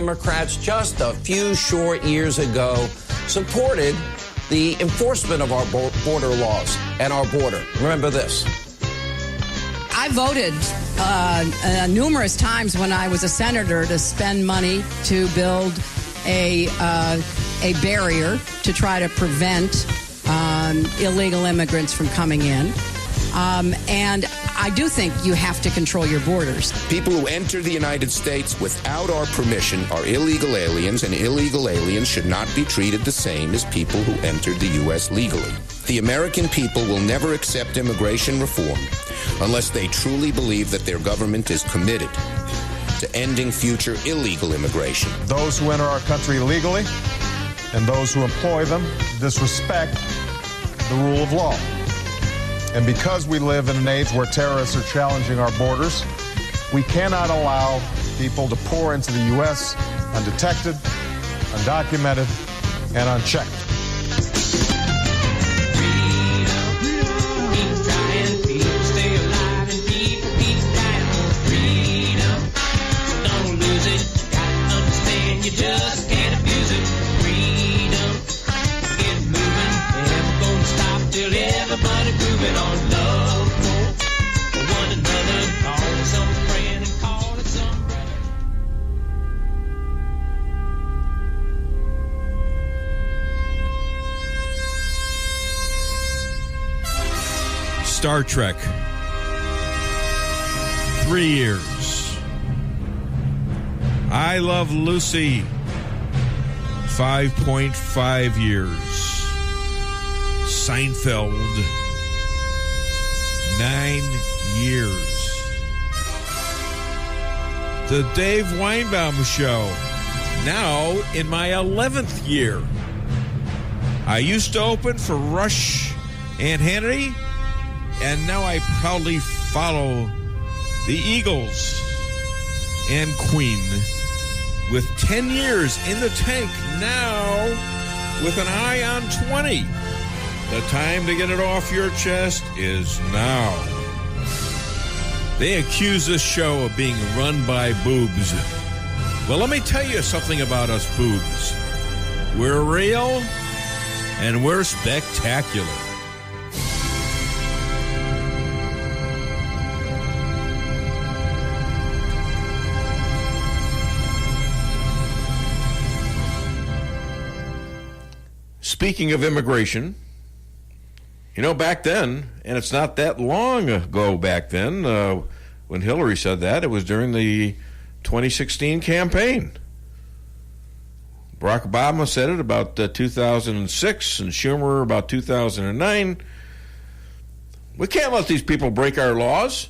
Democrats just a few short years ago supported the enforcement of our border laws and our border. Remember this. I voted numerous times when I was a senator to spend money to build a barrier to try to prevent illegal immigrants from coming in. And I do think you have to control your borders. People who enter the United States without our permission are illegal aliens, and illegal aliens should not be treated the same as people who entered the U.S. legally. The American people will never accept immigration reform unless they truly believe that their government is committed to ending future illegal immigration. Those who enter our country illegally and those who employ them disrespect the rule of law. And because we live in an age where terrorists are challenging our borders, we cannot allow people to pour into the U.S. undetected, undocumented, and unchecked. You just can't abuse it. Freedom, get moving. Never gonna stop till everybody grooving on love for one another. Call it some friend and call it some brother. Star Trek. 3 years. I Love Lucy, 5.5 years. Seinfeld, 9 years. The Dave Weinbaum Show, now in my 11th year. I used to open for Rush and Hannity, and now I proudly follow the Eagles and Queen. With 10 years in the tank, now with an eye on 20. The time to get it off your chest is now. They accuse this show of being run by boobs. Well, let me tell you something about us boobs. We're real, and we're spectacular. Speaking of immigration, you know, back then, and it's not that long ago back then, when Hillary said that, it was during the 2016 campaign. Barack Obama said it about 2006, and Schumer about 2009. We can't let these people break our laws.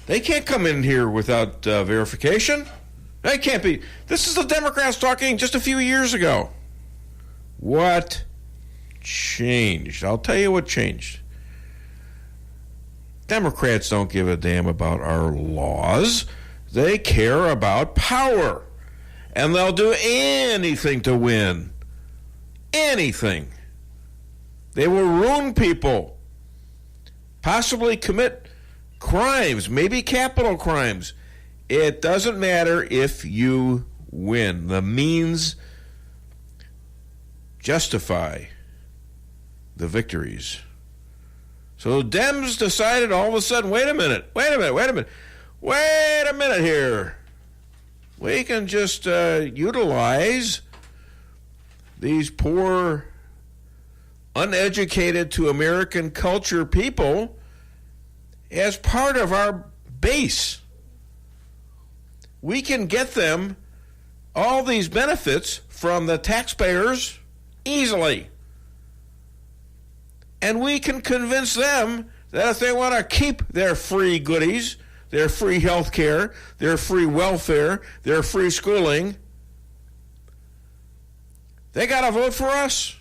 They can't come in here without verification. They can't be. This is the Democrats talking just a few years ago. What changed? I'll tell you what changed. Democrats don't give a damn about our laws. They care about power. And they'll do anything to win. Anything. They will ruin people. Possibly commit crimes, maybe capital crimes. It doesn't matter if you win. The means justify the victories. So Dems decided all of a sudden, wait a minute here. We can just utilize these poor, uneducated to American culture people as part of our base. We can get them all these benefits from the taxpayers easily. And we can convince them that if they want to keep their free goodies, their free health care, their free welfare, their free schooling, they got to vote for us.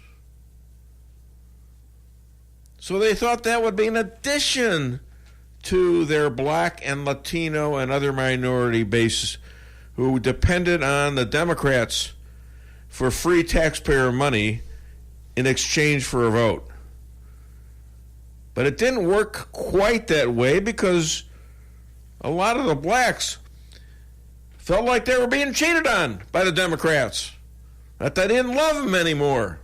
So they thought that would be an addition to their black and Latino and other minority bases who depended on the Democrats for free taxpayer money in exchange for a vote. But it didn't work quite that way because a lot of the blacks felt like they were being cheated on by the Democrats, that they didn't love them anymore.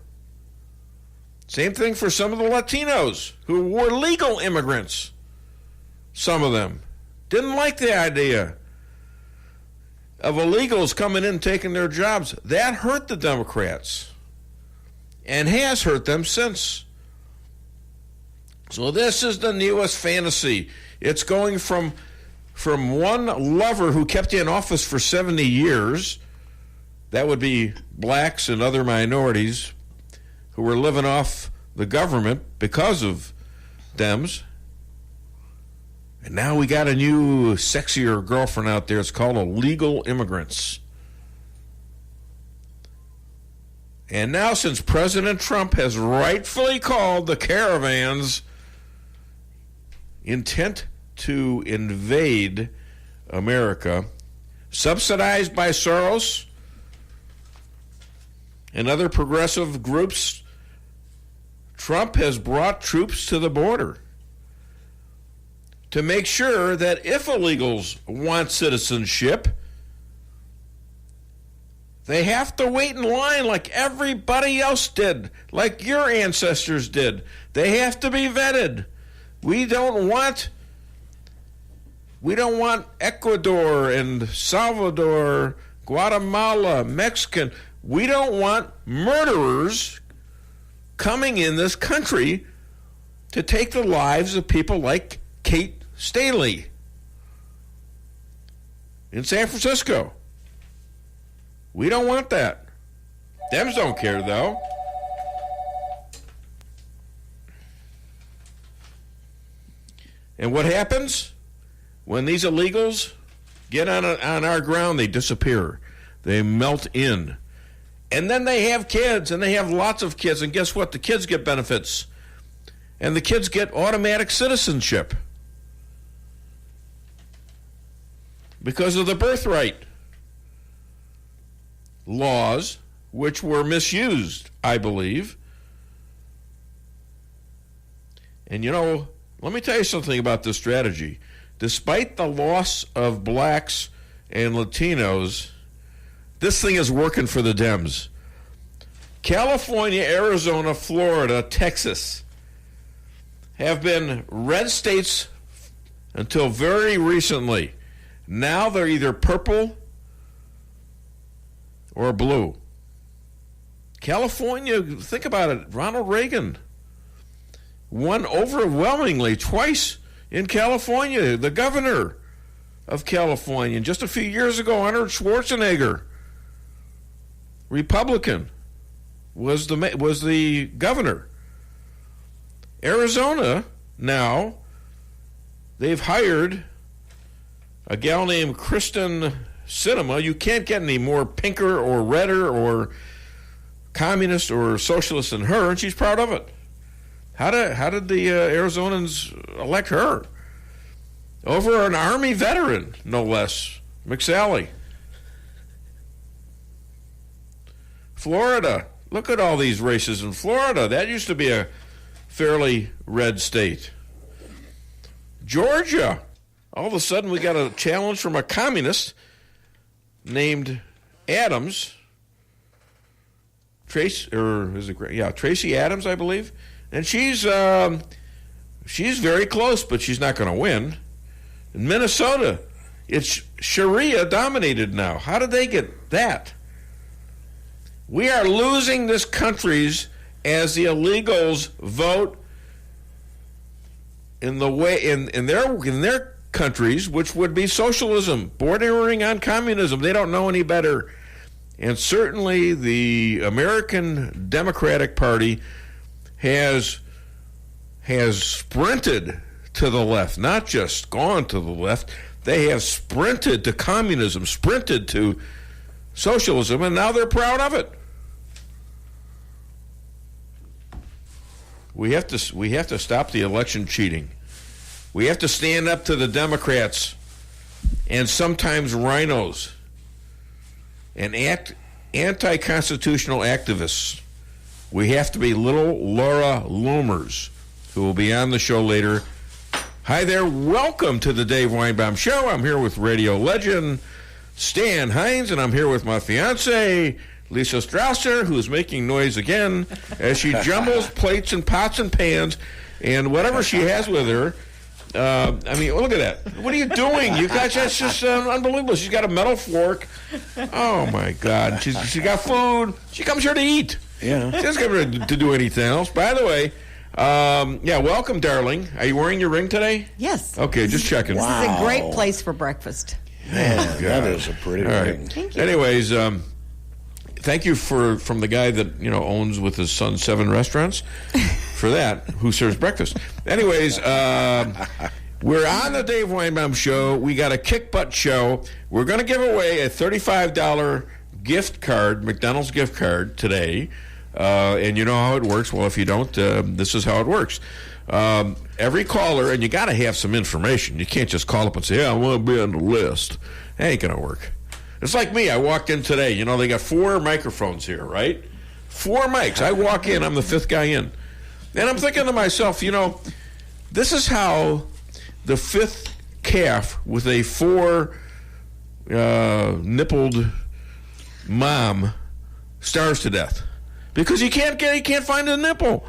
Same thing for some of the Latinos who were legal immigrants. Some of them didn't like the idea of illegals coming in and taking their jobs. That hurt the Democrats and has hurt them since. So this is the newest fantasy. It's going from one lover who kept you in office for 70 years, that would be blacks and other minorities who were living off the government because of Dems. And now we got a new, sexier girlfriend out there. It's called illegal immigrants. And now, since President Trump has rightfully called the caravans intent to invade America, subsidized by Soros and other progressive groups, Trump has brought troops to the border to make sure that if illegals want citizenship, they have to wait in line like everybody else did, like your ancestors did. They have to be vetted. We don't want Ecuador and Salvador, Guatemala, Mexican. We don't want murderers coming in this country to take the lives of people like Kate Staley in San Francisco. We don't want that. Dems don't care, though. And what happens when these illegals get on our ground? They disappear. They melt in. And then they have kids, and they have lots of kids. And guess what? The kids get benefits. And the kids get automatic citizenship because of the birthright laws, which were misused, I believe. And let me tell you something about this strategy. Despite the loss of blacks and Latinos, this thing is working for the Dems. California, Arizona, Florida, Texas have been red states until very recently. Now they're either purple or blue. California, think about it. Ronald Reagan won overwhelmingly twice in California. The governor of California, just a few years ago, Arnold Schwarzenegger, Republican, was the governor. Arizona, now, they've hired a gal named Kristen Sinema. You can't get any more pinker or redder or communist or socialist than her, and she's proud of it. How did the Arizonans elect her? Over an Army veteran, no less, McSally. Florida, look at all these races in Florida. That used to be a fairly red state. Georgia, all of a sudden we got a challenge from a communist named Adams. Tracy Adams, I believe. And she's very close, but she's not going to win. In Minnesota, it's Sharia dominated now. How did they get that? We are losing this country's as the illegals vote in the way in their countries, which would be socialism, bordering on communism. They don't know any better. And certainly the American Democratic Party has sprinted to the left, not just gone to the left. They have sprinted to communism, sprinted to socialism, and now they're proud of it. We have to stop the election cheating. We have to stand up to the Democrats and sometimes rhinos and anti-constitutional activists. We have to be little Laura Loomers, who will be on the show later. Hi there. Welcome to the Dave Weinbaum Show. I'm here with radio legend, Stan Hines, and I'm here with my fiance, Lisa Strausser, who's making noise again as she jumbles plates and pots and pans and whatever she has with her. I mean, look at that. What are you doing? You guys, that's just unbelievable. She's got a metal fork. Oh, my God. She's got food. She comes here to eat. Yeah. She doesn't come here to do anything else. By the way, welcome, darling. Are you wearing your ring today? Yes. Okay, just checking. This is a great place for breakfast. Man, that is a pretty ring. Thank you. Anyways, thank you from the guy that owns with his son 7 restaurants for that, who serves breakfast. Anyways, we're on the Dave Weinbaum Show. We got a kick butt show. We're going to give away a $35 gift card, McDonald's gift card today. And you know how it works. Well, if you don't, this is how it works. Every caller, and you got to have some information. You can't just call up and say, I want to be on the list. That ain't going to work. It's like me. I walked in today. They got 4 microphones here, right? 4 mics. I walk in. I'm the 5th guy in. And I'm thinking to myself, this is how the 5th calf with a 4-nippled mom starves to death. Because he can't find a nipple.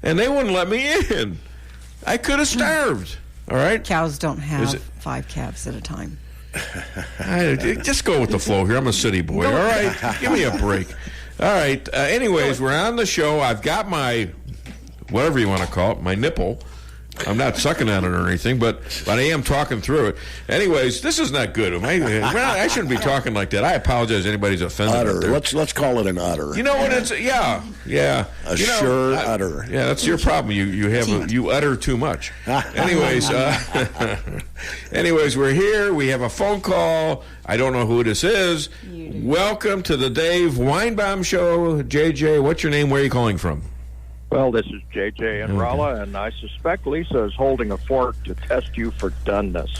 And they wouldn't let me in. I could have starved. All right? Cows don't have 5 calves at a time. Just go with the flow here. I'm a city boy. All right? Give me a break. All right. Anyways, we're on the show. I've got my, whatever you want to call it, my nipple. I'm not sucking on it or anything, but I am talking through it. Anyways, this is not good. I shouldn't be talking like that. I apologize if anybody's offended. Udder. Let's call it an udder. You know what it's? Yeah. A sure udder. Yeah, that's your problem. You utter too much. Anyways, we're here. We have a phone call. I don't know who this is. Welcome to the Dave Weinbaum Show. JJ, what's your name? Where are you calling from? Well, this is JJ in Rolla, and I suspect Lisa is holding a fork to test you for doneness.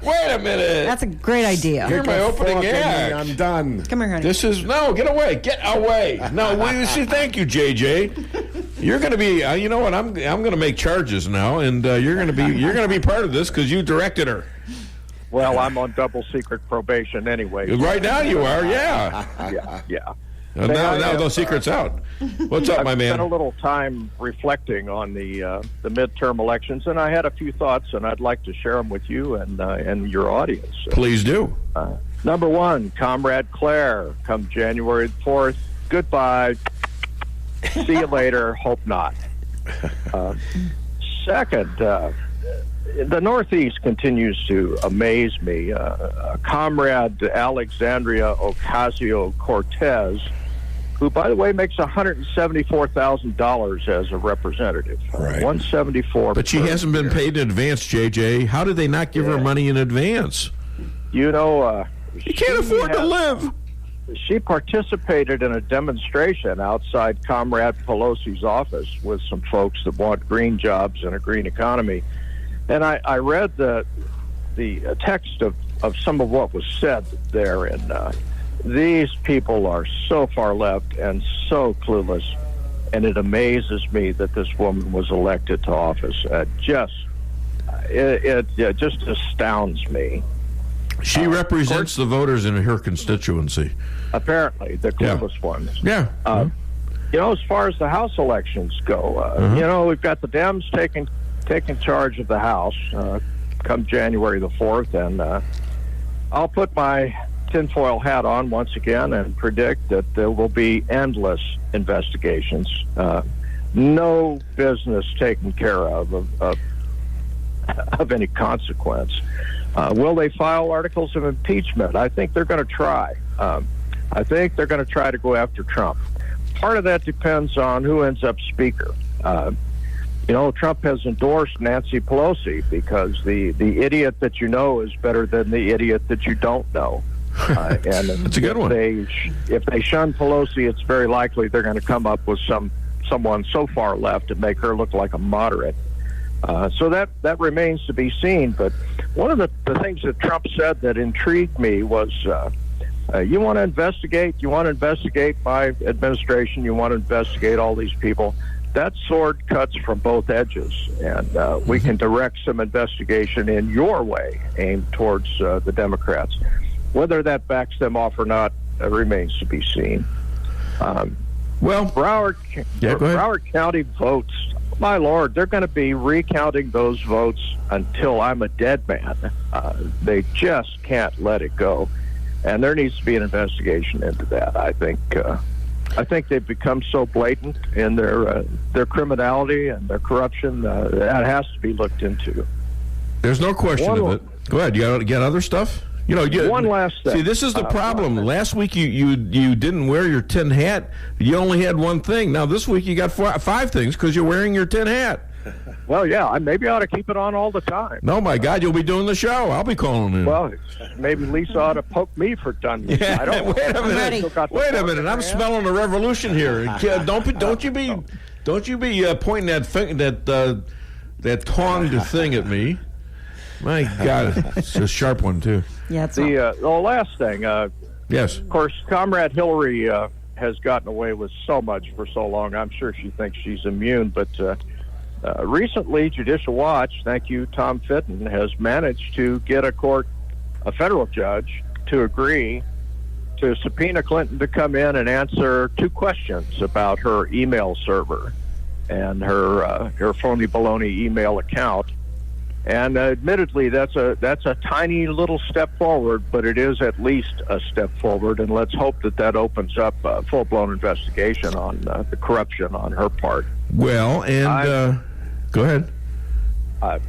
Wait a minute. That's a great idea. You're my opening act. I'm done. Come here, honey. No, get away. Get away. No, thank you, JJ. You're going to be, you know what, I'm going to make charges now, and you're going to be part of this because you directed her. Well, I'm on double secret probation anyway. Right now you are, yeah. Yeah. Now the secret's out. What's up, my man? I spent a little time reflecting on the midterm elections, and I had a few thoughts, and I'd like to share them with you and your audience. Please do. Number 1, Comrade Claire, come January 4th, goodbye. See you later. Hope not. Second, the Northeast continues to amaze me. Comrade Alexandria Ocasio-Cortez, who, by the way, makes $174,000 as a representative. Right. 174. But she hasn't been paid in advance, JJ. How did they not give her money in advance? You can't afford to live. She participated in a demonstration outside Comrade Pelosi's office with some folks that want green jobs and a green economy. And I read the text of some of what was said there, and these people are so far left and so clueless, and it amazes me that this woman was elected to office. It just astounds me. She represents the voters in her constituency. Apparently, the clueless ones. Yeah. As far as the House elections go, we've got the Dems taking charge of the House come January the 4th, and I'll put my tinfoil hat on once again and predict that there will be endless investigations. No business taken care of any consequence. Will they file articles of impeachment? I think they're going to try. I think they're going to try to go after Trump. Part of that depends on who ends up Speaker. Trump has endorsed Nancy Pelosi because the idiot that you know is better than the idiot that you don't know. And that's a good one. If they shun Pelosi, it's very likely they're going to come up with someone so far left to make her look like a moderate. So that remains to be seen. But one of the things that Trump said that intrigued me was, you want to investigate my administration, you want to investigate all these people. that sword cuts from both edges, and we can direct some investigation in your way aimed towards the Democrats. Whether that backs them off or not remains to be seen. Broward County votes, my Lord, they're going to be recounting those votes until I'm a dead man. They just can't let it go, and there needs to be an investigation into that. I think they've become so blatant in their criminality and their corruption that has to be looked into. There's no question of it. Go ahead. You got other stuff? One last thing. See, this is the problem. Last week you didn't wear your tin hat. You only had one thing. Now this week you got five things because you're wearing your tin hat. Well, yeah, I maybe ought to keep it on all the time. No, my God, you'll be doing the show. I'll be calling in. Well, maybe Lisa ought to poke me for done. Yeah, I don't. Wait a minute. I'm smelling a revolution here. Don't you be pointing that tonged thing at me. My God, it's a sharp one too. Yeah, it's the last thing. Yes. Of course, Comrade Hillary has gotten away with so much for so long. I'm sure she thinks she's immune, but recently, Judicial Watch, thank you, Tom Fitton, has managed to get a federal judge, to agree to subpoena Clinton to come in and answer two questions about her email server and her phony baloney email account. And admittedly, that's a tiny little step forward, but it is at least a step forward. And let's hope that opens up a full-blown investigation on the corruption on her part. Well, and go ahead.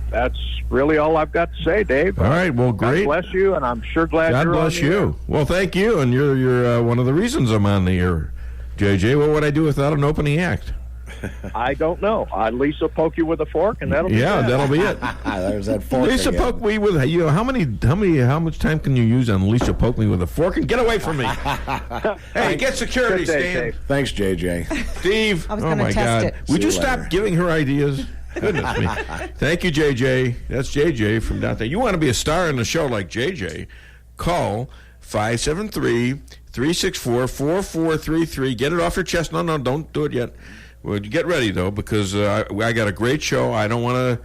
That's really all I've got to say, Dave. All right. Well, great. God bless you, and I'm sure glad God you're bless on the you. air. Well, thank you, and you're one of the reasons I'm on the air, JJ. What would I do without an opening act? I don't know. Lisa poke you with a fork, and that'll be that'll be it. There's that fork. Lisa again. poke me with how much time can you use on Lisa poke me with a fork and get away from me? Hey, get security, Stan. Thanks, JJ. Steve. I was oh gonna my test God! it. Would you See you stop later. giving her ideas? Goodness me. Thank you, JJ. That's JJ from down there. You want to be a star in the show like JJ? Call 573-364-4433. Get it off your chest. No, don't do it yet. Well, get ready though, because I got a great show. I don't want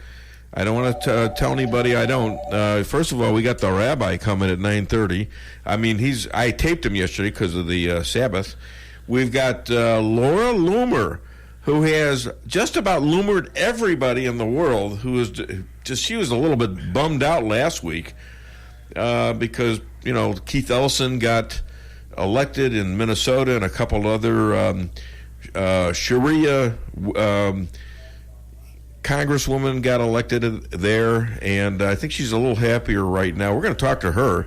to tell anybody I don't. First of all, we got the rabbi coming at 9:30. I mean, I taped him yesterday because of the Sabbath. We've got Laura Loomer, who has just about loomered everybody in the world. She was a little bit bummed out last week because Keith Ellison got elected in Minnesota and a couple other. Sharia congresswoman got elected there, and I think she's a little happier right now. We're going to talk to her,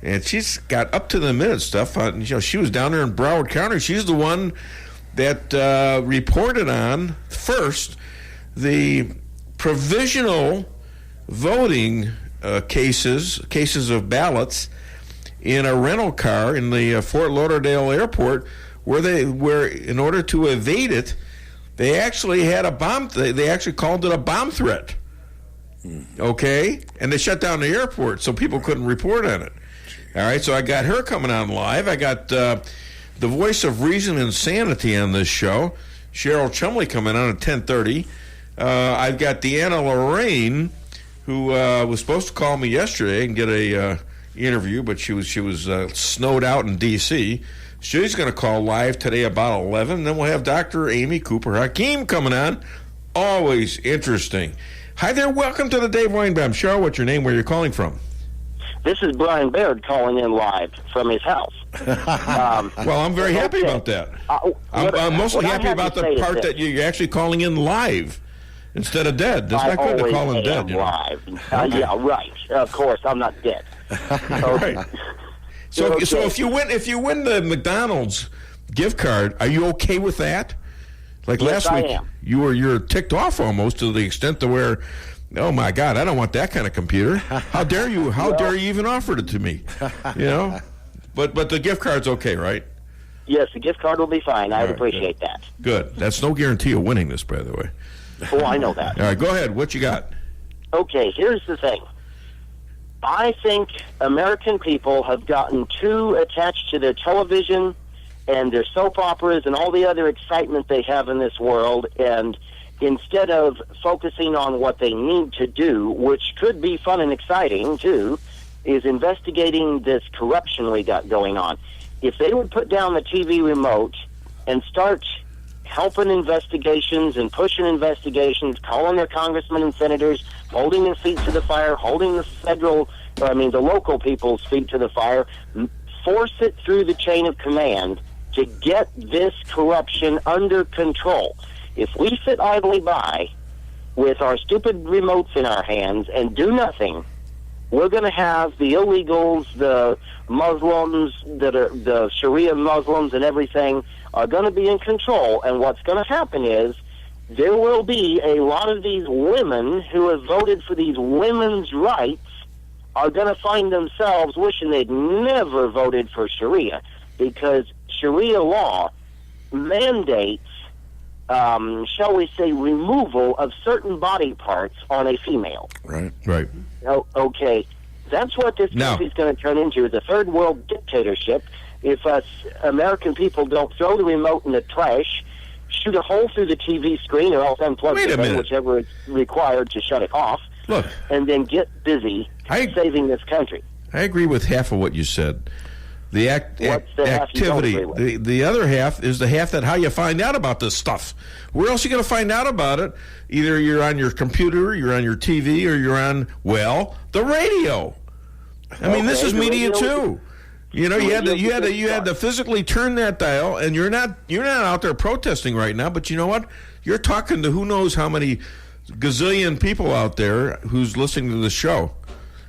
and she's got up to the minute stuff. She was down there in Broward County. She's the one that reported on first the provisional voting cases of ballots in a rental car in the Fort Lauderdale airport, where in order to evade it, they actually had a bomb. They actually called it a bomb threat. Okay, and they shut down the airport so people couldn't report on it. All right, so I got her coming on live. I got the voice of reason and sanity on this show, Cheryl Chumley, coming on at 10:30. I've got Deanna Lorraine, who was supposed to call me yesterday and get a interview, but she was snowed out in D.C. She's going to call live today about 11. Then we'll have Dr. Amy Cooper Hakeem coming on. Always interesting. Hi there. Welcome to the Dave Weinbaum Show. What's your name? Where you're calling from? This is Brian Baird calling in live from his house. Well, I'm very happy about that. I'm mostly happy about the part that you're actually calling in live instead of dead. It's not good to call in dead. Live. Yeah, right. Of course, I'm not dead. Right. So if you win the McDonald's gift card, are you okay with that? Like Yes, last week, I am. you're ticked off almost to the extent to where, oh my God, I don't want that kind of computer. How dare you? How dare you even offer it to me? But the gift card's okay, right? Yes, the gift card will be fine. I would appreciate that. Good. That's no guarantee of winning this, by the way. Oh, I know that. All right, go ahead. What you got? Okay, here's the thing. I think American people have gotten too attached to their television and their soap operas and all the other excitement they have in this world, and instead of focusing on what they need to do, which could be fun and exciting too, is investigating this corruption we got going on. If they would put down the TV remote and start helping investigations and pushing investigations, calling their congressmen and senators, holding their feet to the fire, holding the local people's feet to the fire, force it through the chain of command to get this corruption under control. If we sit idly by with our stupid remotes in our hands and do nothing, we're going to have the illegals, the Muslims, the Sharia Muslims and everything are going to be in control. And what's going to happen is there will be a lot of these women who have voted for these women's rights are going to find themselves wishing they'd never voted for Sharia, because Sharia law mandates, shall we say, removal of certain body parts on a female. Right. Oh, okay. That's what this country's going to turn into, is a third world dictatorship. If us American people don't throw the remote in the trash, shoot a hole through the TV screen, or else unplug it, whichever is required to shut it off. Look, and then get busy saving this country. I agree with half of what you said. The activity. The other half is the half that how you find out about this stuff. Where else are you going to find out about it? Either you're on your computer, you're on your TV, or you're on, the radio. I mean, this is media too. You know, you had to physically turn that dial, and you're not out there protesting right now. But you know what? You're talking to who knows how many gazillion people out there who's listening to the show,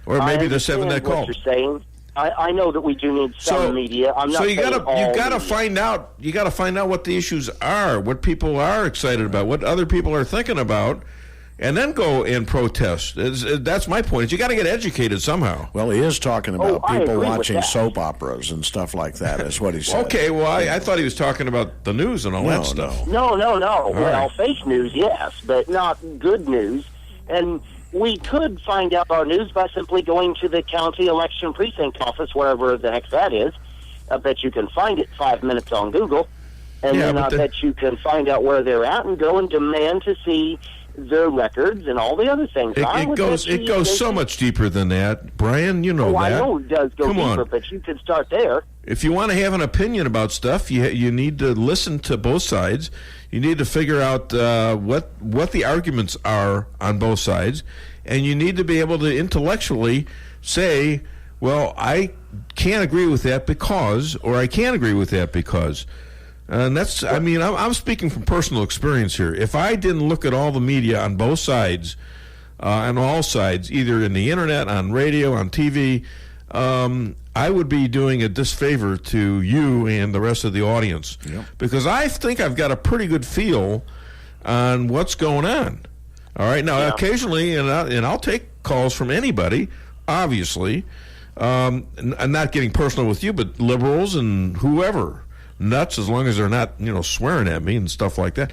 or maybe they're having that call. You're saying. I know that we do need some media. You gotta find out. You gotta find out what the issues are, what people are excited about, what other people are thinking about, and then go and protest. That's my point. Is you got to get educated somehow. Well, he is talking about people watching soap operas and stuff like that. Is what he said. Okay, well, I thought he was talking about the news and all that stuff. No. Well, fake news, yes, but not good news. And we could find out our news by simply going to the county election precinct office, wherever the heck that is. I bet you can find it 5 minutes on Google. And then I bet you can find out where they're at and go and demand to see their records and all the other things. It goes so much deeper than that, Brian. You know that. I know it does go deeper, but you can start there. If you want to have an opinion about stuff, you need to listen to both sides. You need to figure out what the arguments are on both sides, and you need to be able to intellectually say, well, I can't agree with that because, or I can agree with that because. And that's, I mean, I'm speaking from personal experience here. If I didn't look at all the media on both sides, on all sides, either in the internet, on radio, on TV, I would be doing a disfavor to you and the rest of the audience. Yep. Because I think I've got a pretty good feel on what's going on. All right, now occasionally, and I'll take calls from anybody, obviously. I'm not getting personal with you, but liberals and whoever. Nuts, as long as they're not, swearing at me and stuff like that.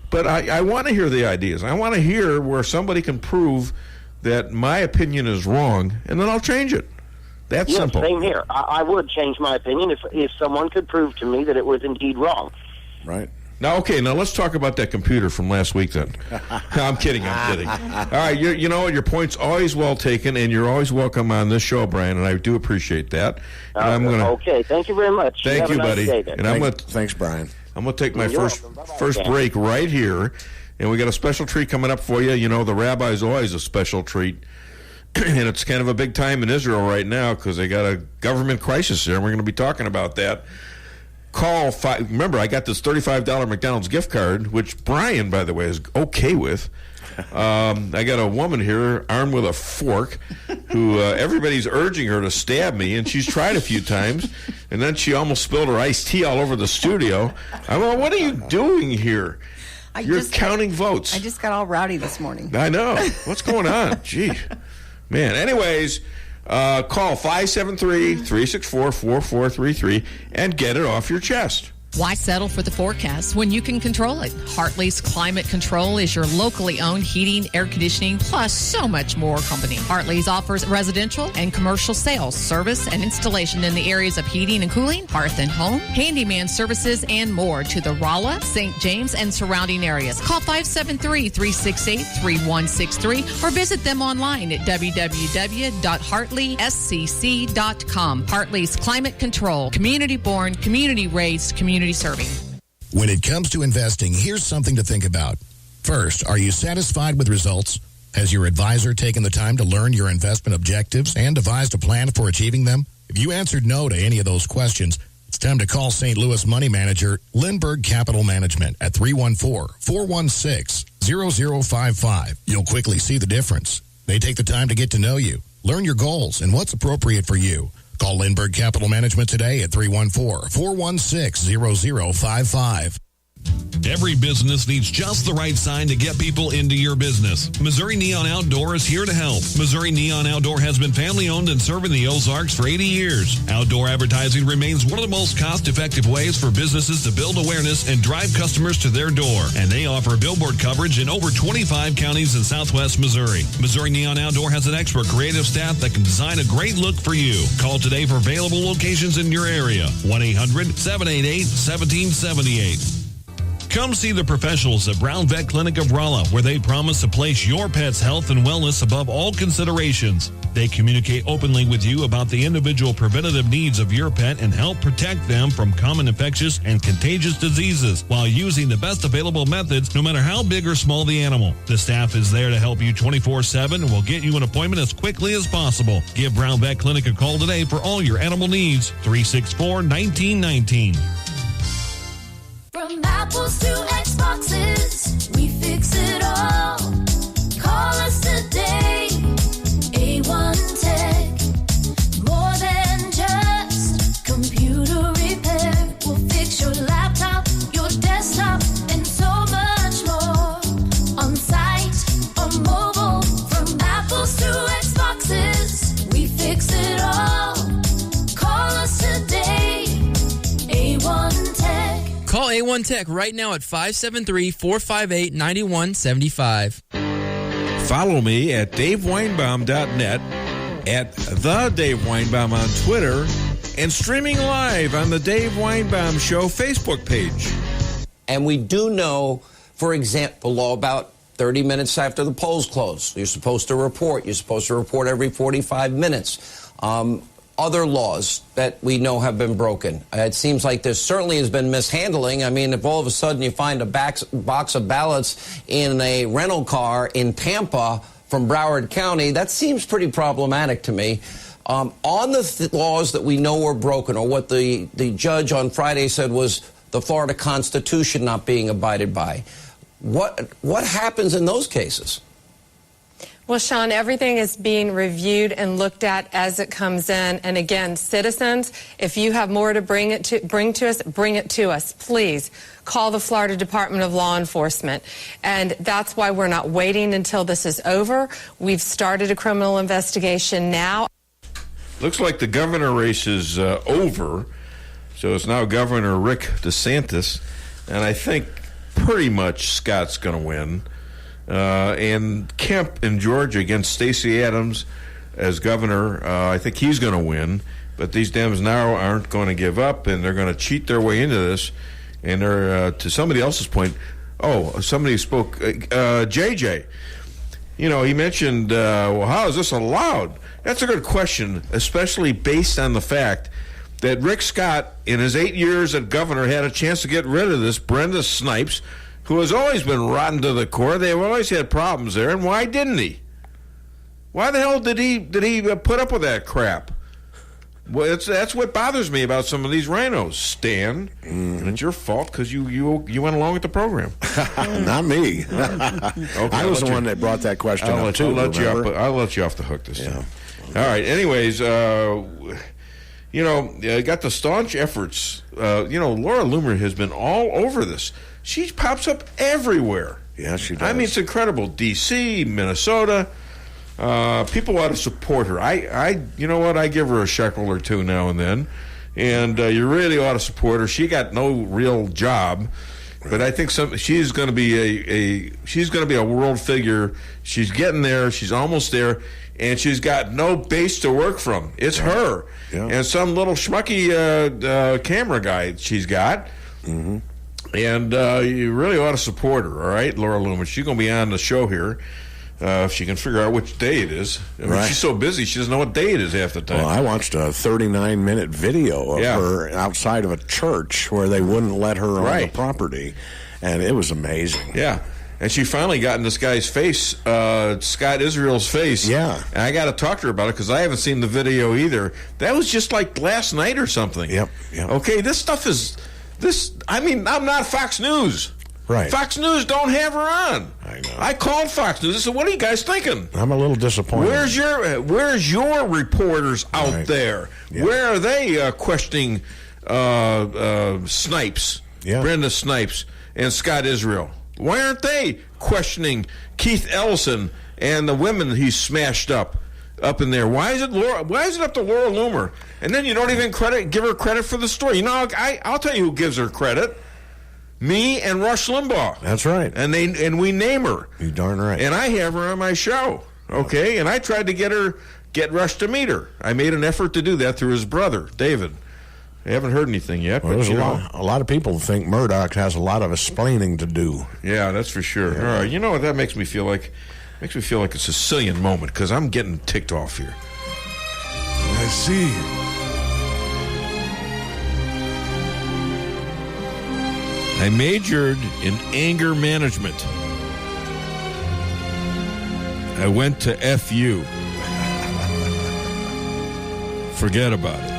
But I want to hear the ideas. I want to hear where somebody can prove that my opinion is wrong, and then I'll change it. That's simple. Same here. I would change my opinion if someone could prove to me that it was indeed wrong. Right. Now, let's talk about that computer from last week then. I'm kidding. All right, you know what? Your point's always well taken, and you're always welcome on this show, Brian, and I do appreciate that. Okay, thank you very much. Thank you, buddy. Thanks, Brian. I'm going to take my first break right here, and we got a special treat coming up for you. You know, the rabbi's always a special treat, and it's kind of a big time in Israel right now because they got a government crisis there, and we're going to be talking about that. Remember, I got this $35 McDonald's gift card, which Brian, by the way, is okay with. I got a woman here armed with a fork who everybody's urging her to stab me, and she's tried a few times, and then she almost spilled her iced tea all over the studio. What are you doing here? You're counting votes. I just got all rowdy this morning. I know. What's going on? Gee. Man, anyways... call 573-364-4433 and get it off your chest. Why settle for the forecast when you can control it? Hartley's Climate Control is your locally owned heating, air conditioning, plus so much more company. Hartley's offers residential and commercial sales, service, and installation in the areas of heating and cooling, hearth and home, handyman services, and more to the Rolla, St. James, and surrounding areas. Call 573-368-3163 or visit them online at www.hartleyscc.com. Hartley's Climate Control, community born, community raised, community serving. When it comes to investing, here's something to think about. First, are you satisfied with results? Has your advisor taken the time to learn your investment objectives and devised a plan for achieving them? If you answered no to any of those questions, it's time to call St. Louis money manager Lindbergh Capital Management at 314-416-0055. You'll quickly see the difference. They take the time to get to know you, learn your goals, and what's appropriate for you. Call Lindbergh Capital Management today at 314-416-0055. Every business needs just the right sign to get people into your business. Missouri Neon Outdoor is here to help. Missouri Neon Outdoor has been family-owned and serving the Ozarks for 80 years. Outdoor advertising remains one of the most cost-effective ways for businesses to build awareness and drive customers to their door. And they offer billboard coverage in over 25 counties in southwest Missouri. Missouri Neon Outdoor has an expert creative staff that can design a great look for you. Call today for available locations in your area. 1-800-788-1778. Come see the professionals at Brown Vet Clinic of Rolla, where they promise to place your pet's health and wellness above all considerations. They communicate openly with you about the individual preventative needs of your pet and help protect them from common infectious and contagious diseases while using the best available methods, no matter how big or small the animal. The staff is there to help you 24/7 and will get you an appointment as quickly as possible. Give Brown Vet Clinic a call today for all your animal needs. 364-1919. From apples to Xboxes, we fix it all. Call us today, A1 Tech. More than just computer repair. We'll fix your laptop, your desktop, and so much more. On site or mobile, from apples to Xboxes, we fix it all. Call us today, A1 Tech. Call A1 Tech right now at 573-458-9175. Follow me at DaveWeinbaum.net, at The Dave Weinbaum on Twitter, and streaming live on the Dave Weinbaum Show Facebook page. And we do know, for example, law about 30 minutes after the polls close. You're supposed to report. You're supposed to report every 45 minutes. Other laws that we know have been broken. It seems like there certainly has been mishandling. I mean, if all of a sudden you find a box of ballots in a rental car in Tampa from Broward County, that seems pretty problematic to me. On the laws that we know were broken, or what the judge on Friday said was the Florida Constitution not being abided by, what happens in those cases? Well, Sean, everything is being reviewed and looked at as it comes in. And again, citizens, if you have more to bring to us, bring it to us. Please call the Florida Department of Law Enforcement. And that's why we're not waiting until this is over. We've started a criminal investigation now. Looks like the governor race is over. So it's now Governor Rick DeSantis. And I think pretty much Scott's going to win. And Kemp in Georgia against Stacey Adams as governor, I think he's going to win. But these Dems now aren't going to give up, and they're going to cheat their way into this. And they're, to somebody else's point, somebody spoke, JJ. You know, he mentioned, well, how is this allowed? That's a good question, especially based on the fact that Rick Scott, in his 8 years as governor, had a chance to get rid of this Brenda Snipes, who has always been rotten to the core. They've always had problems there, and why didn't he? Why the hell did he put up with that crap? Well, that's what bothers me about some of these rhinos, Stan. And it's your fault because you went along with the program. Not me. Okay, I was the one that brought that question up too. I'll let you off the hook this time. All right. Anyways, got the staunch efforts. Laura Loomer has been all over this. She pops up everywhere. Yeah, she does. I mean, it's incredible. D.C., Minnesota. People ought to support her. You know what? I give her a shekel or two now and then. and you really ought to support her. She got no real job, but I think she's going to be a world figure. She's getting there. She's almost there, and she's got no base to work from. It's her and some little schmucky camera guy she's got. Mm-hmm. And you really ought to support her, all right, Laura Loomis. She's going to be on the show here if she can figure out which day it is. I mean, she's so busy, she doesn't know what day it is half the time. Well, I watched a 39-minute video of her outside of a church where they wouldn't let her on the property, and it was amazing. Yeah. And she finally got in this guy's face, Scott Israel's face. Yeah. And I got to talk to her about it because I haven't seen the video either. That was just like last night or something. Yep. Okay, this stuff is... I'm not Fox News. Right. Fox News don't have her on. I know. I called Fox News. I said, what are you guys thinking? I'm a little disappointed. Where's your reporters out there? Yeah. Where are they questioning Snipes, Brenda Snipes, and Scott Israel? Why aren't they questioning Keith Ellison and the women he smashed up in there? Why is it up to Laura Loomer? And then you don't even give her credit for the story. You know, I'll tell you who gives her credit. Me and Rush Limbaugh. That's right. And we name her. You darn right. And I have her on my show. Okay? And I tried to get Rush to meet her. I made an effort to do that through his brother, David. I haven't heard anything yet. Well, but a lot of people think Murdoch has a lot of explaining to do. Yeah, that's for sure. Yeah. All right. You know what that makes me feel like? Makes me feel like a Sicilian moment because I'm getting ticked off here. I see. I majored in anger management. I went to FU. Forget about it.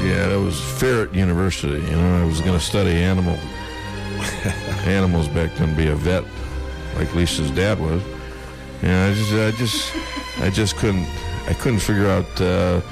Yeah, that was Ferret University. You know, I was going to study animals back then, be a vet, like Lisa's dad was. Yeah, I just couldn't figure out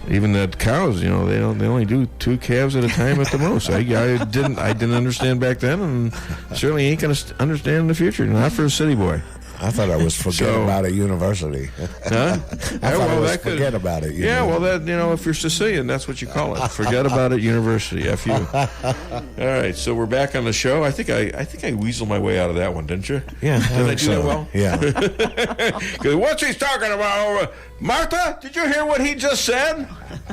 even that cows. You know, they only do 2 calves at a time at the most. I didn't understand back then, and certainly ain't gonna understand in the future. Not for a city boy. I thought I was about it university. Huh? I thought I was forget about it. Yeah, well, that if you're Sicilian, that's what you call it. Forget about it university. Fu. All right, so we're back on the show. I think I weaseled my way out of that one, didn't you? Yeah, did I do that well? Yeah. Because what's he talking about? Martha, did you hear what he just said?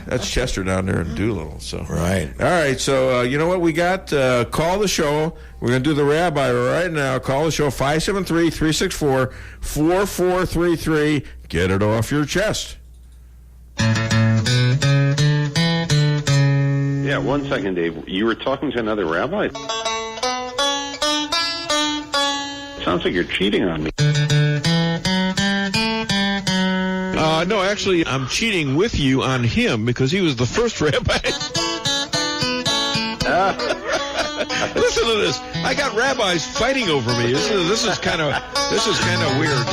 That's Chester down there in Doolittle. So right. All right. So you know what we got? Call the show. We're going to do the rabbi right now. Call the show 573-364-4433. Get it off your chest. Yeah, 1 second, Dave. You were talking to another rabbi? Sounds like you're cheating on me. No, actually, I'm cheating with you on him because he was the first rabbi. Listen to this. I got rabbis fighting over me. This is kind of weird.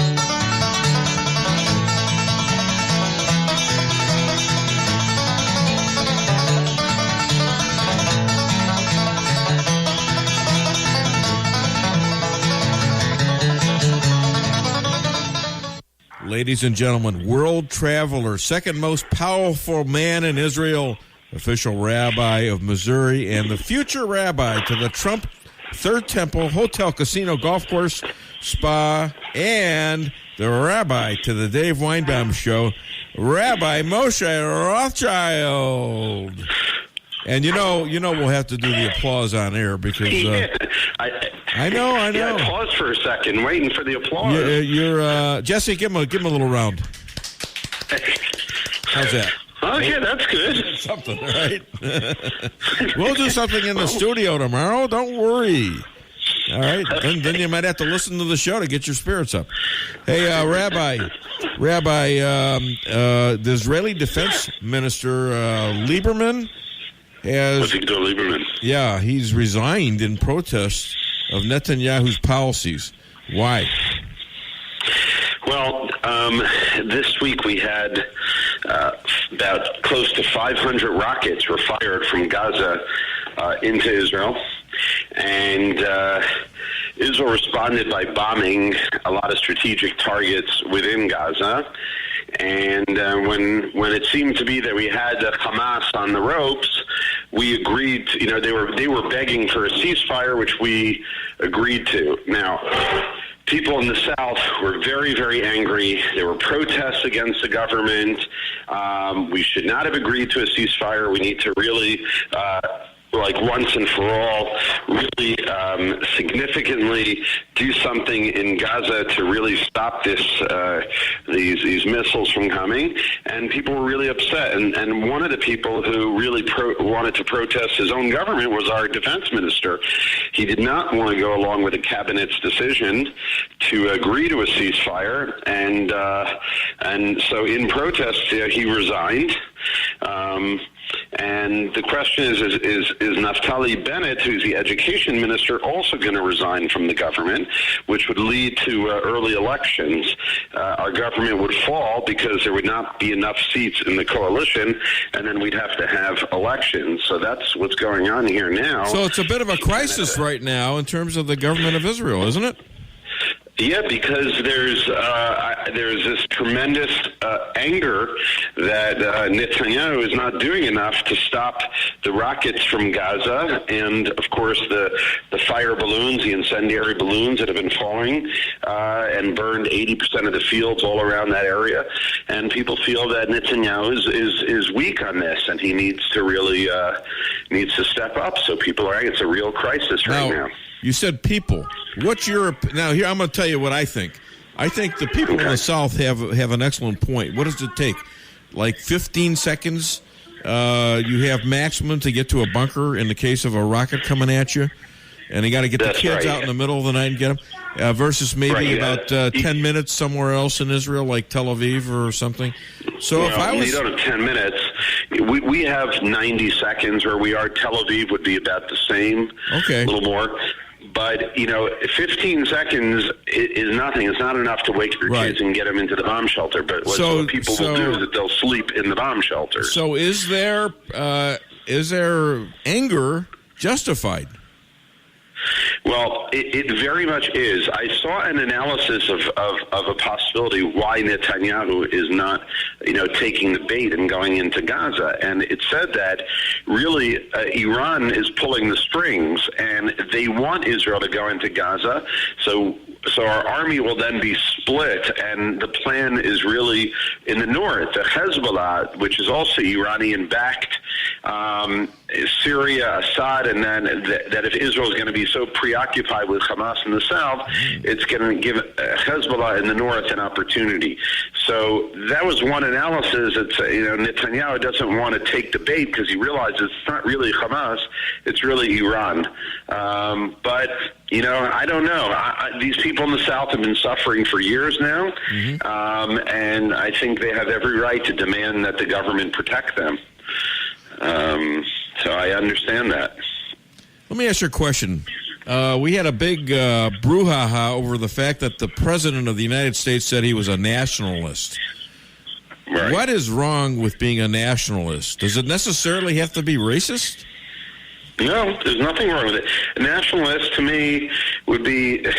Ladies and gentlemen, world traveler, second most powerful man in Israel, official rabbi of Missouri, and the future rabbi to the Trump Third Temple Hotel Casino Golf Course Spa, and the rabbi to the Dave Weinbaum Show, Rabbi Moshe Rothschild. And you know we'll have to do the applause on air because I know. Yeah, pause for a second, waiting for the applause. You're Jesse. Give him a little round. How's that? Okay, that's good. Something, right? We'll do something in the studio tomorrow. Don't worry. All right. Then you might have to listen to the show to get your spirits up. Hey, Rabbi, the Israeli Defense Minister Lieberman has. What's he do, Lieberman? Yeah, he's resigned in protest of Netanyahu's policies. Why? Well, this week we had about close to 500 rockets were fired from Gaza into Israel. And Israel responded by bombing a lot of strategic targets within Gaza. And when it seemed to be that we had Hamas on the ropes, we agreed to, they were begging for a ceasefire, which we agreed to. Now, people in the South were very, very angry. There were protests against the government. We should not have agreed to a ceasefire. We need to really, once and for all, really significantly do something in Gaza to really stop these missiles from coming. And people were really upset. And one of the people who really wanted to protest his own government was our defense minister. He did not want to go along with the cabinet's decision to agree to a ceasefire, and so in protest, he resigned. And the question is Naftali Bennett, who's the education minister, also going to resign from the government, which would lead to early elections. Our government would fall because there would not be enough seats in the coalition, and then we'd have to have elections. So that's what's going on here now. So it's a bit of a crisis right now in terms of the government of Israel, isn't it? Yeah, because there's this tremendous anger that Netanyahu is not doing enough to stop the rockets from Gaza, and of course the fire balloons, the incendiary balloons that have been falling and burned 80% of the fields all around that area. And people feel that Netanyahu is weak on this, and he needs to really needs to step up. So people are. It's a real crisis right now. You said people. What's your now? Here I'm going to tell you what I think. I think the people in the South have an excellent point. What does it take? Like 15 seconds? You have maximum to get to a bunker in the case of a rocket coming at you, and you got to get the kids out in the middle of the night and get them. Versus maybe about 10 minutes somewhere else in Israel, like Tel Aviv or something. So if I was, you don't have 10 minutes. We have 90 seconds where we are. Tel Aviv would be about the same. Okay, a little more. But, 15 seconds is nothing. It's not enough to wake your kids and get them into the bomb shelter. But what people will do is that they'll sleep in the bomb shelter. So is there anger justified? Well, it very much is. I saw an analysis of a possibility why Netanyahu is not, taking the bait and going into Gaza. And it said that really Iran is pulling the strings, and they want Israel to go into Gaza. So our army will then be split, and the plan is really in the north. The Hezbollah, which is also Iranian-backed, Syria, Assad, and then that if Israel is going to be so preoccupied with Hamas in the south, it's going to give Hezbollah in the north an opportunity. So that was one analysis. It's Netanyahu doesn't want to take the bait because he realizes it's not really Hamas, it's really Iran. But I don't know. These people in the south have been suffering for years now, and I think they have every right to demand that the government protect them. So I understand that. Let me ask you a question. We had a big brouhaha over the fact that the President of the United States said he was a nationalist. Right. What is wrong with being a nationalist? Does it necessarily have to be racist? No, there's nothing wrong with it. A nationalist, to me, would be, look,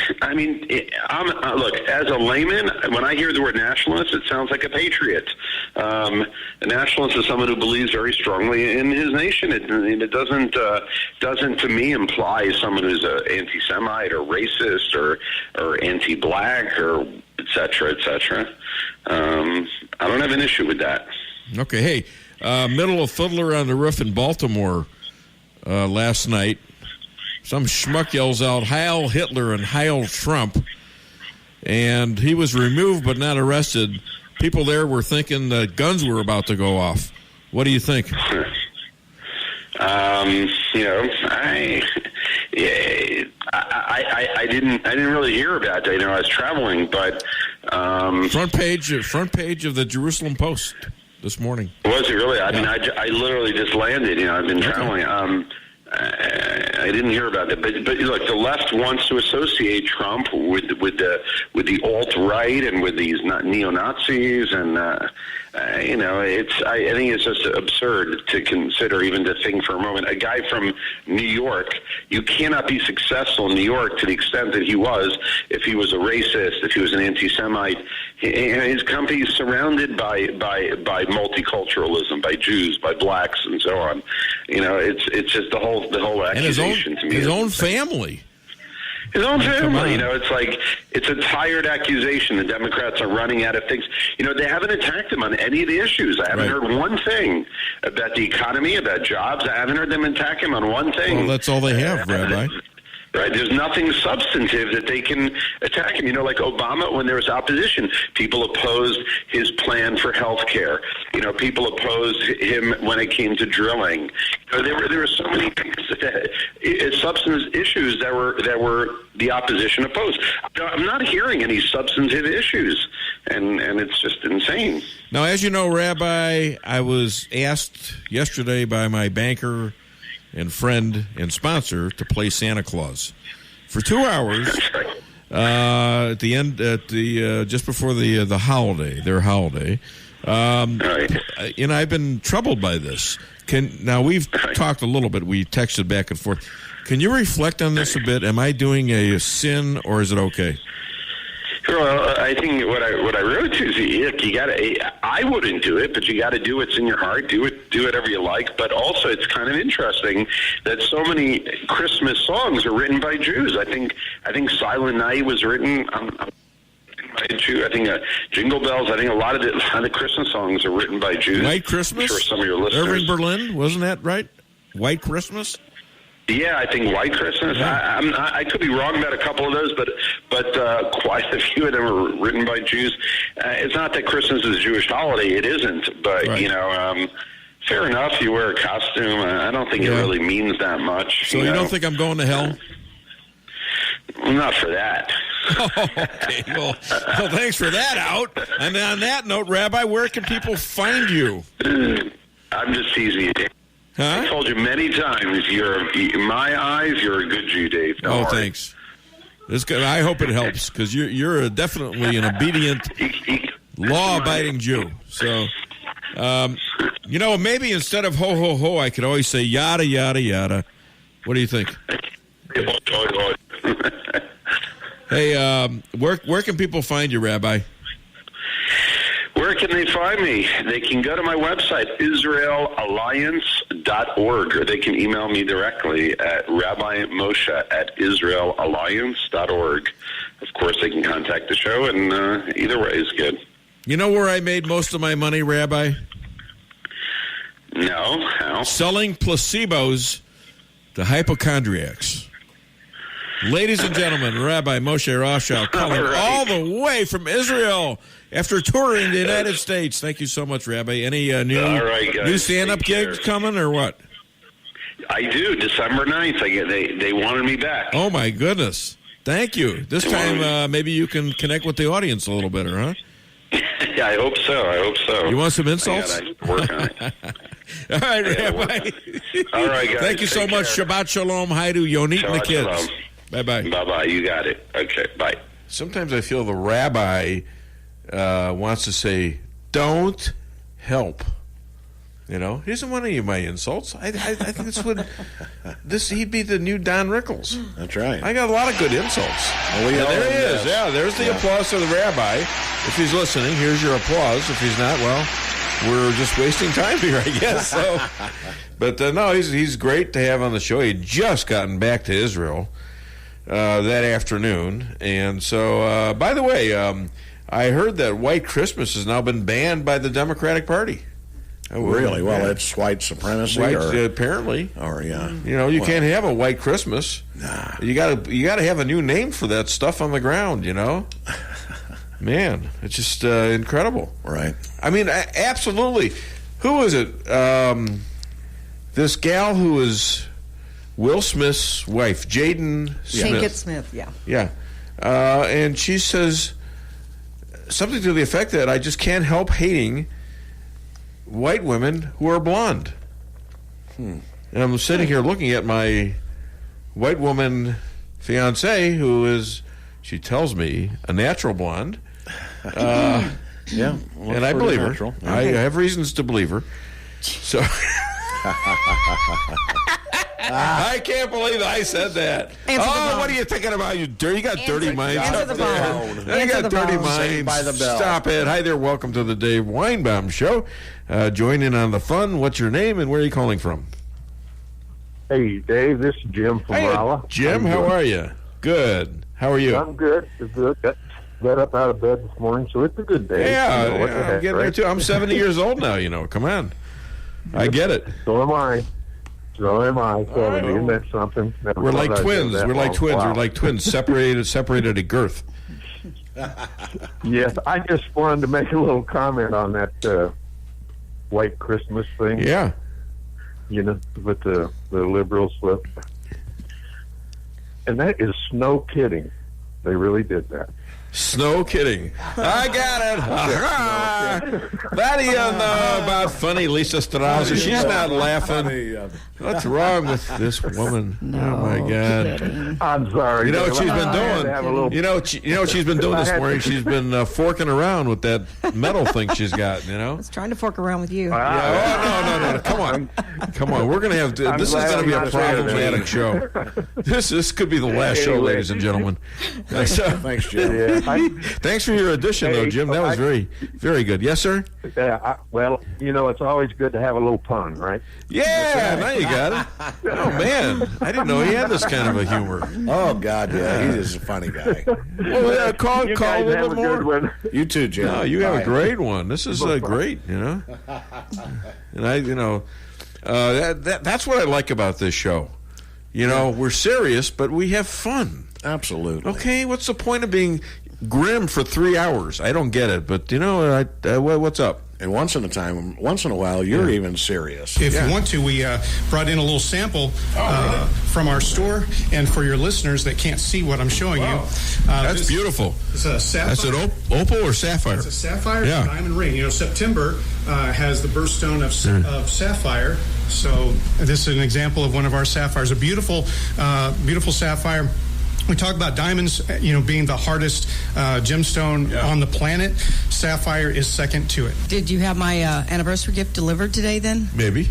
as a layman, when I hear the word nationalist, it sounds like a patriot. A nationalist is someone who believes very strongly in his nation. It doesn't, to me, imply someone who's an anti-Semite or racist or anti-black or et cetera, et cetera. I don't have an issue with that. Okay, hey, middle of Fiddler on the Roof in Baltimore, last night, some schmuck yells out, "Heil Hitler" and "Heil Trump," and he was removed but not arrested. People there were thinking that guns were about to go off. What do you think? I didn't really hear about that. I was traveling, but front page of the Jerusalem Post this morning. Was it really? I mean, I literally just landed. I've been traveling. I didn't hear about that. But look, the left wants to associate Trump with the alt right and with these neo Nazis, and I think it's just absurd to consider, even to think for a moment. A guy from New York, you cannot be successful in New York to the extent that he was if he was a racist, if he was an anti-Semite. His company is surrounded by multiculturalism, by Jews, by blacks, and so on. It's just the whole accusation to me. His own family. His own family, it's like, it's a tired accusation. The Democrats are running out of things. They haven't attacked him on any of the issues. I haven't heard one thing about the economy, about jobs. I haven't heard them attack him on one thing. Well, that's all they have, Rabbi. Right, there's nothing substantive that they can attack him. Like Obama, when there was opposition, people opposed his plan for health care. People opposed him when it came to drilling. There were so many things substance issues that were the opposition opposed. I'm not hearing any substantive issues, and it's just insane. Now, as you know, Rabbi, I was asked yesterday by my banker and friend and sponsor to play Santa Claus for 2 hours at the end, just before the holiday, their holiday. I've been troubled by this. Now we've talked a little bit. We texted back and forth. Can you reflect on this a bit? Am I doing a sin, or is it okay? Well, I think what I wrote to is you got to. I wouldn't do it, but you got to do what's in your heart. Do whatever you like. But also, it's kind of interesting that so many Christmas songs are written by Jews. I think Silent Night was written by a Jew. I think Jingle Bells. I think a lot of the Christmas songs are written by Jews. White Christmas. I'm sure some of your listeners. Irving Berlin, wasn't that right? White Christmas. Yeah, I think White Christmas. Yeah. I could be wrong about a couple of those, but quite a few of them are written by Jews. It's not that Christmas is a Jewish holiday; it isn't. But right. Fair enough. You wear a costume. I don't think it really means that much. So you don't think I'm going to hell? Not for that. Oh, okay. Well, thanks for that out. And on that note, Rabbi, where can people find you? I'm just teasing you. Huh? I told you many times, in my eyes, you're a good Jew, Dave. Thanks. I hope it helps, because you're definitely an obedient, law-abiding Jew. So, maybe instead of ho, ho, ho, I could always say yada, yada, yada. What do you think? Hey, where can people find you, Rabbi? Where can they find me? They can go to my website, israelalliance.org, or they can email me directly at rabbimoshe@israelalliance.org. Of course, they can contact the show, and either way is good. You know where I made most of my money, Rabbi? No, how? Selling placebos to hypochondriacs. Ladies and gentlemen, Rabbi Moshe Rothschild calling all the way from Israel after touring the United States. Thank you so much, Rabbi. Any new stand-up gigs coming or what? I do. December 9th. They wanted me back. Oh, my goodness. Thank you. This time, maybe you can connect with the audience a little better, huh? Yeah, I hope so. You want some insults? I work on it. All right, Rabbi. All right, guys. Thank you so much. Care. Shabbat Shalom. Hi to Yonit and the kids. Shalom. Bye-bye. Bye-bye. You got it. Okay, bye. Sometimes I feel the rabbi wants to say, don't help. He doesn't want any of my insults. I think he'd be the new Don Rickles. That's right. I got a lot of good insults. Well, there he is. Yeah, there's the applause to the rabbi. If he's listening, here's your applause. If he's not, well, we're just wasting time here, I guess. So, but no, he's great to have on the show. He had just gotten back to Israel that afternoon, and so by the way, I heard that White Christmas has now been banned by the Democratic Party. Oh, really? Well, it's white supremacy, apparently. Or yeah, you can't have a White Christmas. Nah. You got to have a new name for that stuff on the ground. Man, it's just incredible. Right. I mean, absolutely. Who is it? This gal who is Will Smith's wife, Jaden Smith. Pinkett Smith, yeah. Yeah. And she says something to the effect that I just can't help hating white women who are blonde. And I'm sitting here looking at my white woman fiance, who is, she tells me, a natural blonde. Yeah. And I believe her. Natural. I have reasons to believe her. So I can't believe I said that. What are you thinking about? You got dirty minds. Answer the phone. You got dirty minds. By the bell. Stop it. Hi there. Welcome to the Dave Weinbaum Show. Join in on the fun. What's your name and where are you calling from? Hey, Dave. This is Jim from Rolla. Jim, how are you? Good. How are you? I'm good. Got up out of bed this morning, so it's a good day. Yeah, You know, what the I'm heck, getting there right? too. I'm 70 years old now, Come on. I get it. So am I. 70. Isn't that something? Never We're thought like I'd twins. live that We're like long. twins. Wow. We're like twins, separated at girth. Yes, I just wanted to make a little comment on that white Christmas thing. Yeah. With the liberal slip. And that is no kidding. They really did that. Snow kidding. I got it. That do you know about funny Lisa Strauss? She's not laughing. What's wrong with this woman? Oh my God! I'm sorry. You know what she's been doing? Little... You know what she's been doing this morning? She's been forking around with that metal thing she's got. I was trying to fork around with you. Yeah. Oh, no. Come on. We're gonna have. This is gonna be a problematic show. This could be the last show, ladies and gentlemen. Thanks, Jim. Thanks for your addition, though, Jim. That was very, very good. Yes, sir? Well, it's always good to have a little pun, right? Yeah, now you got it. Oh, man. I didn't know he had this kind of a humor. Oh, God, yeah. He is a funny guy. Well, call a little bit more. Good one. You too, Jim. No, you have a great one. This is great, And that's what I like about this show. We're serious, but we have fun. Absolutely. Okay, what's the point of being grim for 3 hours? I don't get it, but what's up? And once in a while, you're even serious. If you want to, we brought in a little sample from our store, and for your listeners that can't see what I'm showing you, that's beautiful. It's a sapphire. That's an opal or sapphire? It's a sapphire diamond ring. September has the birthstone of sapphire, so this is an example of one of our sapphires. A beautiful sapphire. We talk about diamonds, being the hardest gemstone on the planet. Sapphire is second to it. Did you have my anniversary gift delivered today then? Maybe.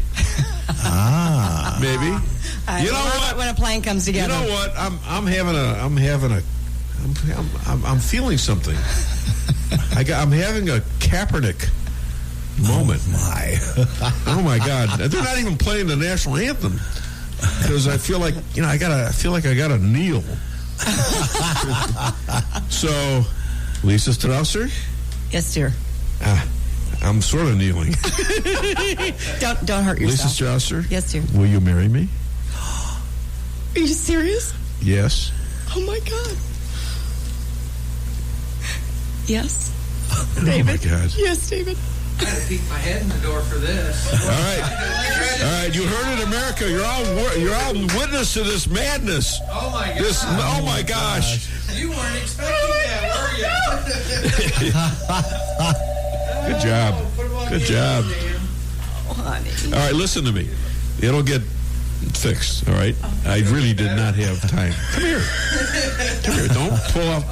Maybe. You know what? When a plan comes together. You know what? I'm feeling something. I'm having a Kaepernick moment. Oh my God! They're not even playing the national anthem because I feel like I gotta kneel. So, Lisa Strausser? Yes, dear. I'm sort of kneeling. Don't hurt yourself. Lisa Strausser? Yes, dear. Will you marry me? Are you serious? Yes. Oh my God. Yes. David? Oh my God. Yes, David. I had to peek my head in the door for this. All right. You heard it, America. You're all witness to this madness. Oh my God. Oh my gosh. You weren't expecting that, were you? Good job. Good job. Oh, honey. All right, listen to me. It'll get fixed. All right. I really did not have time. Come here. Don't pull up.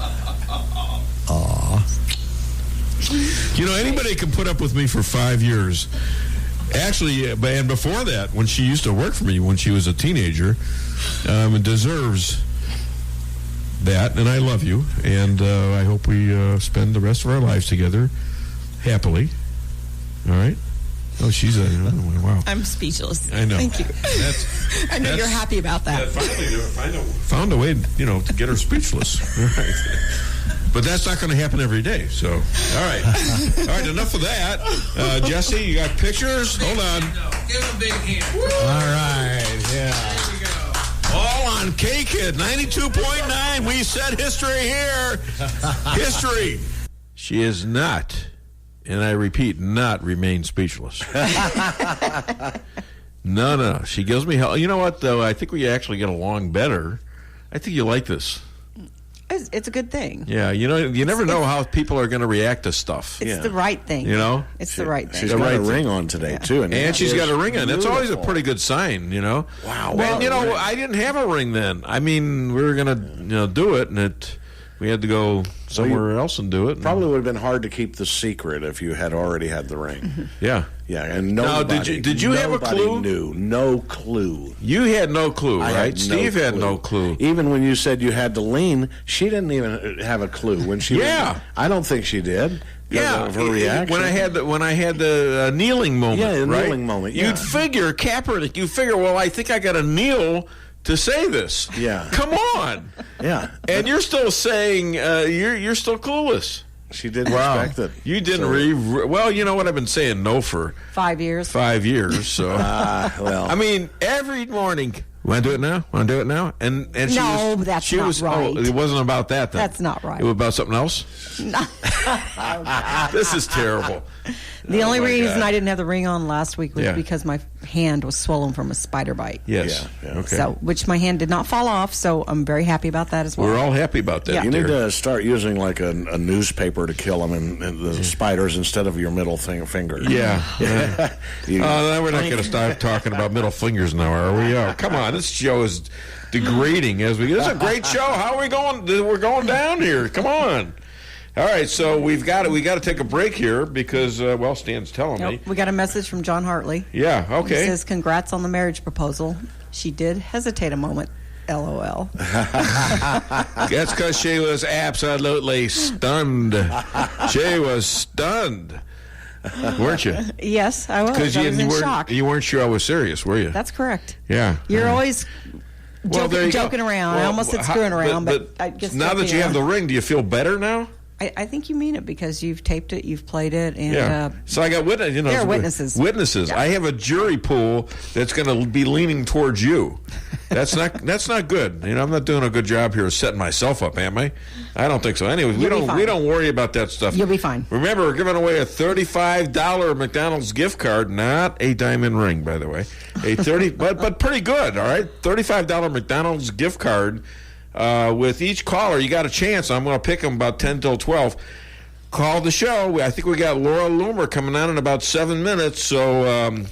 Aw. Anybody can put up with me for 5 years. Actually, and before that, when she used to work for me when she was a teenager, deserves that. And I love you. And I hope we spend the rest of our lives together happily. All right? Oh, she's a... wow. I'm speechless. I know. Thank you. I know you're happy about that. Found a way, to get her speechless. All right. But that's not going to happen every day. So, all right. All right, enough of that. Jesse, you got pictures? Hold on. Give him a big hand. All right, yeah. There you go. All on KKID 92.9. We said history here. History. She is not, and I repeat, not remain speechless. No. She gives me hell. You know what, though? I think we actually get along better. I think you like this. It's a good thing. Yeah, you never know how people are going to react to stuff. It's the right thing. It's the right thing. She's got a ring on today, too. And she's got a ring on. That's always a pretty good sign, Wow. And, I didn't have a ring then. I mean, we were going to, do it, and it We had to go somewhere else and do it. Probably would have been hard to keep the secret if you had already had the ring. Yeah. Yeah, and nobody, did you have a clue? Knew. No clue. You had no clue, right? Steve had no clue. Even when you said you had to lean, she didn't even have a clue. When she I don't think she did. Yeah, of her reaction. When I had the kneeling moment. Yeah, the right? kneeling moment. Yeah. You'd figure Kaepernick. You figure, well, I think I got to kneel to say this. Yeah. Come on. Yeah. And you're still saying you're still clueless. She didn't expect it. You didn't well, you know what? I've been saying no for 5 years. 5 years. So, well. I mean, every morning. Want to do it now? Want to do it now? And she no, was, that's she not was, right. Oh, it wasn't about that then. That's not right. It was about something else? This is terrible. The only reason God. I didn't have the ring on last week was Yeah. because my hand was swollen from a spider bite. Yes. Yeah. Okay. So, which my hand did not fall off, so I'm very happy about that as well. We're all happy about that. Yeah. You dear. need to start using like a newspaper to kill them and the spiders instead of your middle finger. Yeah. You- We're not going to start talking about middle fingers now, are we? Oh, come on. This show is degrading as we. This is a great show. How are we going? We're going down here. Come on. All right, so we got to take a break here because Stan's telling me. We got a message from John Hartley. Yeah. Okay. He says, "Congrats on the marriage proposal. She did hesitate a moment. LOL." That's because she was absolutely stunned. She was stunned, weren't you? Yes, I was. I was in shock. You weren't sure I was serious, were you? That's correct. Yeah. You're always there you joking go. around. I almost said screwing around, but I guess now that you have the ring, do you feel better now? I think you mean it because you've taped it, you've played it, and So I got witnesses. there are witnesses. Witnesses. Yeah. I have a jury pool that's going to be leaning towards you. That's not good. I'm not doing a good job here of setting myself up, am I? I don't think so. Anyway, we don't worry about that stuff. You'll be fine. Remember, we're giving away a $35 McDonald's gift card, not a diamond ring, by the way. A 30, but pretty good. All right, $35 McDonald's gift card. With each caller, you got a chance. I'm going to pick them about 10 till 12. Call the show. I think we got Laura Loomer coming on in about 7 minutes. So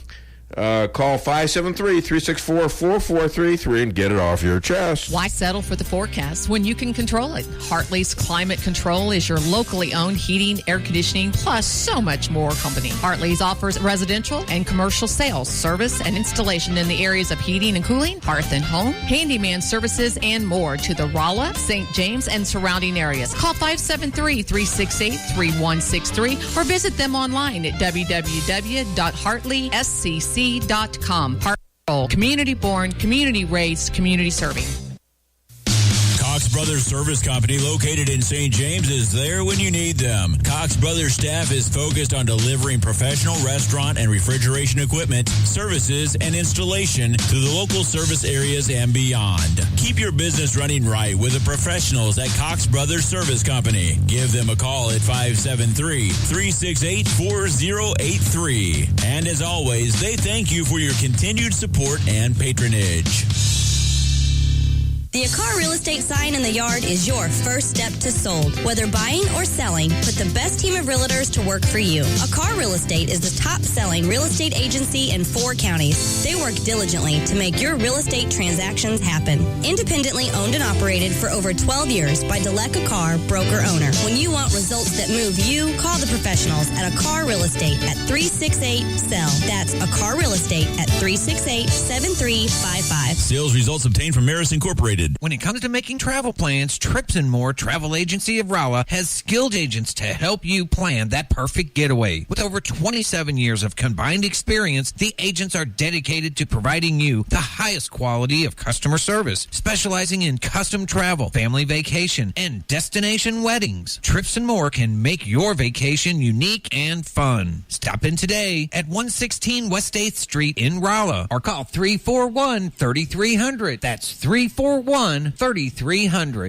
call 573-364-4433 and get it off your chest. Why settle for the forecast when you can control it? Hartley's Climate Control is your locally owned heating, air conditioning, plus so much more company. Hartley's offers residential and commercial sales, service, and installation in the areas of heating and cooling, hearth and home, handyman services, and more to the Rolla, St. James, and surrounding areas. Call 573-368-3163 or visit them online at www.hartleyscc.com. Hartley, community born, community raised, community serving. Cox Brothers Service Company, located in St. James, is there when you need them. Cox Brothers staff is focused on delivering professional restaurant and refrigeration equipment, services, and installation to the local service areas and beyond. Keep your business running right with the professionals at Cox Brothers Service Company. Give them a call at 573-368-4083. And as always, they thank you for your continued support and patronage. The Akar Real Estate sign in the yard is your first step to sold. Whether buying or selling, put the best team of realtors to work for you. Akar Real Estate is the top-selling real estate agency in 4 counties. They work diligently to make your real estate transactions happen. Independently owned and operated for over 12 years by Delek Akar, broker-owner. When you want results that move you, call the professionals at Akar Real Estate at 368-SELL. That's Akar Real Estate at 368-7355. Sales results obtained from Maris Incorporated. When it comes to making travel plans, Trips and More Travel Agency of Rolla has skilled agents to help you plan that perfect getaway. With over 27 years of combined experience, the agents are dedicated to providing you the highest quality of customer service, specializing in custom travel, family vacation, and destination weddings. Trips and More can make your vacation unique and fun. Stop in today at 116 West 8th Street in Rolla or call 341-3300. That's 341-3300.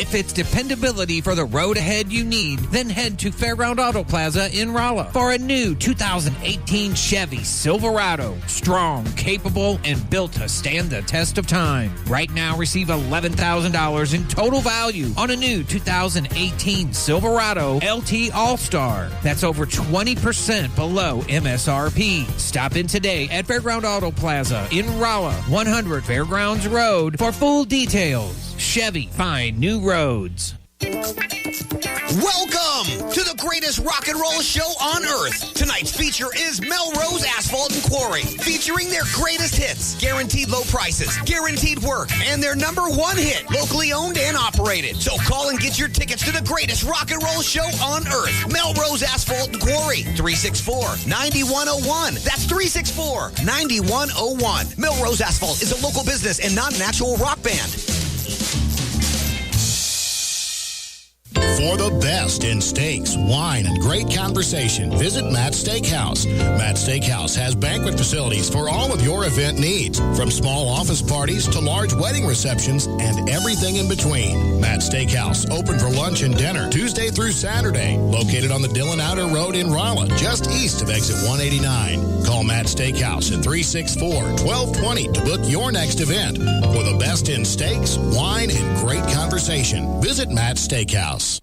If it's dependability for the road ahead you need, then head to Fairground Auto Plaza in Rolla for a new 2018 Chevy Silverado. Strong, capable, and built to stand the test of time. Right now, receive $11,000 in total value on a new 2018 Silverado LT All-Star. That's over 20% below MSRP. Stop in today at Fairground Auto Plaza in Rolla, 100 Fairgrounds Road for full details. Chevy, find new roads. Welcome to the greatest rock and roll show on earth. Tonight's feature is Melrose Asphalt and Quarry, featuring their greatest hits, guaranteed low prices, guaranteed work, and their r1 hit, locally owned and operated. So call and get your tickets to the greatest rock and roll show on earth. Melrose Asphalt and Quarry, 364-9101. That's 364-9101. Melrose Asphalt is a local business and not an actual rock band. For the best in steaks, wine, and great conversation, visit Matt's Steakhouse. Matt's Steakhouse has banquet facilities for all of your event needs, from small office parties to large wedding receptions and everything in between. Matt's Steakhouse, open for lunch and dinner Tuesday through Saturday, located on the Dillon Outer Road in Rolla, just east of exit 189. Call Matt's Steakhouse at 364-1220 to book your next event. For the best in steaks, wine, and great conversation, visit Matt's Steakhouse.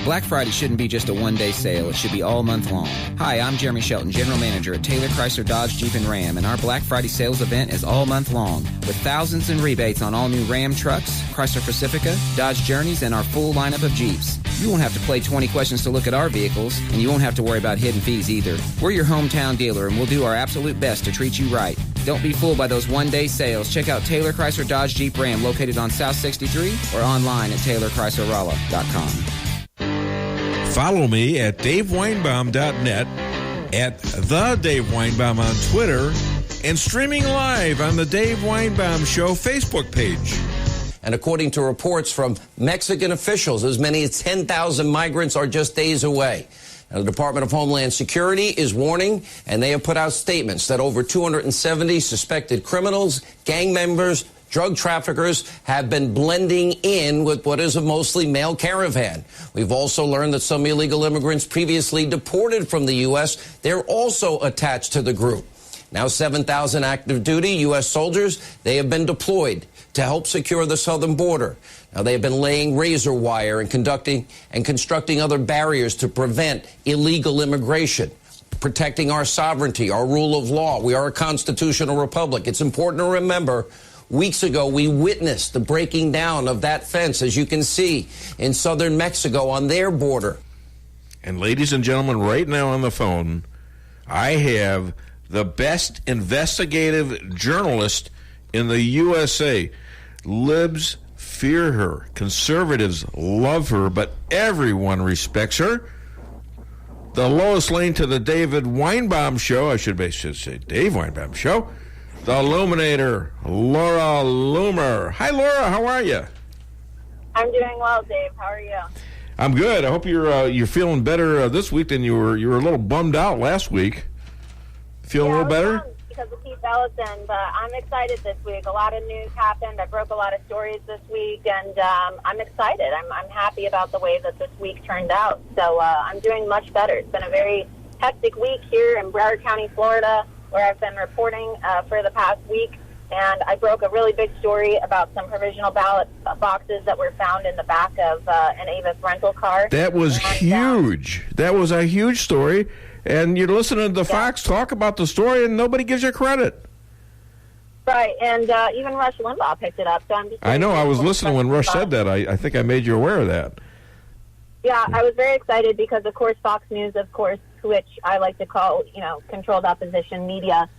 Black Friday shouldn't be just a one-day sale. It should be all month long. Hi, I'm Jeremy Shelton, General Manager at Taylor Chrysler Dodge Jeep and Ram, and our Black Friday sales event is all month long, with thousands in rebates on all new Ram trucks, Chrysler Pacifica, Dodge Journeys, and our full lineup of Jeeps. You won't have to play 20 questions to look at our vehicles, and you won't have to worry about hidden fees either. We're your hometown dealer, and we'll do our absolute best to treat you right. Don't be fooled by those one-day sales. Check out Taylor Chrysler Dodge Jeep Ram, located on South 63, or online at TaylorChryslerRolla.com. Follow me at DaveWeinbaum.net, at The Dave Weinbaum on Twitter, and streaming live on the Dave Weinbaum Show Facebook page. And according to reports from Mexican officials, as many as 10,000 migrants are just days away. Now, the Department of Homeland Security is warning, and they have put out statements that over 270 suspected criminals, gang members, drug traffickers have been blending in with what is a mostly male caravan. We've also learned that some illegal immigrants previously deported from the U.S., they're also attached to the group. Now 7,000 active duty U.S. soldiers, they have been deployed to help secure the southern border. Now they have been laying razor wire and constructing other barriers to prevent illegal immigration, protecting our sovereignty, our rule of law. We are a constitutional republic. It's important to remember, weeks ago, we witnessed the breaking down of that fence, as you can see, in southern Mexico on their border. And ladies and gentlemen, right now on the phone, I have the best investigative journalist in the USA. Libs fear her. Conservatives love her, but everyone respects her. The Lois Lane to the David Weinbaum Show, I should say Dave Weinbaum Show. The Illuminator, Laura Loomer. Hi, Laura. How are you? I'm doing well, Dave. How are you? I'm good. I hope you're feeling better this week than you were. You were a little bummed out last week. Feeling a little better? Because of Keith Ellison, but I'm excited this week. A lot of news happened. I broke a lot of stories this week, and I'm excited. I'm happy about the way that this week turned out. So I'm doing much better. It's been a very hectic week here in Broward County, Florida, where I've been reporting for the past week, and I broke a really big story about some provisional ballot boxes that were found in the back of an Avis rental car. That was huge. That was a huge story, and you're listening to the Fox talk about the story, and nobody gives you credit. Right, and even Rush Limbaugh picked it up. So I'm just I know. I was listening when Rush said that. I think I made you aware of that. Yeah, I was very excited because, of course, Fox News, of course, which I like to call, controlled opposition media,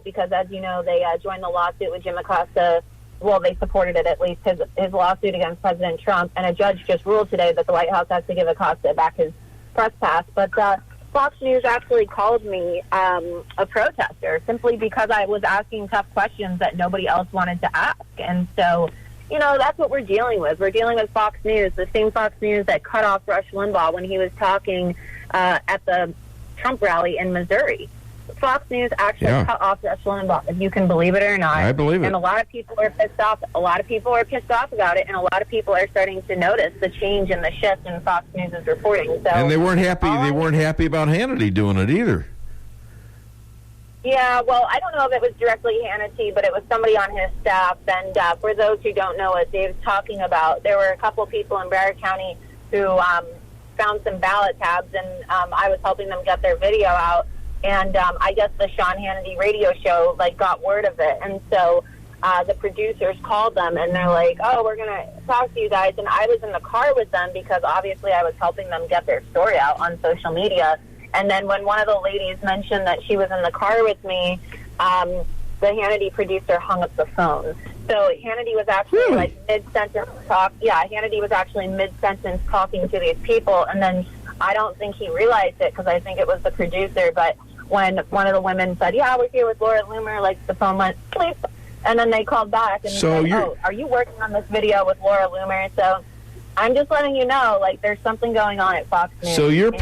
because, as you know, they joined the lawsuit with Jim Acosta. Well, they supported it, at least, his lawsuit against President Trump. And a judge just ruled today that the White House has to give Acosta back his press pass. But Fox News actually called me a protester simply because I was asking tough questions that nobody else wanted to ask. And so, that's what we're dealing with. We're dealing with Fox News, the same Fox News that cut off Rush Limbaugh when he was talking at the Trump rally in Missouri. Fox News actually cut off Rush Limbaugh, if you can believe it or not. I believe it. And a lot of people are pissed off. A lot of people are pissed off about it, and a lot of people are starting to notice the change and the shift in Fox News' reporting. So, and they weren't happy. They weren't happy about Hannity doing it either. Yeah, well, I don't know if it was directly Hannity, but it was somebody on his staff. And for those who don't know what Dave's talking about, there were a couple of people in Broward County who found some ballot tabs, and I was helping them get their video out. And I guess the Sean Hannity radio show got word of it, and so the producers called them, and they're like, oh, we're going to talk to you guys. And I was in the car with them because obviously I was helping them get their story out on social media. And then when one of the ladies mentioned that she was in the car with me, the Hannity producer hung up the phone. So Hannity was actually like mid-sentence talk. Yeah, Hannity was actually mid-sentence talking to these people, and then I don't think he realized it because I think it was the producer. But when one of the women said, "Yeah, we're here with Laura Loomer," like the phone went please, and then they called back and said, "Oh, are you working on this video with Laura Loomer?" So I'm just letting you know, like, there's something going on at Fox News. So you're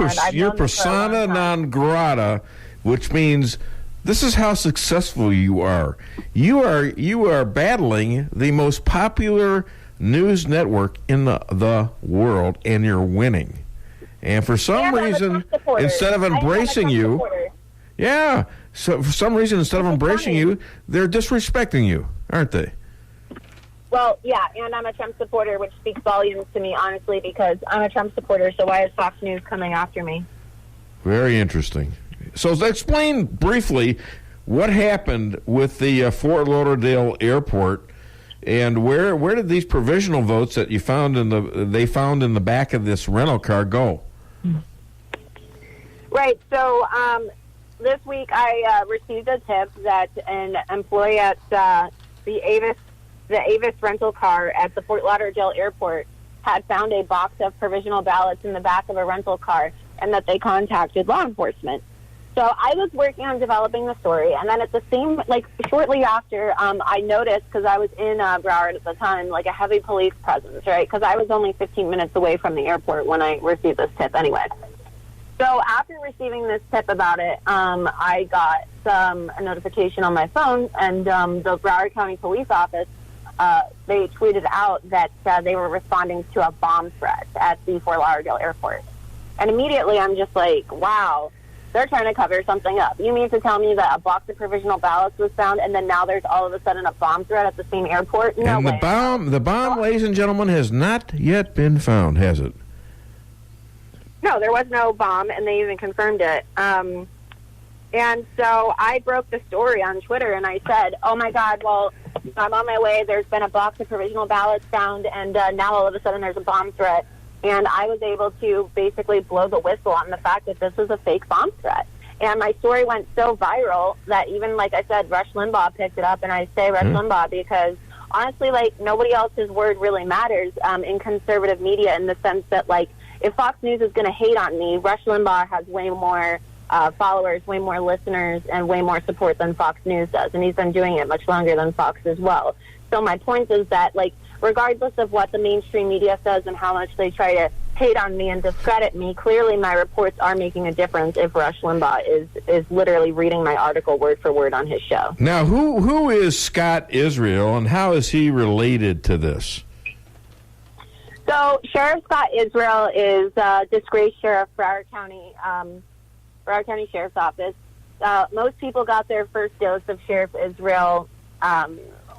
persona non grata, which means this is how successful you are. You are battling the most popular news network in the world, and you're winning. And for some reason, instead of embracing you, so for some reason, instead of embracing you, they're disrespecting you, aren't they? Well, yeah, and I'm a Trump supporter, which speaks volumes to me, honestly, because I'm a Trump supporter, so why is Fox News coming after me? Very interesting. So explain briefly what happened with the Fort Lauderdale airport, and where did these provisional votes that you found in the back of this rental car go? Right. So this week I received a tip that an employee at the Avis rental car at the Fort Lauderdale airport had found a box of provisional ballots in the back of a rental car, and that they contacted law enforcement. So I was working on developing the story, and then at the same, like, shortly after, I noticed, because I was in Broward at the time, like, a heavy police presence, right? Because I was only 15 minutes away from the airport when I received this tip anyway. So after receiving this tip about it, I got a notification on my phone, and the Broward County Police Office, they tweeted out that they were responding to a bomb threat at the Fort Lauderdale airport. And immediately I'm just like, wow, they're trying to cover something up. You mean to tell me that a box of provisional ballots was found, and then now there's all of a sudden a bomb threat at the same airport? No way. The bomb, ladies and gentlemen, has not yet been found, has it? No, there was no bomb, and they even confirmed it. And so I broke the story on Twitter, and I said, oh, my God, well, I'm on my way. There's been a box of provisional ballots found, and now all of a sudden there's a bomb threat. And I was able to basically blow the whistle on the fact that this was a fake bomb threat. And my story went so viral that even, like I said, Rush Limbaugh picked it up. And I say Rush Limbaugh because, honestly, like, nobody else's word really matters in conservative media, in the sense that, like, if Fox News is going to hate on me, Rush Limbaugh has way more followers, way more listeners, and way more support than Fox News does. And he's been doing it much longer than Fox as well. So my point is that, like, regardless of what the mainstream media says and how much they try to hate on me and discredit me, clearly my reports are making a difference if Rush Limbaugh is literally reading my article word for word on his show. Now, who is Scott Israel, and how is he related to this? So Sheriff Scott Israel is disgraced sheriff, Broward County Sheriff's Office. Most people got their first dose of Sheriff Israel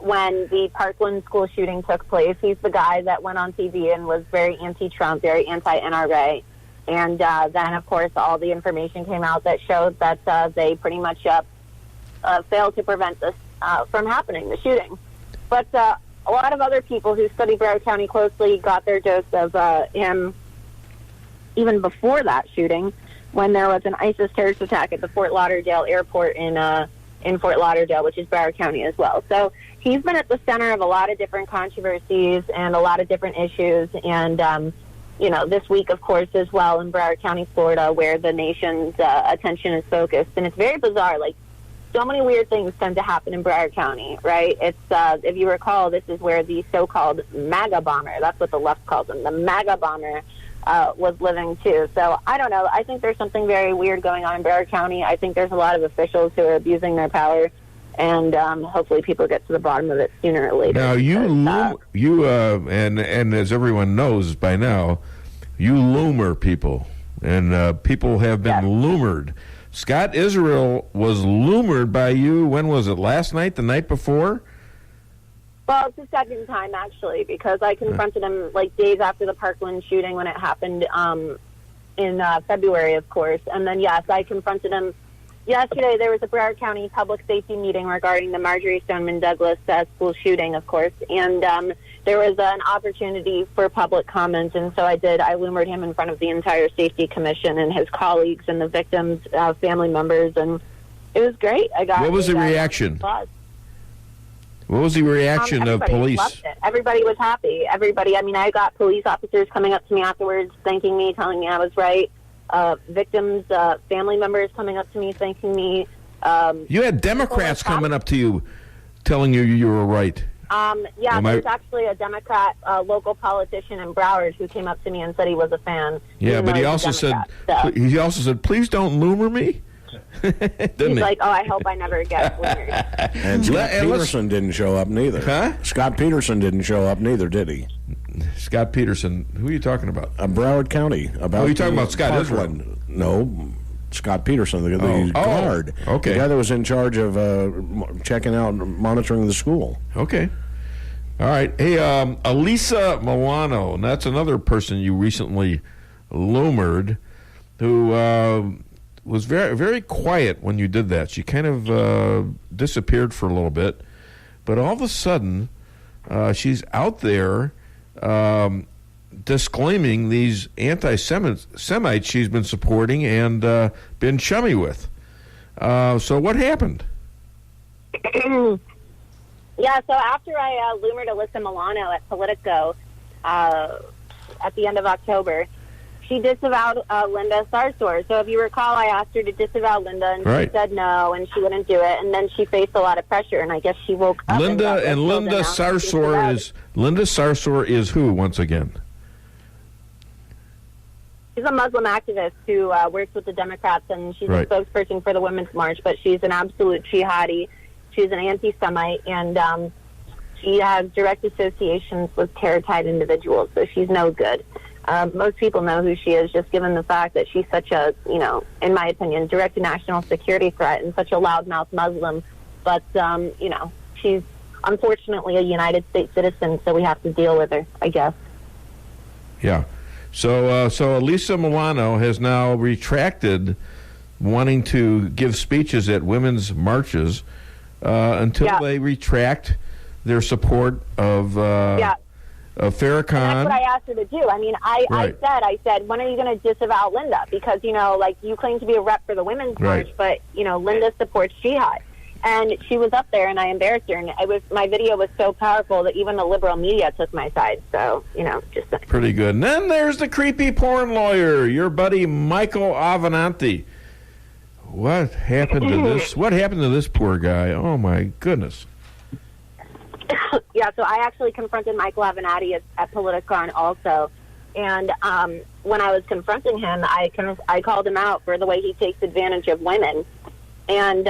when the Parkland school shooting took place. He's the guy that went on TV and was very anti-Trump, very anti-NRA. And then, of course, all the information came out that showed that they pretty much failed to prevent this from happening, the shooting. But a lot of other people who study Broward County closely got their dose of him even before that shooting, when there was an ISIS terrorist attack at the Fort Lauderdale airport in Fort Lauderdale, which is Broward County as well. So he's been at the center of a lot of different controversies and a lot of different issues. And, you know, this week, of course, as well in Broward County, Florida, where the nation's attention is focused. And it's very bizarre. Like, so many weird things tend to happen in Broward County, right? It's, if you recall, this is where the so-called MAGA bomber, that's what the left calls him, the MAGA bomber, was living too. So I don't know. I think there's something very weird going on in Broward County. I think there's a lot of officials who are abusing their power, and hopefully people get to the bottom of it sooner or later. Now, and as everyone knows by now, you loomer people, and people have been loomered. Scott Israel was loomered by you. When was it? Last night? The night before? Well, it's the second time, actually, because I confronted him, like, days after the Parkland shooting when it happened in February, of course. And then, yes, I confronted him Yesterday, there was a Broward County public safety meeting regarding the Marjorie Stoneman Douglas school shooting, of course, and there was an opportunity for public comment, and so I lumered him in front of the entire safety commission and his colleagues and the victims' family members, and it was great. What was the reaction? What was the reaction of police? Loved it. Everybody was happy. Everybody. I mean, I got police officers coming up to me afterwards, thanking me, telling me I was right. Victims, family members coming up to me, thanking me. You had Democrats coming up to you, telling you were right. There's actually a Democrat local politician in Broward who came up to me and said he was a fan. Yeah, but he also said, please don't loomer me. He's like, I hope I never get lumered. And Scott Peterson didn't show up neither. Huh? Scott Peterson didn't show up neither, did he? Scott Peterson. Who are you talking about? Broward County. Are you talking about Scott Israel? No, Scott Peterson, the guard. Okay. The guy that was in charge of checking out and monitoring the school. Okay. All right. Hey, Elisa Milano, and that's another person you recently lumered, who was very, very quiet when you did that. She kind of disappeared for a little bit, but all of a sudden, she's out there disclaiming these anti-Semites she's been supporting and been chummy with. So what happened? Yeah, so after I lumered Alyssa Milano at Politico at the end of October, she disavowed Linda Sarsour. So if you recall, I asked her to disavow Linda, and she said no, and she wouldn't do it. And then she faced a lot of pressure, and I guess she woke up. Linda Sarsour is who, once again? She's a Muslim activist who works with the Democrats, and she's a spokesperson for the Women's March, but she's an absolute jihadi. She's an anti-Semite, and she has direct associations with terror-tied individuals, so she's no good. Most people know who she is, just given the fact that she's such a, in my opinion, direct national security threat and such a loudmouth Muslim. But, she's unfortunately a United States citizen, so we have to deal with her, I guess. Yeah. So Elisa Milano has now retracted wanting to give speeches at women's marches until they retract their support of Farrakhan. And that's what I asked her to do. I mean, I said, when are you going to disavow Linda? Because, you claim to be a rep for the Women's March, but, Linda supports jihad. And she was up there, and I embarrassed her. And my video was so powerful that even the liberal media took my side. So, just pretty good. And then there's the creepy porn lawyer, your buddy Michael Avenatti. What happened to this? What happened to this poor guy? Oh my goodness. Yeah, so I actually confronted Michael Avenatti at Politicon also. And when I was confronting him, I called him out for the way he takes advantage of women. And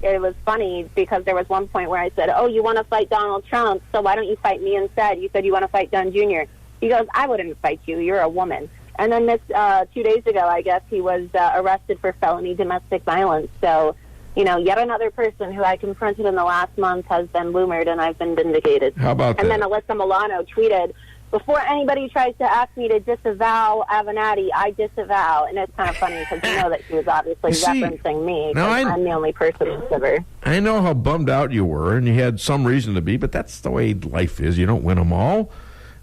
it was funny because there was one point where I said, you want to fight Donald Trump, so why don't you fight me instead? You said you want to fight Dunn Jr. He goes, I wouldn't fight you. You're a woman. And then this 2 days ago, I guess, he was arrested for felony domestic violence. So, yet another person who I confronted in the last month has been lumered, and I've been vindicated. How about and that? And then Alyssa Milano tweeted, before anybody tries to ask me to disavow Avenatti, I disavow. And it's kind of funny because you know that she was obviously referencing me because I'm the only person who's ever. I know how bummed out you were, and you had some reason to be, but that's the way life is. You don't win them all.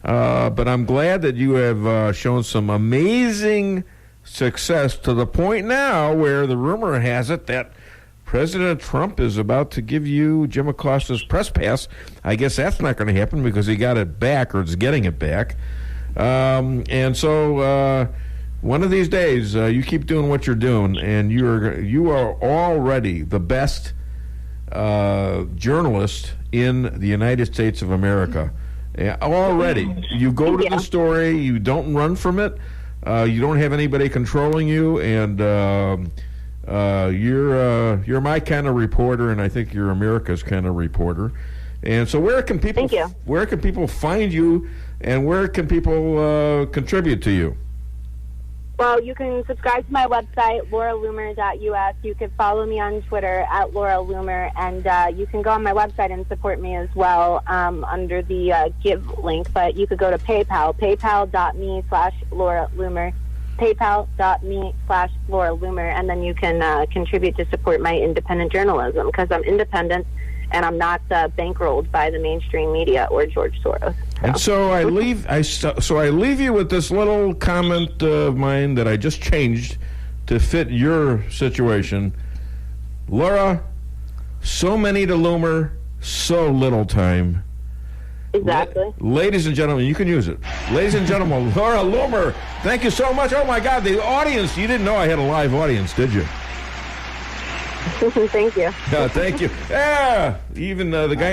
But I'm glad that you have shown some amazing success to the point now where the rumor has it that President Trump is about to give you Jim Acosta's press pass. I guess that's not going to happen because he got it back or is getting it back. And so one of these days, you keep doing what you're doing, and you are already the best journalist in the United States of America. Already. You go to the story, you don't run from it, you don't have anybody controlling you, and you're my kind of reporter, and I think you're America's kind of reporter. And so where can people find you, and where can people contribute to you? Well, you can subscribe to my website, lauralumer.us. You can follow me on Twitter at Laura Loomer, and you can go on my website and support me as well under the Give link. But you could go to PayPal, paypal.me/Laura Loomer. paypal.me/Flora Loomer, and then you can contribute to support my independent journalism, because I'm independent and I'm not bankrolled by the mainstream media or George Soros. And so I leave you with this little comment of mine that I just changed to fit your situation. Laura, so many to Loomer, so little time. Exactly. Ladies and gentlemen, you can use it. Ladies and gentlemen, Laura Loomer, thank you so much. Oh my God, the audience! You didn't know I had a live audience, did you? Thank you. Yeah, thank you. Yeah, even the guy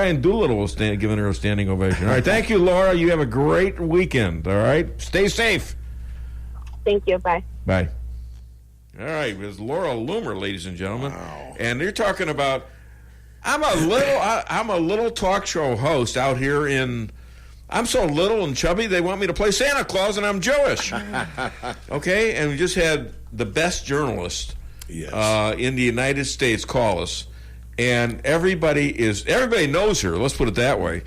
in Doolittle was giving her a standing ovation. All right, thank you, Laura. You have a great weekend. All right, stay safe. Thank you. Bye. Bye. All right, it was Laura Loomer, ladies and gentlemen, and you're talking about. I'm a little talk show host out here in. I'm so little and chubby, they want me to play Santa Claus, and I'm Jewish. Okay, and we just had the best journalist in the United States call us, and everybody knows her. Let's put it that way,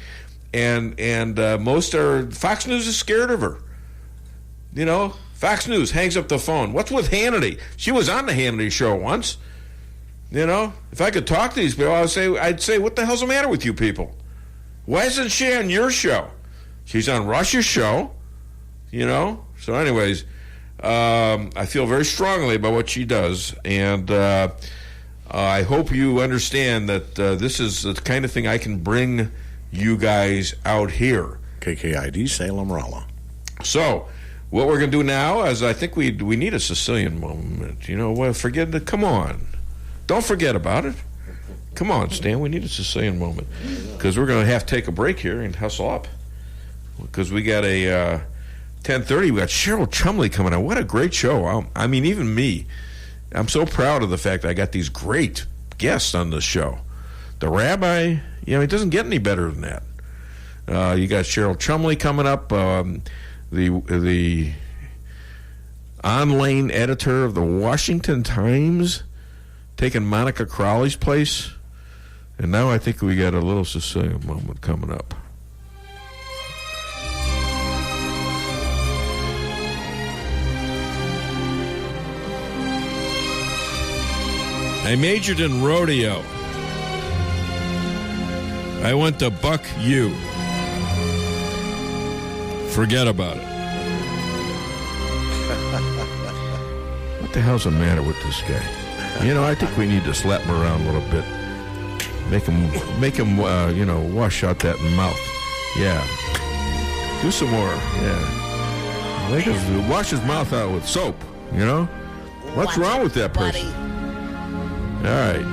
and most are. Fox News is scared of her. You know, Fox News hangs up the phone. What's with Hannity? She was on the Hannity show once. You know, if I could talk to these people, I'd say, what the hell's the matter with you people? Why isn't she on your show? She's on Rush's show, you know. So anyways, I feel very strongly about what she does, and I hope you understand that this is the kind of thing I can bring you guys out here. KKID Salem Rolla. So what we're going to do now is I think we need a Sicilian moment. You know, well, come on. Don't forget about it. Come on, Stan. We need a Sicilian moment because we're going to have to take a break here and hustle up because we got a 10:30. We got Cheryl Chumley coming on. What a great show! I mean, even me, I'm so proud of the fact that I got these great guests on this show. The rabbi, you know, it doesn't get any better than that. You got Cheryl Chumley coming up, the on-lane editor of the Washington Times. Taking Monica Crowley's place, and now I think we got a little Sicilian moment coming up. I majored in rodeo. I went to Buck U. Forget about it. What the hell's the matter with this guy? You know, I think we need to slap him around a little bit. Make him, wash out that mouth. Yeah. Do some more. Yeah. Wash his mouth out with soap, you know? What's wrong with that person? All right.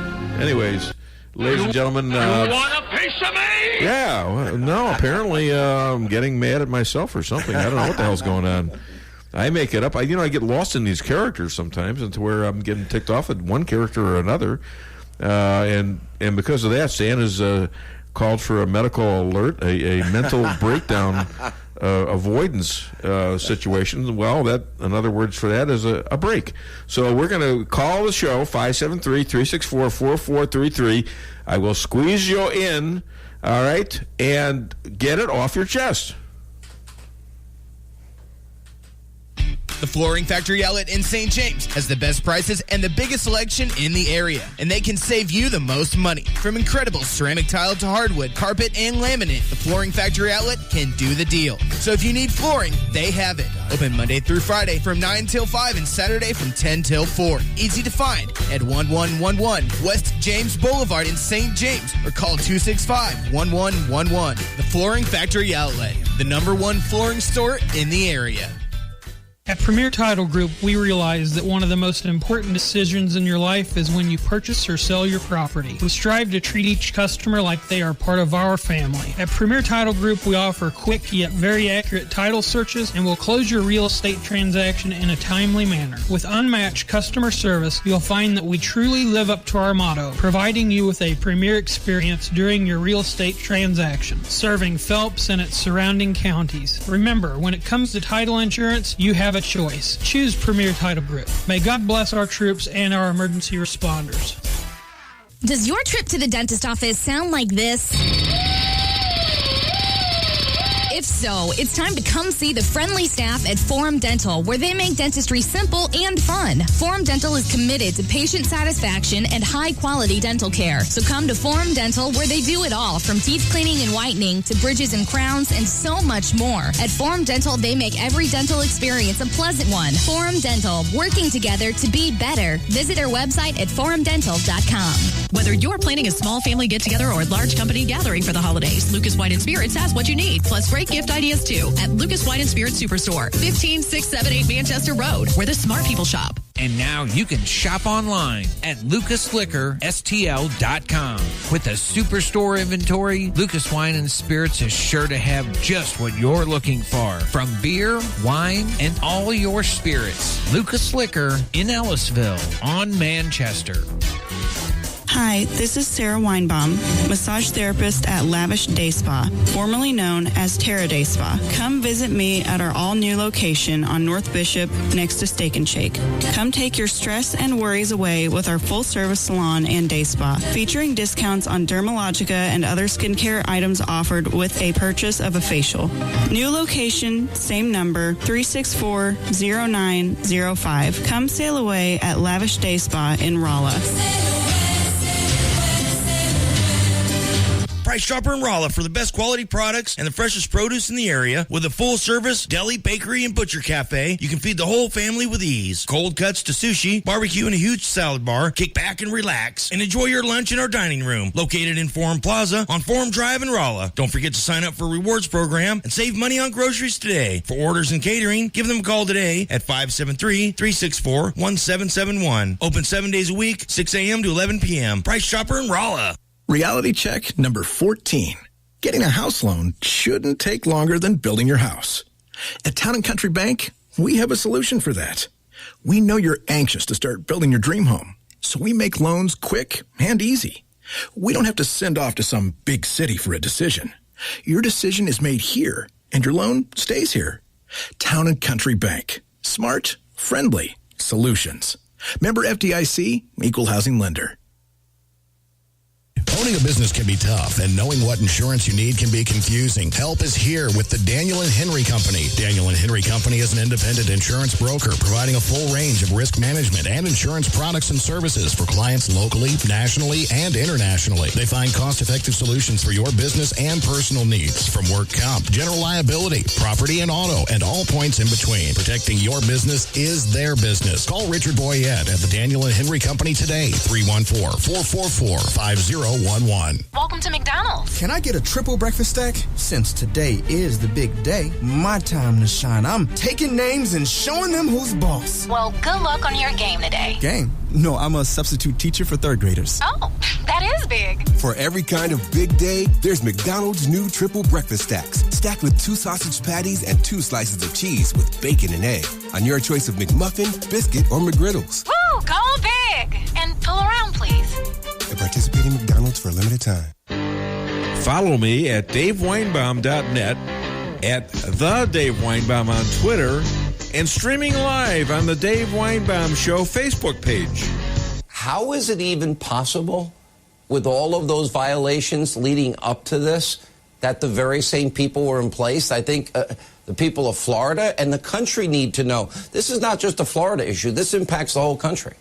Anyways, ladies and gentlemen. You want a piece of me? Yeah. Well, no, apparently I'm getting mad at myself or something. I don't know what the hell's going on. I make it up. I get lost in these characters sometimes, into where I'm getting ticked off at one character or another, and because of that, Stan has called for a medical alert, a mental breakdown avoidance situation. Well, in other words for that is a break. So we're going to call the show 573-364-4433. I will squeeze you in, all right, and get it off your chest. The Flooring Factory Outlet in St. James has the best prices and the biggest selection in the area, and they can save you the most money. From incredible ceramic tile to hardwood, carpet, and laminate, the Flooring Factory Outlet can do the deal. So if you need flooring, they have it. Open Monday through Friday from 9 till 5 and Saturday from 10 till 4. Easy to find at 1111 West James Boulevard in St. James or call 265-1111. The Flooring Factory Outlet, the #1 flooring store in the area. At Premier Title Group, we realize that one of the most important decisions in your life is when you purchase or sell your property. We strive to treat each customer like they are part of our family. At Premier Title Group, we offer quick yet very accurate title searches and will close your real estate transaction in a timely manner. With unmatched customer service, you'll find that we truly live up to our motto, providing you with a premier experience during your real estate transaction, serving Phelps and its surrounding counties. Remember, when it comes to title insurance, you have a choice. Choose Premier Title Group. May God bless our troops and our emergency responders. Does your trip to the dentist office sound like this? If so, it's time to come see the friendly staff at Forum Dental, where they make dentistry simple and fun. Forum Dental is committed to patient satisfaction and high-quality dental care. So come to Forum Dental, where they do it all, from teeth cleaning and whitening to bridges and crowns and so much more. At Forum Dental, they make every dental experience a pleasant one. Forum Dental, working together to be better. Visit their website at forumdental.com. Whether you're planning a small family get-together or a large company gathering for the holidays, Lucas Wine & Spirits has what you need, plus great gift ideas, too, at Lucas Wine & Spirits Superstore, 15678 Manchester Road, where the smart people shop. And now you can shop online at lucasliquorstl.com. With a superstore inventory, Lucas Wine & Spirits is sure to have just what you're looking for. From beer, wine, and all your spirits. Lucas Liquor in Ellisville on Manchester. Hi, this is Sarah Weinbaum, massage therapist at Lavish Day Spa, formerly known as Terra Day Spa. Come visit me at our all-new location on North Bishop next to Steak and Shake. Come take your stress and worries away with our full-service salon and day spa, featuring discounts on Dermalogica and other skincare items offered with a purchase of a facial. New location, same number, 364-0905. Come sail away at Lavish Day Spa in Rolla. Price Chopper in Rolla for the best quality products and the freshest produce in the area. With a full-service deli, bakery, and butcher cafe, you can feed the whole family with ease. Cold cuts to sushi, barbecue, and a huge salad bar. Kick back and relax, and enjoy your lunch in our dining room, located in Forum Plaza on Forum Drive in Rolla. Don't forget to sign up for a rewards program and save money on groceries today. For orders and catering, give them a call today at 573-364-1771. Open 7 days a week, 6 a.m. to 11 p.m. Price Chopper in Rolla. Reality check number 14. Getting a house loan shouldn't take longer than building your house. At Town & Country Bank, we have a solution for that. We know you're anxious to start building your dream home, so we make loans quick and easy. We don't have to send off to some big city for a decision. Your decision is made here, and your loan stays here. Town & Country Bank. Smart, friendly solutions. Member FDIC, Equal Housing Lender. Owning a business can be tough, and knowing what insurance you need can be confusing. Help is here with the Daniel & Henry Company. Daniel & Henry Company is an independent insurance broker providing a full range of risk management and insurance products and services for clients locally, nationally, and internationally. They find cost-effective solutions for your business and personal needs, from work comp, general liability, property and auto, and all points in between. Protecting your business is their business. Call Richard Boyette at the Daniel & Henry Company today, 314-444-5011. Welcome to McDonald's. Can I get a triple breakfast stack? Since today is the big day, my time to shine. I'm taking names and showing them who's boss. Well, good luck on your game today. Game? No, I'm a substitute teacher for third graders. Oh, that is big. For every kind of big day, there's McDonald's new triple breakfast stacks, stacked with 2 sausage patties and 2 slices of cheese with bacon and egg, on your choice of McMuffin, biscuit, or McGriddles. Woo, go big. And pull around, please. At participating McDonald's for a limited time. Follow me at DaveWeinbaum.net, at The Dave Weinbaum on Twitter, and streaming live on the Dave Weinbaum Show Facebook page. How is it even possible, with all of those violations leading up to this, that the very same people were in place? I think the people of Florida and the country need to know. This is not just a Florida issue. This impacts the whole country.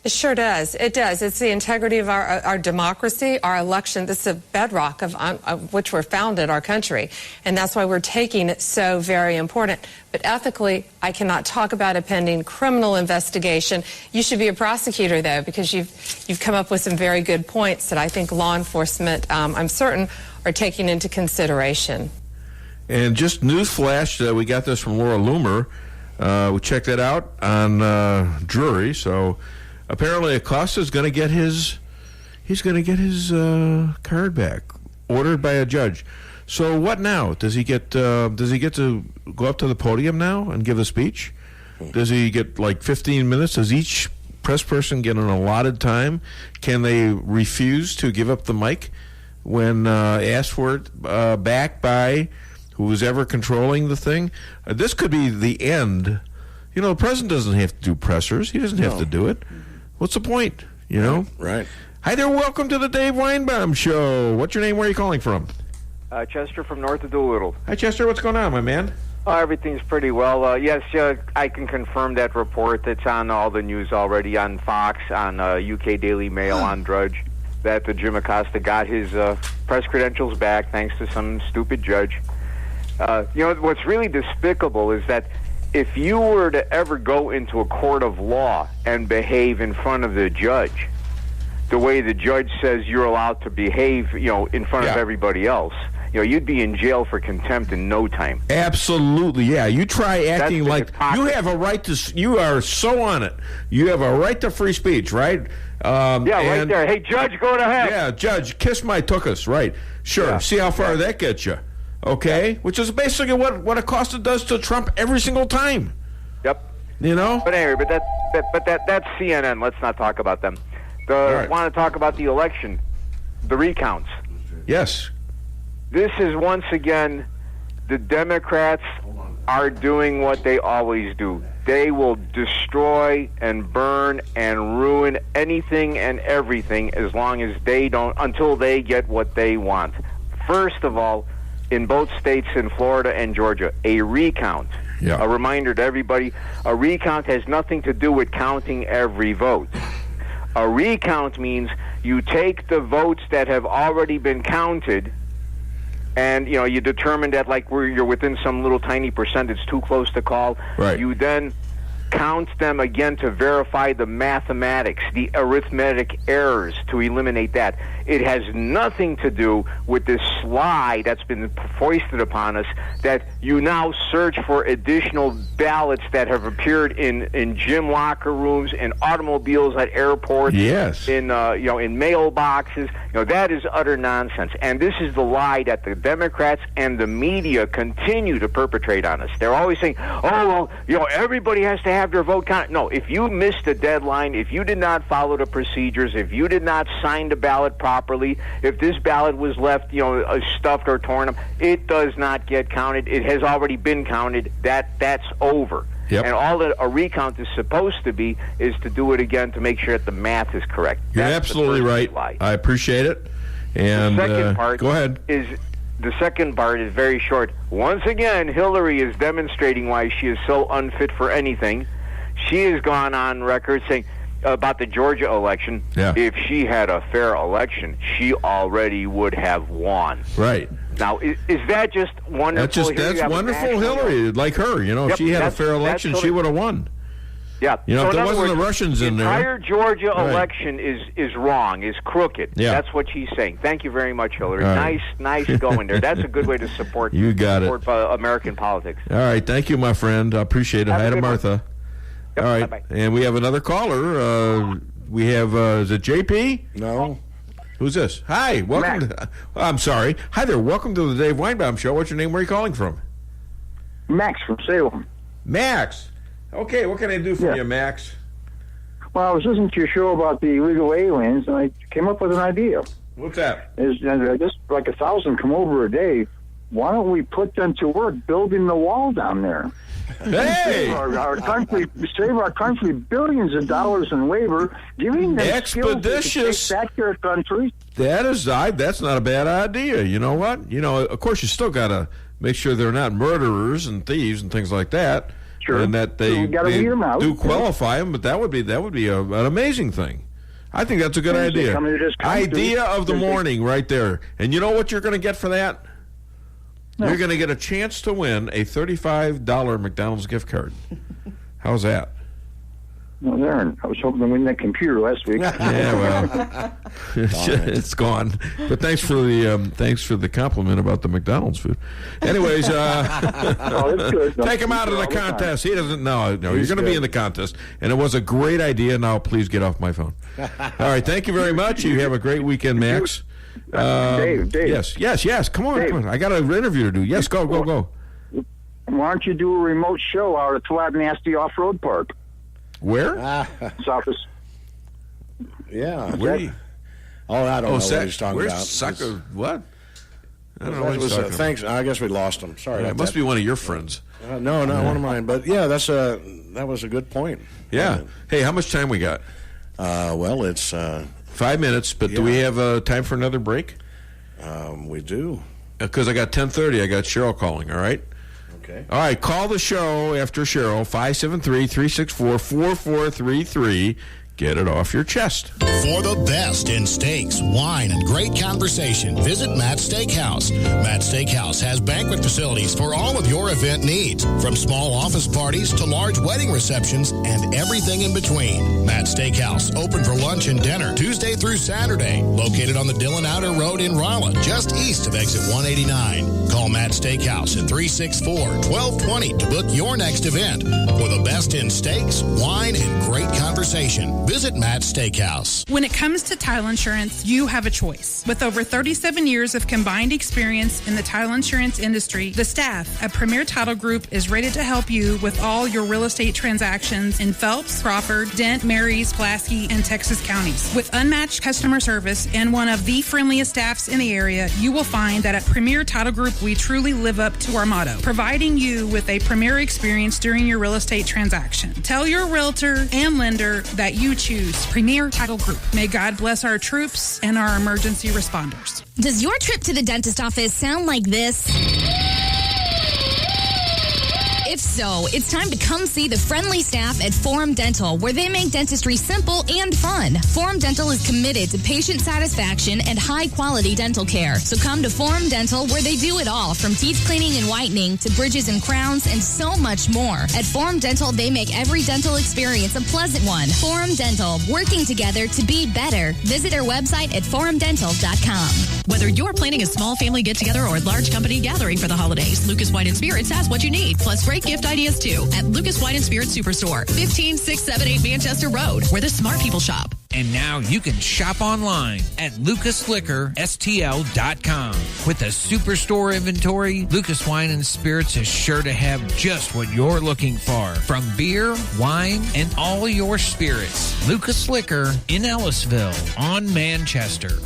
It sure does. It does. It's the integrity of our democracy, our election. This is a bedrock of which we're founded, our country. And that's why we're taking it so very important. But ethically, I cannot talk about a pending criminal investigation. You should be a prosecutor, though, because you've come up with some very good points that I think law enforcement, I'm certain, are taking into consideration. And just newsflash, we got this from Laura Loomer. We checked it out on Drury, so... Apparently, Acosta's going to get his card back, ordered by a judge. So what now? Does he get to go up to the podium now and give a speech? Does he get like 15 minutes? Does each press person get an allotted time? Can they refuse to give up the mic when asked for it back by who's ever controlling the thing? This could be the end. You know, the president doesn't have to do pressers. He doesn't have to do it. What's the point, you know? Right. Hi there, welcome to the Dave Weinbaum Show. What's your name? Where are you calling from? Chester from north of Doolittle. Hi, Chester. What's going on, my man? Everything's pretty well. Yes, I can confirm that report that's on all the news already, on Fox, on UK Daily Mail, on Drudge, that Jim Acosta got his press credentials back thanks to some stupid judge. What's really despicable is that if you were to ever go into a court of law and behave in front of the judge the way the judge says you're allowed to behave, in front of everybody else, you'd be in jail for contempt in no time. Absolutely, yeah. You try acting like you have a right to. You are so on it. You have a right to free speech, right? Right there. Hey, Judge, go to hell. Yeah, Judge, kiss my tuchus, right? Sure. Yeah. See how far that gets you. Okay, which is basically what Acosta does to Trump every single time. Yep. But anyway, that's CNN. Let's not talk about them. I want to talk about the election, the recounts. Yes. This is once again, the Democrats are doing what they always do. They will destroy and burn and ruin anything and everything as long as until they get what they want. First of all, in both states, in Florida and Georgia, a recount. Yeah. A reminder to everybody, a recount has nothing to do with counting every vote. A recount means you take the votes that have already been counted, and you determine that you're within some little tiny percent, it's too close to call. Right. You then count them again to verify the mathematics, the arithmetic errors, to eliminate that. It has nothing to do with this slide that's been foisted upon us that you now search for additional ballots that have appeared in gym locker rooms, in automobiles at airports, yes, in mailboxes. That is utter nonsense. And this is the lie that the Democrats and the media continue to perpetrate on us. They're always saying, everybody has to have their vote counted. No, if you missed the deadline, if you did not follow the procedures, if you did not sign the ballot properly, if this ballot was left, stuffed or torn up, it does not get counted. It has already been counted. That's over. Yep. And all that a recount is supposed to be is to do it again to make sure that the math is correct. You're absolutely right. Lie. I appreciate it. And the second part go ahead. The second part is very short. Once again, Hillary is demonstrating why she is so unfit for anything. She has gone on record saying about the Georgia election, if she had a fair election, she already would have won. Right. Now, is that just wonderful? That's wonderful, Hillary. Like her, if she had a fair election, she would have won. Yeah. If there wasn't the Russians in there. The entire Georgia election is wrong, is crooked. Yeah. That's what she's saying. Thank you very much, Hillary. Right. Nice going there. That's a good way to support American politics. All right. Thank you, my friend. I appreciate it. Hi to Martha. Yep, all right. Bye-bye. And we have another caller. We have, is it JP? No. Who's this? Hi. Welcome. I'm sorry. Hi there. Welcome to the Dave Weinbaum Show. What's your name? Where are you calling from? Max from Salem. Max. Okay. What can I do for you, Max? Well, I was listening to your show about the illegal aliens, and I came up with an idea. What's that? Just like 1,000 come over a day. Why don't we put them to work building the wall down there? Hey! Save our country billions of dollars in labor, giving them expeditious skills to take back their country. That's not a bad idea. You know what? Of course, you still got to make sure they're not murderers and thieves and things like that. Sure. And that they do qualify them, but that would be an amazing thing. I think that's a good idea. Idea of the morning right there. And you know what you're going to get for that? No. You're going to get a chance to win a $35 McDonald's gift card. How's that? Well, Aaron, I was hoping to win that computer last week. Yeah, well, it's gone. But thanks for the compliment about the McDonald's food. Anyways, it's good. Take him out of the contest. He doesn't know. No, you're going to be in the contest, and it was a great idea. Now, please get off my phone. All right, thank you very much. You have a great weekend, Max. Dave. Yes. Come on. I got an interview to do. Yes, go. Why don't you do a remote show out at Twat Nasty Off-Road Park? Where? South. Yeah. Where? I don't know what he's talking about. Sucker, what? I don't know what he's talking about. Thanks. I guess we lost him. Sorry. It must be one of your friends. No, not one of mine. But yeah, that was a good point. Yeah. Hey, how much time we got? Well, it's 5 minutes. But do we have time for another break? We do. because I got 10:30. I got Cheryl calling, all right? Okay. All right, call the show after Cheryl, 573-364-4433. Get it off your chest. For the best in steaks, wine, and great conversation, visit Matt's Steakhouse. Matt's Steakhouse has banquet facilities for all of your event needs, from small office parties to large wedding receptions and everything in between. Matt's Steakhouse, open for lunch and dinner Tuesday through Saturday, located on the Dillon Outer Road in Rolla, just east of exit 189. Call Matt's Steakhouse at 364-1220 to book your next event. For the best in steaks, wine, and great conversation, visit Matt's Steakhouse. When it comes to title insurance, you have a choice. With over 37 years of combined experience in the title insurance industry, the staff at Premier Title Group is ready to help you with all your real estate transactions in Phelps, Crawford, Dent, Marys, Pulaski, and Texas counties. With unmatched customer service and one of the friendliest staffs in the area, you will find that at Premier Title Group, we truly live up to our motto, providing you with a premier experience during your real estate transaction. Tell your realtor and lender that you choose Premier Title Group. May God bless our troops and our emergency responders. Does your trip to the dentist office sound like this? If so, it's time to come see the friendly staff at Forum Dental, where they make dentistry simple and fun. Forum Dental is committed to patient satisfaction and high-quality dental care. So come to Forum Dental, where they do it all, from teeth cleaning and whitening to bridges and crowns and so much more. At Forum Dental, they make every dental experience a pleasant one. Forum Dental, working together to be better. Visit our website at forumdental.com. Whether you're planning a small family get-together or a large company gathering for the holidays, Lucas Wine & Spirits has what you need, plus great gift ideas, too, at Lucas Wine & Spirits Superstore, 15678 Manchester Road, where the smart people shop. And now you can shop online at lucasliquorstl.com. With a superstore inventory, Lucas Wine & Spirits is sure to have just what you're looking for. From beer, wine, and all your spirits. Lucas Liquor in Ellisville on Manchester.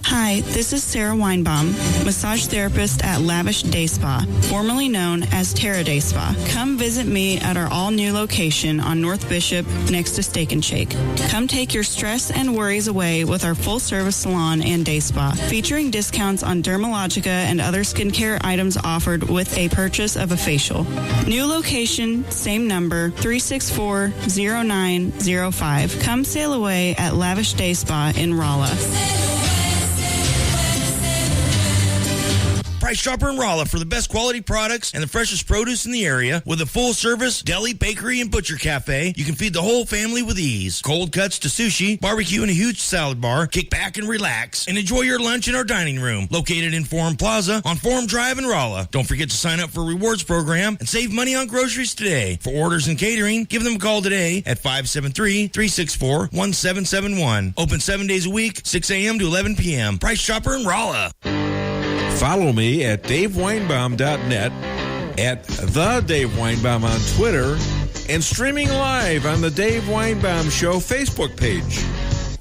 Hi, this is Sarah Weinbaum, massage therapist at Lavish Day Spa, formerly known as Terra Day Spa. Come visit me at our all-new location on North Bishop next to Steak and Shake. Come take your stress and worries away with our full-service salon and day spa, featuring discounts on Dermalogica and other skincare items offered with a purchase of a facial. New location, same number, 364-0905. Come sail away at Lavish Day Spa in Rolla. Price Chopper in Rolla for the best quality products and the freshest produce in the area. With a full-service deli, bakery, and butcher cafe, you can feed the whole family with ease. Cold cuts to sushi, barbecue, and a huge salad bar. Kick back and relax and enjoy your lunch in our dining room, located in Forum Plaza on Forum Drive in Rolla. Don't forget to sign up for a rewards program and save money on groceries today. For orders and catering, give them a call today at 573-364-1771. Open 7 days a week, 6 a.m. to 11 p.m. Price Chopper in Rolla. Follow me at DaveWeinbaum.net, at The Dave Weinbaum on Twitter, and streaming live on the Dave Weinbaum Show Facebook page.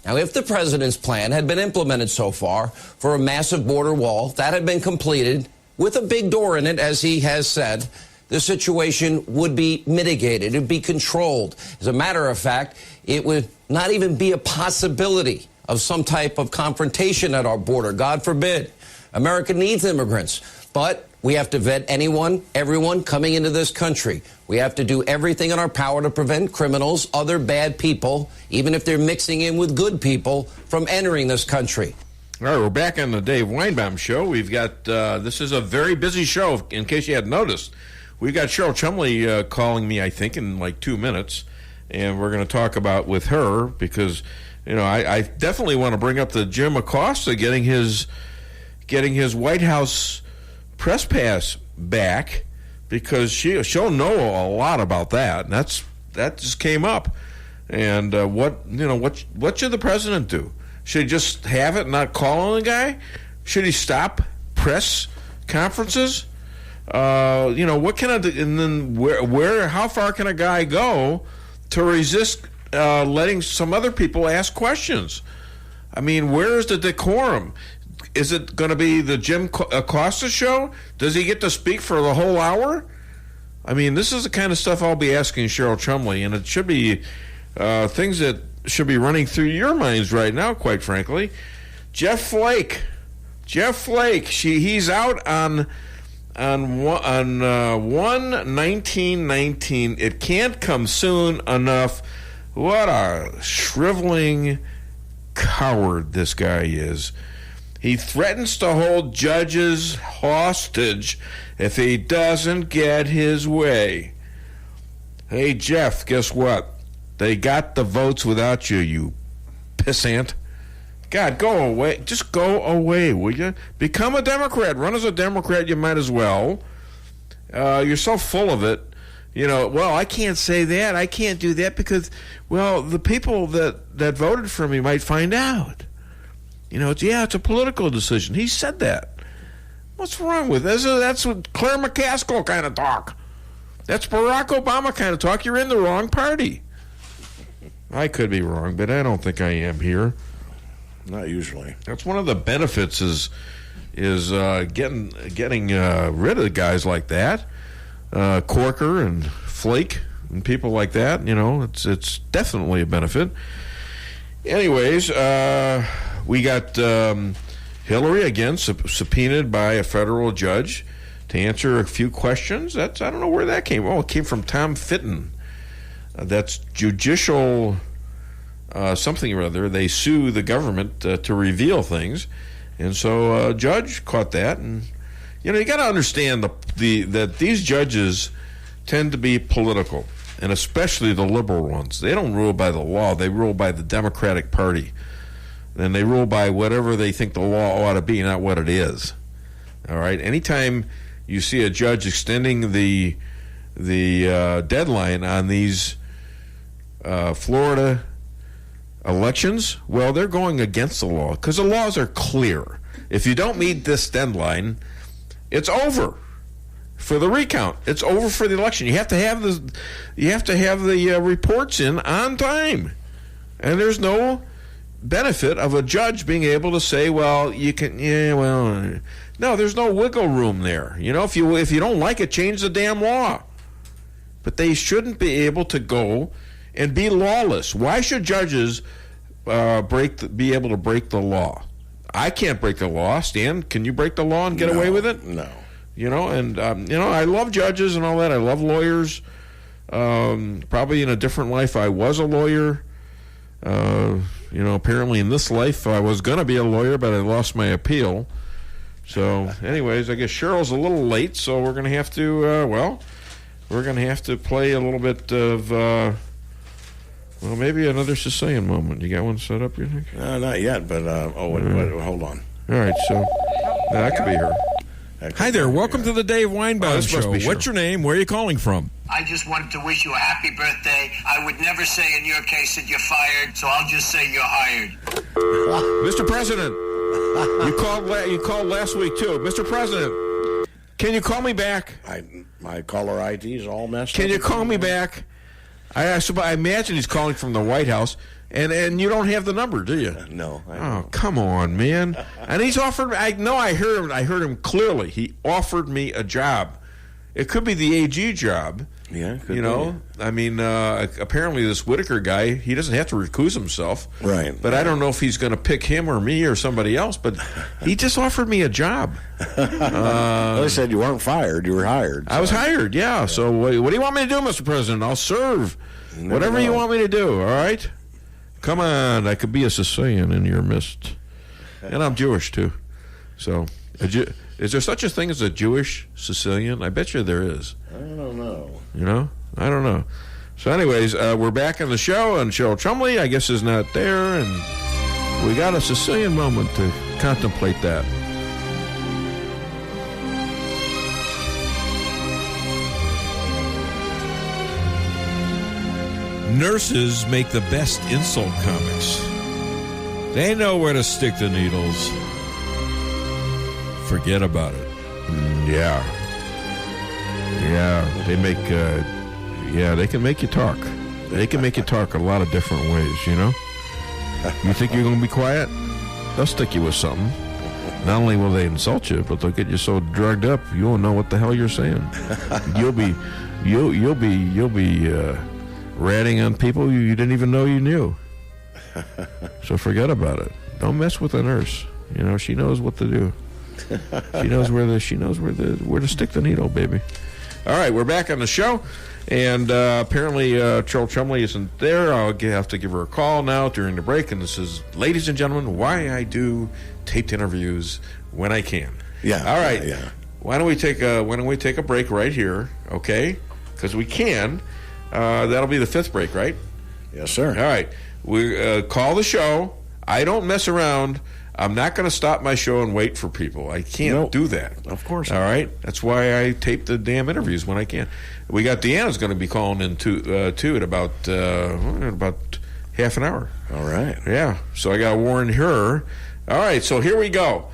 Now, if the president's plan had been implemented so far for a massive border wall, that had been completed with a big door in it, as he has said, the situation would be mitigated. It would be controlled. As a matter of fact, it would not even be a possibility of some type of confrontation at our border. God forbid. America needs immigrants, but we have to vet anyone, everyone coming into this country. We have to do everything in our power to prevent criminals, other bad people, even if they're mixing in with good people, from entering this country. All right, we're back on the Dave Weinbaum Show. We've got, this is a very busy show, in case you hadn't noticed. We've got Cheryl Chumley calling me, I think, in like 2 minutes, and we're going to talk about with her, because, you know, I definitely want to bring up the Jim Acosta getting his White House press pass back, because she'll know a lot about that. And that just came up. And what should the president do? Should he just have it and not call on the guy? Should he stop press conferences? What can and then where how far can a guy go to resist letting some other people ask questions? I mean, where is the decorum? Is it going to be the Jim Acosta show? Does he get to speak for the whole hour? I mean, this is the kind of stuff I'll be asking Cheryl Chumley, and it should be things that should be running through your minds right now, quite frankly. Jeff Flake Jeff Flake, he's out on 1/19/19. It can't come soon enough. What a shriveling coward this guy is. He threatens to hold judges hostage if he doesn't get his way. Hey, Jeff, guess what? They got the votes without you, you pissant. God, go away. Just go away, will you? Become a Democrat. Run as a Democrat, you might as well. You're so full of it. Well, I can't say that. I can't do that because, well, the people that voted for me might find out. It's a political decision. He said that. What's wrong with this? That's what Claire McCaskill kind of talk. That's Barack Obama kind of talk. You're in the wrong party. I could be wrong, but I don't think I am here. Not usually. That's one of the benefits is getting rid of guys like that, Corker and Flake and people like that. It's definitely a benefit. Anyways, we got Hillary again subpoenaed by a federal judge to answer a few questions. I don't know where that came from. Oh, it came from Tom Fitton. That's judicial something or other. They sue the government to reveal things. And so a judge caught that. And, you got to understand that these judges tend to be political, and especially the liberal ones. They don't rule by the law. They rule by the Democratic Party. And they rule by whatever they think the law ought to be, not what it is. All right? Anytime you see a judge extending the deadline on these Florida elections, well, they're going against the law because the laws are clear. If you don't meet this deadline, it's over for the recount. It's over for the election. You have to have the reports in on time, and there's no benefit of a judge being able to say, well, you can, no, there's no wiggle room there. If you don't like it, change the damn law. But they shouldn't be able to go and be lawless. Why should judges be able to break the law? I can't break the law. Stan, can you break the law and get away with it? No. I love judges and all that. I love lawyers. Probably in a different life I was a lawyer. Apparently in this life I was going to be a lawyer, but I lost my appeal. So, anyways, I guess Cheryl's a little late, so we're going to have to, play a little bit of, maybe another Sicilian moment. You got one set up, you think? Not yet, but, hold on. All right, so that could be her. Hi there, welcome to the Dave Weinbaum Show. What's your name? Where are you calling from? I just wanted to wish you a happy birthday. I would never say in your case that you're fired, so I'll just say you're hired. Mr. President, you called last week too. Mr. President, can you call me back? My caller ID is all messed up. Can you call me back? I imagine he's calling from the White House, and you don't have the number, do you? No. Oh, come on, man! And he's offered. I heard him clearly. He offered me a job. It could be the AG job. Yeah, could be. I mean, apparently this Whitaker guy, he doesn't have to recuse himself. Right. But I don't know if he's going to pick him or me or somebody else, but he just offered me a job. Well, they said you weren't fired, you were hired. So. I was hired, yeah. So what do you want me to do, Mr. President? I'll serve. Whatever you want me to do, all right? Come on, I could be a Sicilian in your midst. And I'm Jewish, too. So, is there such a thing as a Jewish Sicilian? I bet you there is. I don't know. I don't know. So anyways, we're back on the show, and Cheryl Chumley, I guess, is not there, and we got a Sicilian moment to contemplate that. Nurses make the best insult comics. They know where to stick the needles. Forget about it. Yeah, they make. They can make you talk. They can make you talk a lot of different ways. You think you're going to be quiet? They'll stick you with something. Not only will they insult you, but they'll get you so drugged up you won't know what the hell you're saying. You'll be ratting on people you didn't even know you knew. So forget about it. Don't mess with a nurse. You know, she knows what to do. She knows where to stick the needle, baby. All right, we're back on the show, and apparently Cheryl Chumley isn't there. I'll have to give her a call now during the break. And this is, ladies and gentlemen, why I do taped interviews when I can. Yeah. All right. Yeah. Why don't we take a break right here? Okay, because we can. That'll be the 5th break, right? Yes, sir. All right. We call the show. I don't mess around. I'm not going to stop my show and wait for people. I can't do that. Of course. All right? That's why I tape the damn interviews when I can. We got Deanna's going to be calling in too at about half an hour. All right. Yeah. So I got to warn her. All right. So here we go.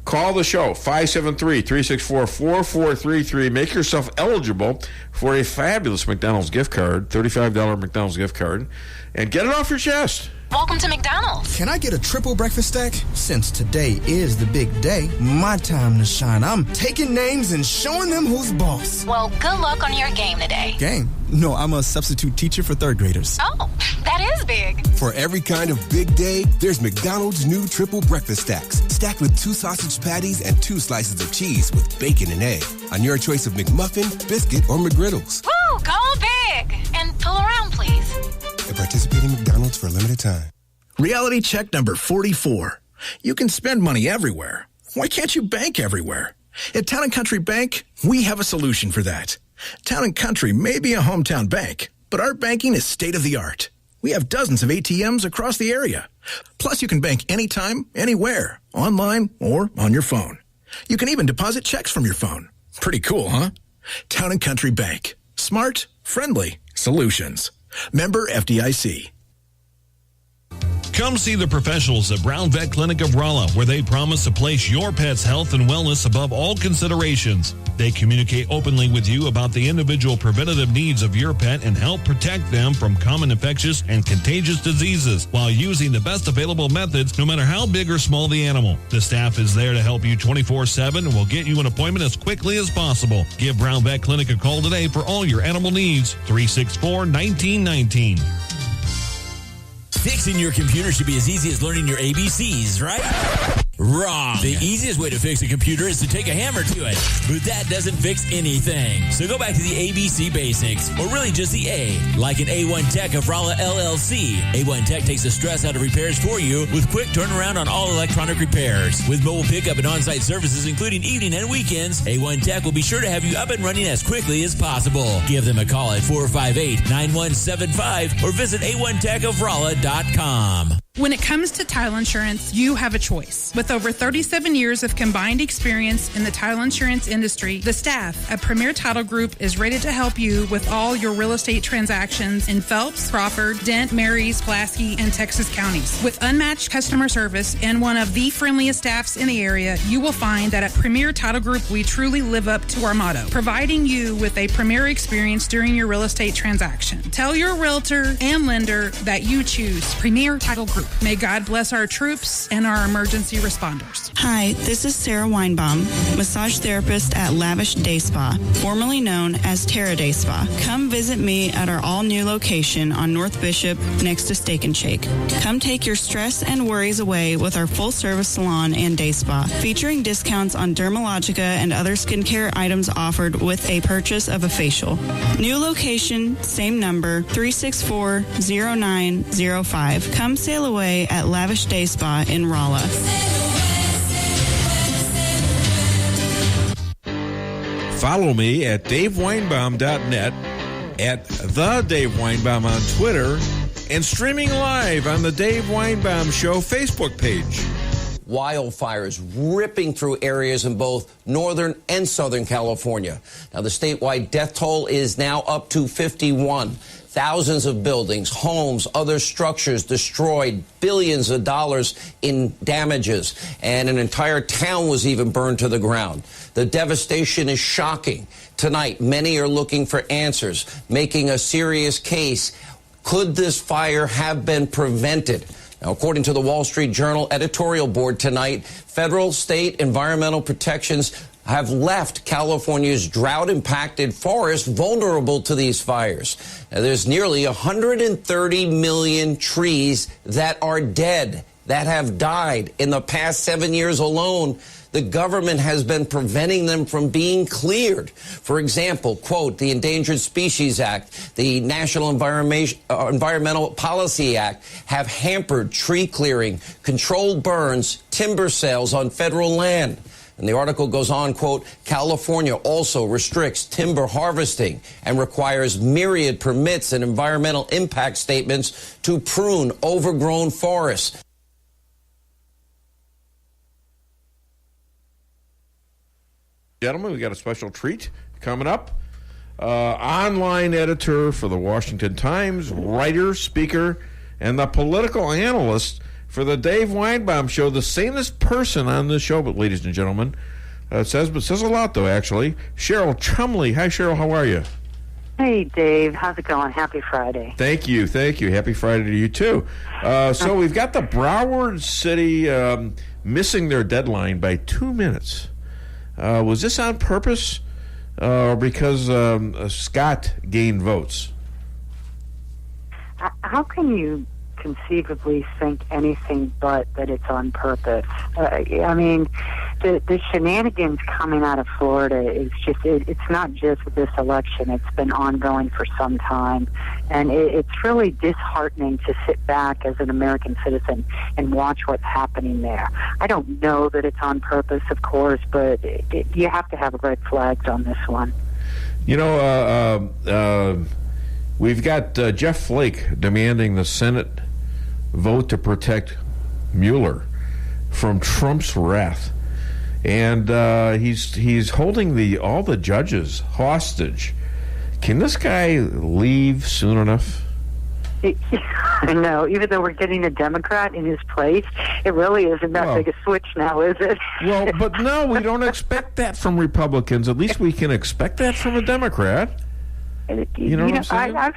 Call the show, 573-364-4433. Make yourself eligible for a fabulous McDonald's gift card, $35 McDonald's gift card, and get it off your chest. Welcome to McDonald's. Can I get a triple breakfast stack? Since today is the big day, my time to shine. I'm taking names and showing them who's boss. Well, good luck on your game today. Game? No, I'm a substitute teacher for 3rd graders. Oh, that is big. For every kind of big day, there's McDonald's new triple breakfast stacks, stacked with 2 sausage patties and 2 slices of cheese with bacon and egg, on your choice of McMuffin, biscuit, or McGriddles. Woo, go big. And pull around, please. At participating McDonald's for a limited time. Reality check number 44. You can spend money everywhere. Why can't you bank everywhere? At Town & Country Bank, we have a solution for that. Town & Country may be a hometown bank, but our banking is state-of-the-art. We have dozens of ATMs across the area. Plus, you can bank anytime, anywhere, online or on your phone. You can even deposit checks from your phone. Pretty cool, huh? Town & Country Bank. Smart, friendly solutions. Member FDIC. Come see the professionals at Brown Vet Clinic of Rolla, where they promise to place your pet's health and wellness above all considerations. They communicate openly with you about the individual preventative needs of your pet and help protect them from common infectious and contagious diseases while using the best available methods, no matter how big or small the animal. The staff is there to help you 24/7 and will get you an appointment as quickly as possible. Give Brown Vet Clinic a call today for all your animal needs. 364-1919. Fixing your computer should be as easy as learning your ABCs, right? Wrong. The easiest way to fix a computer is to take a hammer to it, but that doesn't fix anything. So go back to the ABC basics, or really just the A, like an A1 Tech of Rolla LLC. A1 Tech takes the stress out of repairs for you with quick turnaround on all electronic repairs. With mobile pickup and on-site services, including evening and weekends, A1 Tech will be sure to have you up and running as quickly as possible. Give them a call at 458-9175 or visit A1TechofRolla.com. When it comes to title insurance, you have a choice. With over 37 years of combined experience in the title insurance industry, the staff at Premier Title Group is ready to help you with all your real estate transactions in Phelps, Crawford, Dent, Marys, Pulaski, and Texas counties. With unmatched customer service and one of the friendliest staffs in the area, you will find that at Premier Title Group, we truly live up to our motto, providing you with a premier experience during your real estate transaction. Tell your realtor and lender that you choose Premier Title Group. May God bless our troops and our emergency responders. Hi, this is Sarah Weinbaum, massage therapist at Lavish Day Spa, formerly known as Terra Day Spa. Come visit me at our all-new location on North Bishop next to Steak and Shake. Come take your stress and worries away with our full-service salon and day spa, featuring discounts on Dermalogica and other skincare items offered with a purchase of a facial. New location, same number, 364-0905. Come sail away at Lavish Day Spa in Rolla. Follow me at DaveWeinbaum.net, at The Dave Weinbaum on Twitter, and streaming live on the Dave Weinbaum Show Facebook page. Wildfires ripping through areas in both northern and southern California. Now, the statewide death toll is now up to 51. Thousands of buildings, homes, other structures destroyed, billions of dollars in damages, and an entire town was even burned to the ground. The devastation is shocking. Tonight, many are looking for answers, making a serious case. Could this fire have been prevented? Now, according to the Wall Street Journal editorial board tonight, federal, state environmental protections have left California's drought-impacted forest vulnerable to these fires. Now, there's nearly 130 million trees that are dead that have died. In the past 7 years alone, the government has been preventing them from being cleared. For example, quote, the Endangered Species Act, the National Environmental Policy Act have hampered tree clearing, controlled burns, timber sales on federal land. And the article goes on, quote, California also restricts timber harvesting and requires myriad permits and environmental impact statements to prune overgrown forests. Gentlemen, we got a special treat coming up. Online editor for the Washington Times, writer, speaker, and the political analyst for the Dave Weinbaum Show. The sanest person on this show, but ladies and gentlemen, says a lot, though, actually. Cheryl Chumley. Hi, Cheryl. How are you? Hey, Dave. How's it going? Happy Friday. Thank you. Happy Friday to you, too. So we've got the Broward City missing their deadline by 2 minutes. Was this on purpose or because Scott gained votes? How can you conceivably think anything but that it's on purpose? I mean, the shenanigans coming out of Florida is just, it's not just this election. It's been ongoing for some time. And it's really disheartening to sit back as an American citizen and watch what's happening there. I don't know that it's on purpose, of course, but you have to have red flags on this one. You know, we've got Jeff Flake demanding the Senate vote to protect Mueller from Trump's wrath. And he's holding all the judges hostage. Can this guy leave soon enough? I know. Even though we're getting a Democrat in his place, it really isn't that big a switch now, is it? Well, but no, we don't expect that from Republicans. At least we can expect that from a Democrat. You know what I'm saying?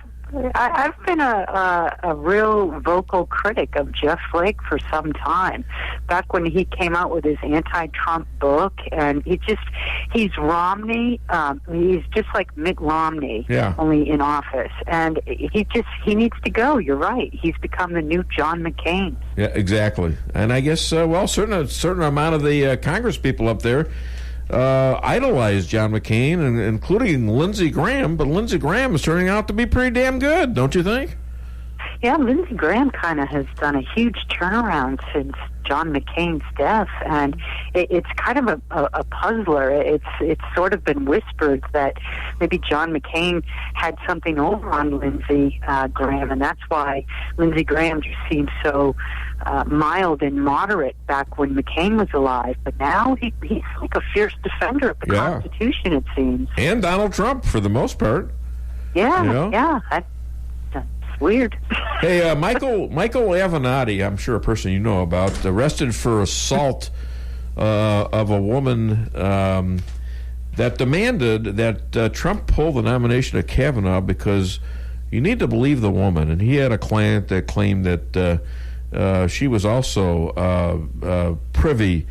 I've been a real vocal critic of Jeff Flake for some time. Back when he came out with his anti-Trump book, and he's Romney. He's just like Mitt Romney, only in office. And he needs to go. You're right. He's become the new John McCain. Yeah, exactly. And I guess certain amount of the Congress people up there idolized John McCain, and including Lindsey Graham, but Lindsey Graham is turning out to be pretty damn good, don't you think? Yeah, Lindsey Graham kind of has done a huge turnaround since John McCain's death, and it's kind of a puzzler. It's sort of been whispered that maybe John McCain had something over on Lindsey Graham, and that's why Lindsey Graham just seems so mild and moderate back when McCain was alive. But now he's like a fierce defender of the Constitution, it seems. And Donald Trump, for the most part. Yeah, that's weird. Hey, Michael Avenatti, I'm sure a person you know about, arrested for assault of a woman that demanded that Trump pull the nomination of Kavanaugh because you need to believe the woman. And he had a client that claimed that she was also privy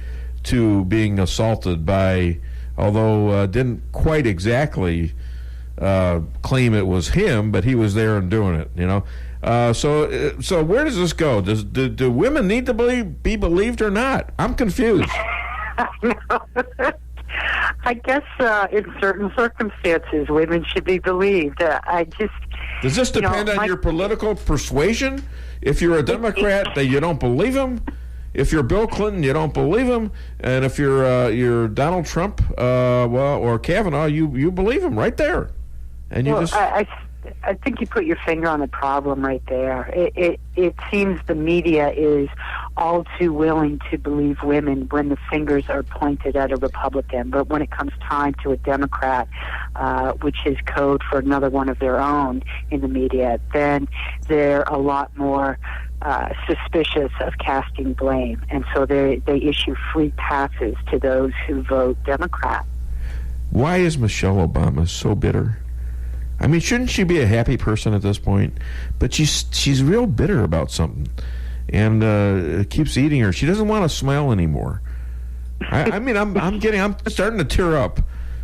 to being assaulted by, although didn't quite exactly claim it was him, but he was there and doing it, you know. So where does this go? Do women need to be believed or not? I'm confused. I guess in certain circumstances, women should be believed. Does this depend on your political persuasion? If you're a Democrat, that you don't believe him. If you're Bill Clinton, you don't believe him, and if you're Donald Trump, or Kavanaugh, you believe him right there. And you I think you put your finger on the problem right there. It seems the media is all too willing to believe women when the fingers are pointed at a Republican, but when it comes time to a Democrat, which is code for another one of their own in the media, then they're a lot more suspicious of casting blame, and so they issue free passes to those who vote Democrat. Why is Michelle Obama so bitter? I mean, shouldn't she be a happy person at this point? But she's real bitter about something, and it keeps eating her. She doesn't want to smile anymore. I mean, I'm starting to tear up,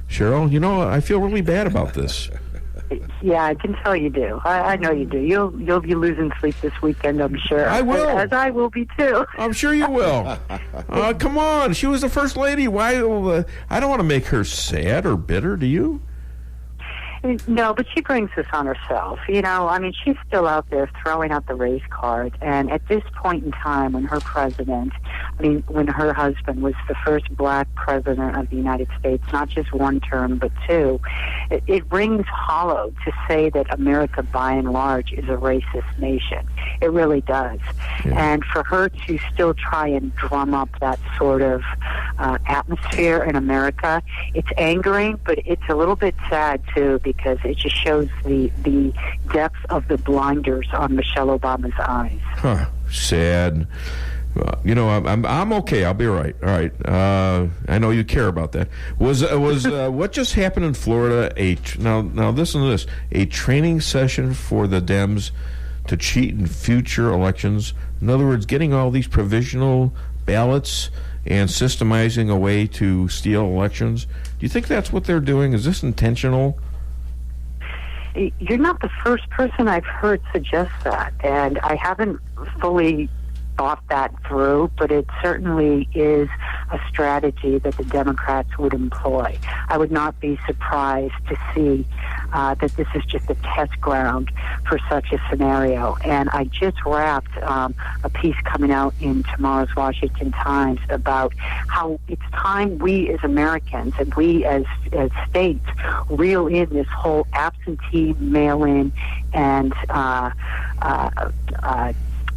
Cheryl. You know, I feel really bad about this. Yeah, I can tell you do. I know you do. You'll be losing sleep this weekend, I'm sure. I will. As I will be, too. I'm sure you will. Come on. She was the first lady. Why? I don't want to make her sad or bitter, do you? No, but she brings this on herself. You know, I mean, she's still out there throwing out the race card. And at this point in time, when her husband was the first black president of the United States, not just one term, but two, it rings hollow to say that America, by and large, is a racist nation. It really does. Yeah. And for her to still try and drum up that sort of atmosphere in America, it's angering, but it's a little bit sad, too, because it just shows the depth of the blinders on Michelle Obama's eyes. Huh. Sad. You know, I'm okay. I'll be all right. All right. I know you care about that. Was what just happened in Florida now listen to this, a training session for the Dems to cheat in future elections? In other words, getting all these provisional ballots and systemizing a way to steal elections. Do you think that's what they're doing? Is this intentional? You're not the first person I've heard suggest that, and I haven't fully thought that through, but it certainly is a strategy that the Democrats would employ. I would not be surprised to see that this is just a test ground for such a scenario. And I just wrapped a piece coming out in tomorrow's Washington Times about how it's time we as Americans and we as states reel in this whole absentee mail-in and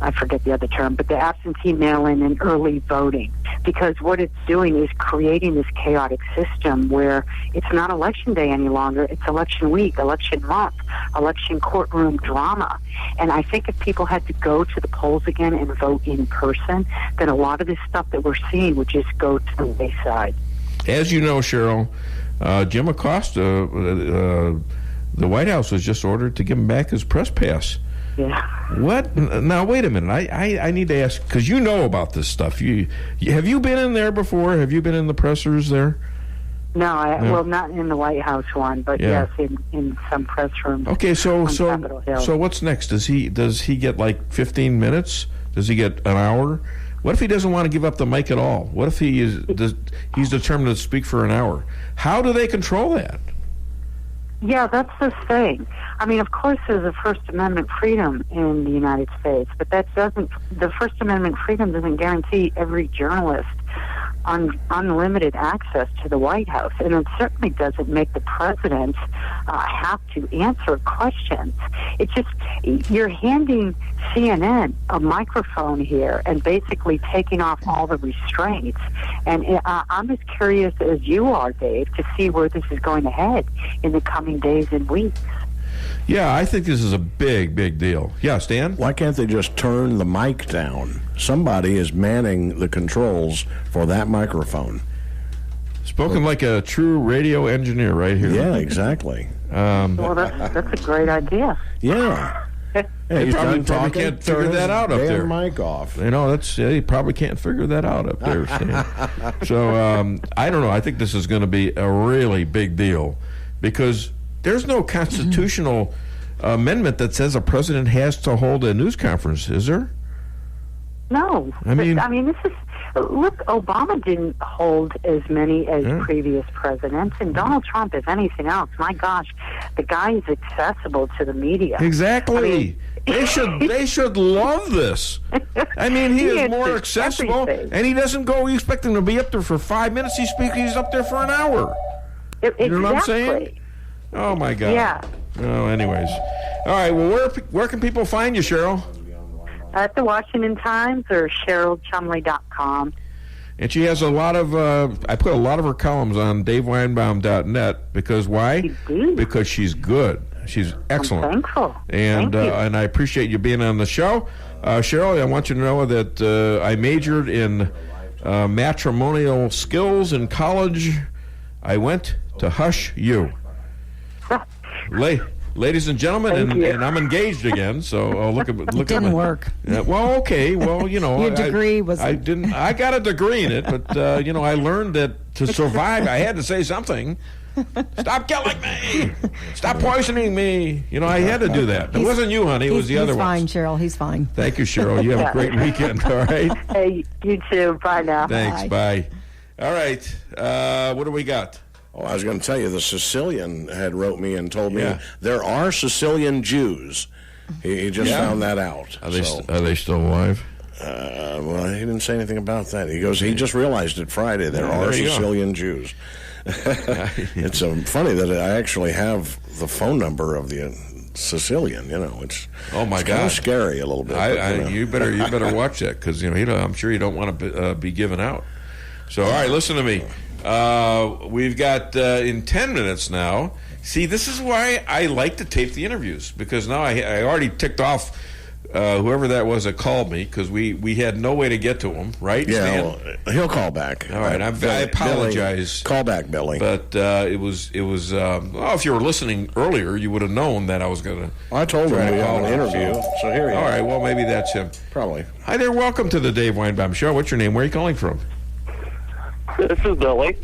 I forget the other term, but the absentee mail-in and early voting. Because what it's doing is creating this chaotic system where it's not election day any longer, it's election week, election month, election courtroom drama. And I think if people had to go to the polls again and vote in person, then a lot of this stuff that we're seeing would just go to the wayside. As you know, Cheryl, Jim Acosta, the White House was just ordered to give him back his press pass. Yeah. What? Now, wait a minute. I need to ask, because you know about this stuff. Have you been in there before? Have you been in the pressers there? No, well, not in the White House one, but yes, in some press rooms. Okay, so what's next? Does he get like 15 minutes? Does he get an hour? What if he doesn't want to give up the mic at all? What if he's determined to speak for an hour? How do they control that? Yeah, that's the thing. I mean, of course, there's a First Amendment freedom in the United States, but the First Amendment freedom doesn't guarantee every journalist unlimited access to the White House, and it certainly doesn't make the president have to answer questions. It's just, you're handing CNN a microphone here and basically taking off all the restraints. And I'm as curious as you are, Dave, to see where this is going to head in the coming days and weeks. Yeah, I think this is a big, big deal. Yeah, Stan? Why can't they just turn the mic down? Somebody is manning the controls for that microphone. Spoken like a true radio engineer right here. Yeah, exactly. Well, that's a great idea. Yeah. They probably can't figure that out up there. Mic off. You know, they probably can't figure that out up there, Stan. So, I don't know. I think this is going to be a really big deal because there's no constitutional amendment that says a president has to hold a news conference, is there? No. I mean, this is... Look, Obama didn't hold as many as previous presidents, and Donald Trump, if anything else, my gosh, the guy is accessible to the media. Exactly. I mean, they should love this. I mean, he is more accessible, and he doesn't go. You expect him to be up there for 5 minutes. He's up there for an hour. Exactly. You know what I'm saying? Oh my God. Yeah. Oh, anyways, all right. Well, where can people find you, Cheryl? At the Washington Times or CherylChumley.com. And she has a lot of, I put a lot of her columns on DaveWeinbaum.net because why? Because she's good. She's excellent. I'm thankful. And and I appreciate you being on the show. Cheryl, I want you to know that I majored in matrimonial skills in college. I went to Hush U. Ladies and gentlemen, and I'm engaged again. So look at it didn't work. Well, okay. Well, you know, your degree was. I didn't. I got a degree in it, but you know, I learned that to survive, I had to say something. Stop killing me. Stop poisoning me. You know, I had to do that. It wasn't you, honey. It was the other one. He's fine, Cheryl. He's fine. Thank you, Cheryl. You have a great weekend, all right? Hey, you too. Bye now. Thanks. Bye. All right. What do we got? Oh, I was going to tell you, the Sicilian had wrote me and told me there are Sicilian Jews. He just found that out. Are they still alive? Well, he didn't say anything about that. He goes, he just realized it Friday. There are Sicilian Jews. It's funny that I actually have the phone number of the Sicilian. You know, it's God, kind of scary a little bit. You better watch that because I'm sure you don't want to be given out. So all right, listen to me. We've got in 10 minutes now. See, this is why I like to tape the interviews because now I already ticked off whoever that was that called me because we had no way to get to him, right? Yeah, well, he'll call back. All right, I apologize. Billy, call back, Billy. But it was. If you were listening earlier, you would have known that I was going to. I told him we had an interview, so here he is. All right, well maybe that's him. Probably. Hi there, welcome to the Dave Weinbaum Show. What's your name? Where are you calling from? This is Billy.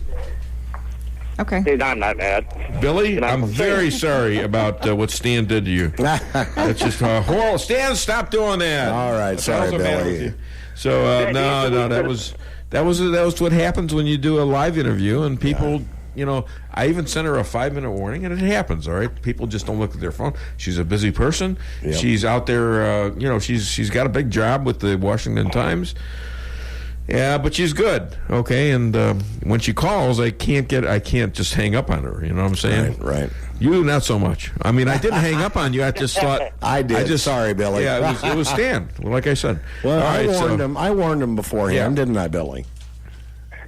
Okay. Hey, I'm not mad. Billy, I'm very sorry about what Stan did to you. That's just horrible. Stan, stop doing that. All right, sorry, Billy. So that was what happens when you do a live interview and people. You know, I even sent her a 5-minute warning, and it happens. All right, people just don't look at their phone. She's a busy person. Yep. She's out there. She's got a big job with the Washington Times. Yeah, but she's good, okay. And when she calls, I can't just hang up on her. You know what I'm saying? Right. You not so much. I mean, I didn't hang up on you. I just thought I did. Sorry, Billy. Yeah, it was Stan. Like I said. Well, I warned him beforehand, didn't I, Billy?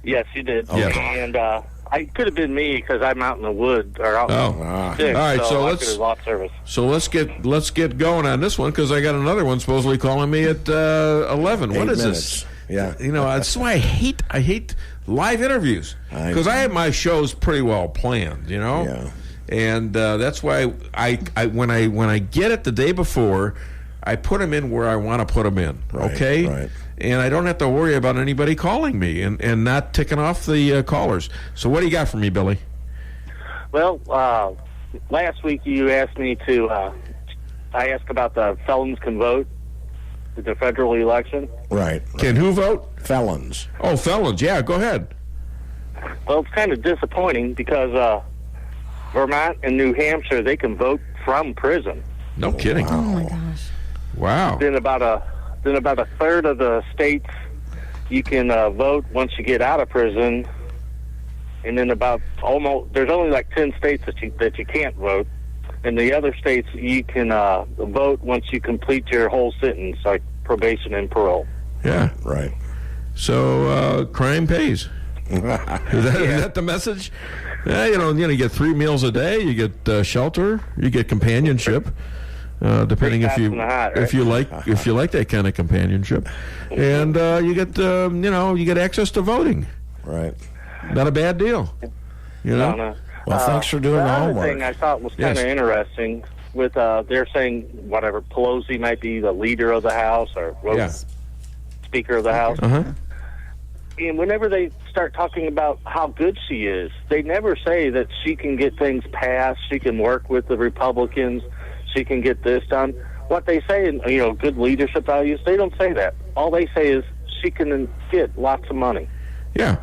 Yes, you did. Okay. And I could have been me because I'm out in the woods or out. Sick, all right. So I could have lost service. So let's get going on this one because I got another one supposedly calling me at 11. What is this? Yeah, that's why I hate live interviews because I have my shows pretty well planned, and that's why I when I get it the day before, I put them in where I want to put them in, okay? Right. And I don't have to worry about anybody calling me and not ticking off the callers. So what do you got for me, Billy? Well, last week you asked me to. I asked about the felons can vote. The federal election. Right. Can who vote? Felons. Oh, felons. Yeah, go ahead. Well, it's kind of disappointing because Vermont and New Hampshire, they can vote from prison. No kidding. Oh, my gosh. Wow. Then about a third of the states you can vote once you get out of prison. And then there's only like 10 states that you can't vote. In the other states, you can vote once you complete your whole sentence, like probation and parole. Yeah. Right. So crime pays. Is that the message? Yeah, you get 3 meals a day, you get shelter, you get companionship, depending if you like that kind of companionship, and you get access to voting. Right. Not a bad deal. No. Well, thanks for doing the homework. The other thing I thought was kind of interesting with they're saying whatever Pelosi might be the leader of the House or Speaker of the House. Uh-huh. And whenever they start talking about how good she is, they never say that she can get things passed, she can work with the Republicans, she can get this done. What they say in good leadership values, they don't say that. All they say is she can get lots of money. Yeah,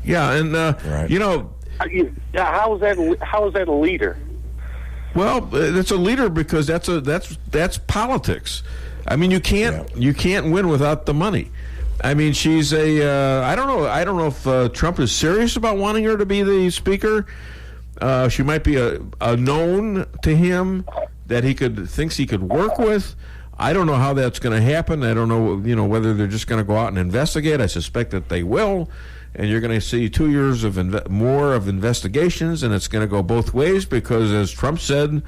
and right. How is that a leader? Well, it's a leader because that's politics. I mean, you can't win without the money. I mean, she's I don't know if Trump is serious about wanting her to be the speaker. She might be a known to him that thinks he could work with. I don't know how that's going to happen. I don't know, whether they're just going to go out and investigate. I suspect that they will. And you're going to see 2 years of more of investigations, and it's going to go both ways because, as Trump said,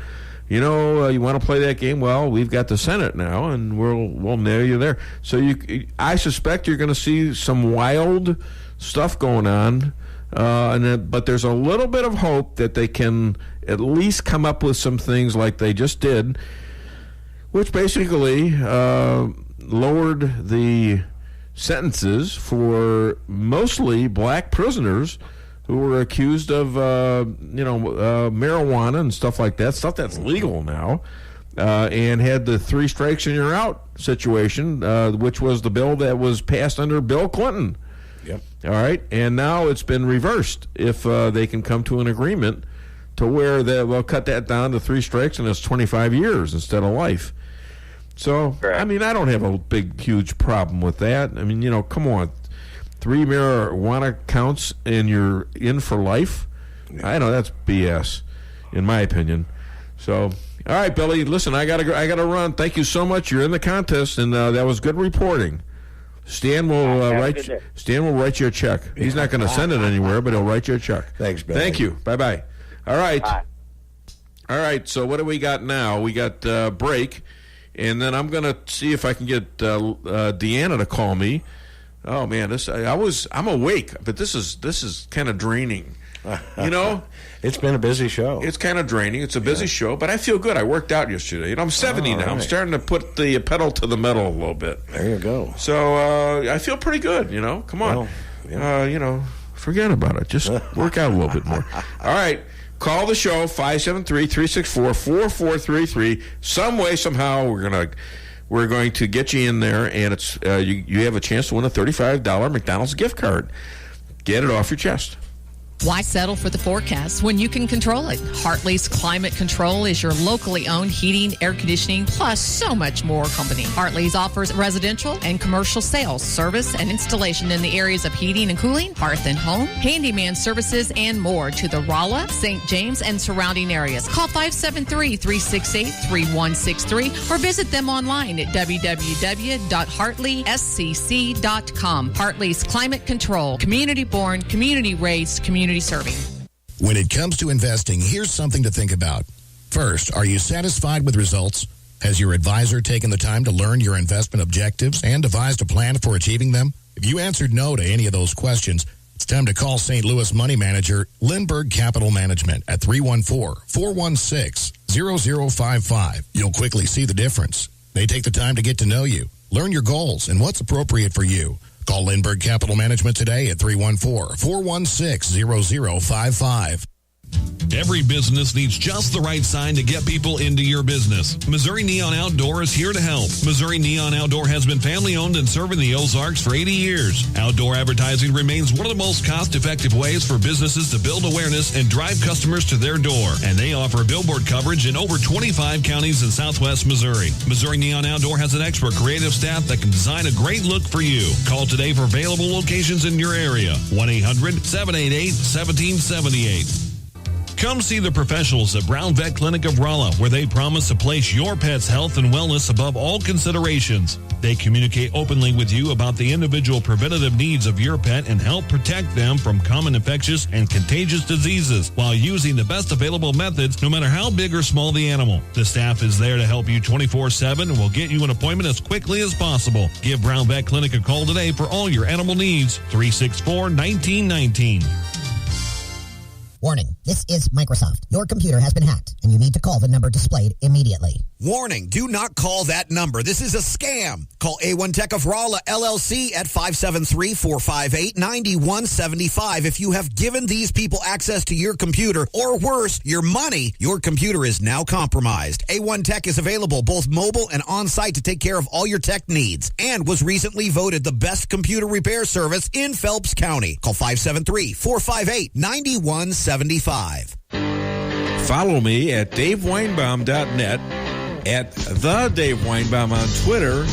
you want to play that game. Well, we've got the Senate now, and we'll nail you there. So I suspect you're going to see some wild stuff going on, but there's a little bit of hope that they can at least come up with some things like they just did, which basically lowered the sentences for mostly black prisoners who were accused of, marijuana and stuff like that, stuff that's legal now, and had the 3 strikes and you're out situation, which was the bill that was passed under Bill Clinton. Yep. All right, and now it's been reversed if they can come to an agreement to where they'll cut that down to 3 strikes and it's 25 years instead of life. So, I mean, I don't have a huge problem with that. I mean, come on. 3 marijuana counts and you're in for life? Yeah. I know that's BS, in my opinion. So, all right, Billy, listen, I gotta run. Thank you so much. You're in the contest, and that was good reporting. Stan will write you a check. He's not going to send it anywhere, but he'll write you a check. Thanks, Billy. Thank you. Bye-bye. All right. Bye. All right, so what do we got now? We got break, and then I'm going to see if I can get Deanna to call me. Oh man, I'm awake, but this is kind of draining. It's been a busy show. It's kind of draining. It's a busy show, but I feel good. I worked out yesterday. I'm 70 now. Right. I'm starting to put the pedal to the metal a little bit. There you go. So I feel pretty good. Come on. Well, forget about it. Just work out a little bit more. All right. Call the show 573-364-4433. Some way, somehow, we're going to get you in there, and it's you have a chance to win a $35 McDonald's gift card. Get it off your chest. Why settle for the forecast when you can control it? Hartley's Climate Control is your locally owned heating, air conditioning, plus so much more company. Hartley's offers residential and commercial sales, service, and installation in the areas of heating and cooling, hearth and home, handyman services, and more to the Rolla, St. James, and surrounding areas. Call 573-368-3163 or visit them online at www.hartleyscc.com. Hartley's Climate Control, community-born, community-raised, community serving. When it comes to investing, here's something to think about. First, are you satisfied with results? Has your advisor taken the time to learn your investment objectives and devised a plan for achieving them? If you answered no to any of those questions, it's time to call St. Louis money manager Lindbergh Capital Management at 314-416-0055. You'll quickly see the difference. They take the time to get to know you, learn your goals, and what's appropriate for you. Call Lindbergh Capital Management today at 314-416-0055. Every business needs just the right sign to get people into your business. Missouri Neon Outdoor is here to help. Missouri Neon Outdoor has been family-owned and serving the Ozarks for 80 years. Outdoor advertising remains one of the most cost-effective ways for businesses to build awareness and drive customers to their door. And they offer billboard coverage in over 25 counties in southwest Missouri. Missouri Neon Outdoor has an expert creative staff that can design a great look for you. Call today for available locations in your area. 1-800-788-1778. Come see the professionals at Brown Vet Clinic of Rolla, where they promise to place your pet's health and wellness above all considerations. They communicate openly with you about the individual preventative needs of your pet and help protect them from common infectious and contagious diseases while using the best available methods, no matter how big or small the animal. The staff is there to help you 24/7 and will get you an appointment as quickly as possible. Give Brown Vet Clinic a call today for all your animal needs. 364-1919. Warning, this is Microsoft. Your computer has been hacked, and you need to call the number displayed immediately. Warning, do not call that number. This is a scam. Call A1 Tech of Rolla, LLC at 573-458-9175. If you have given these people access to your computer, or worse, your money, your computer is now compromised. A1 Tech is available both mobile and on-site to take care of all your tech needs, and was recently voted the best computer repair service in Phelps County. Call 573-458-9175. Follow me at DaveWeinbaum.net, at The Dave Weinbaum on Twitter,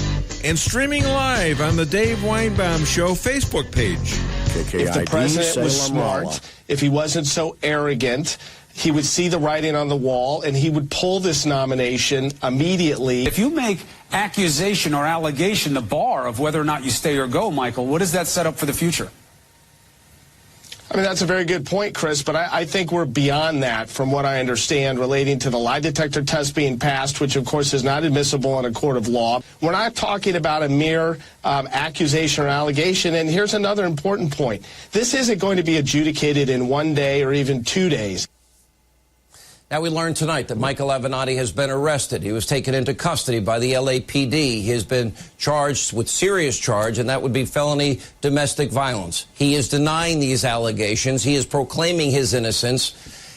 and streaming live on the Dave Weinbaum Show Facebook page. KKID, if the president was Salem, smart, if he wasn't so arrogant, he would see the writing on the wall and he would pull this nomination immediately. If you make accusation or allegation the bar of whether or not you stay or go, Michael, what does that set up for the future? I mean, that's a very good point, Chris, but I think we're beyond that from what I understand relating to the lie detector test being passed, which, of course, is not admissible in a court of law. We're not talking about a mere accusation or allegation, and here's another important point. This isn't going to be adjudicated in 1 day or even 2 days. Now, we learned tonight that Michael Avenatti has been arrested. He was taken into custody by the LAPD. He has been charged with serious charge, and that would be felony domestic violence. He is denying these allegations. He is proclaiming his innocence,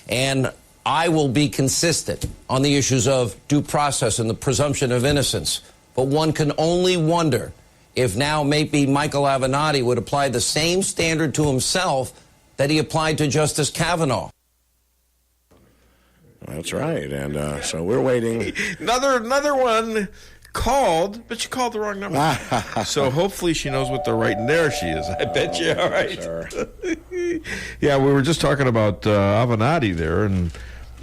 and I will be consistent on the issues of due process and the presumption of innocence. But one can only wonder if now maybe Michael Avenatti would apply the same standard to himself that he applied to Justice Kavanaugh. That's right, and so we're waiting. Another one called, but she called the wrong number. So hopefully she knows what they're writing. There she is. I bet you. All right. Yeah, we were just talking about Avenatti there, and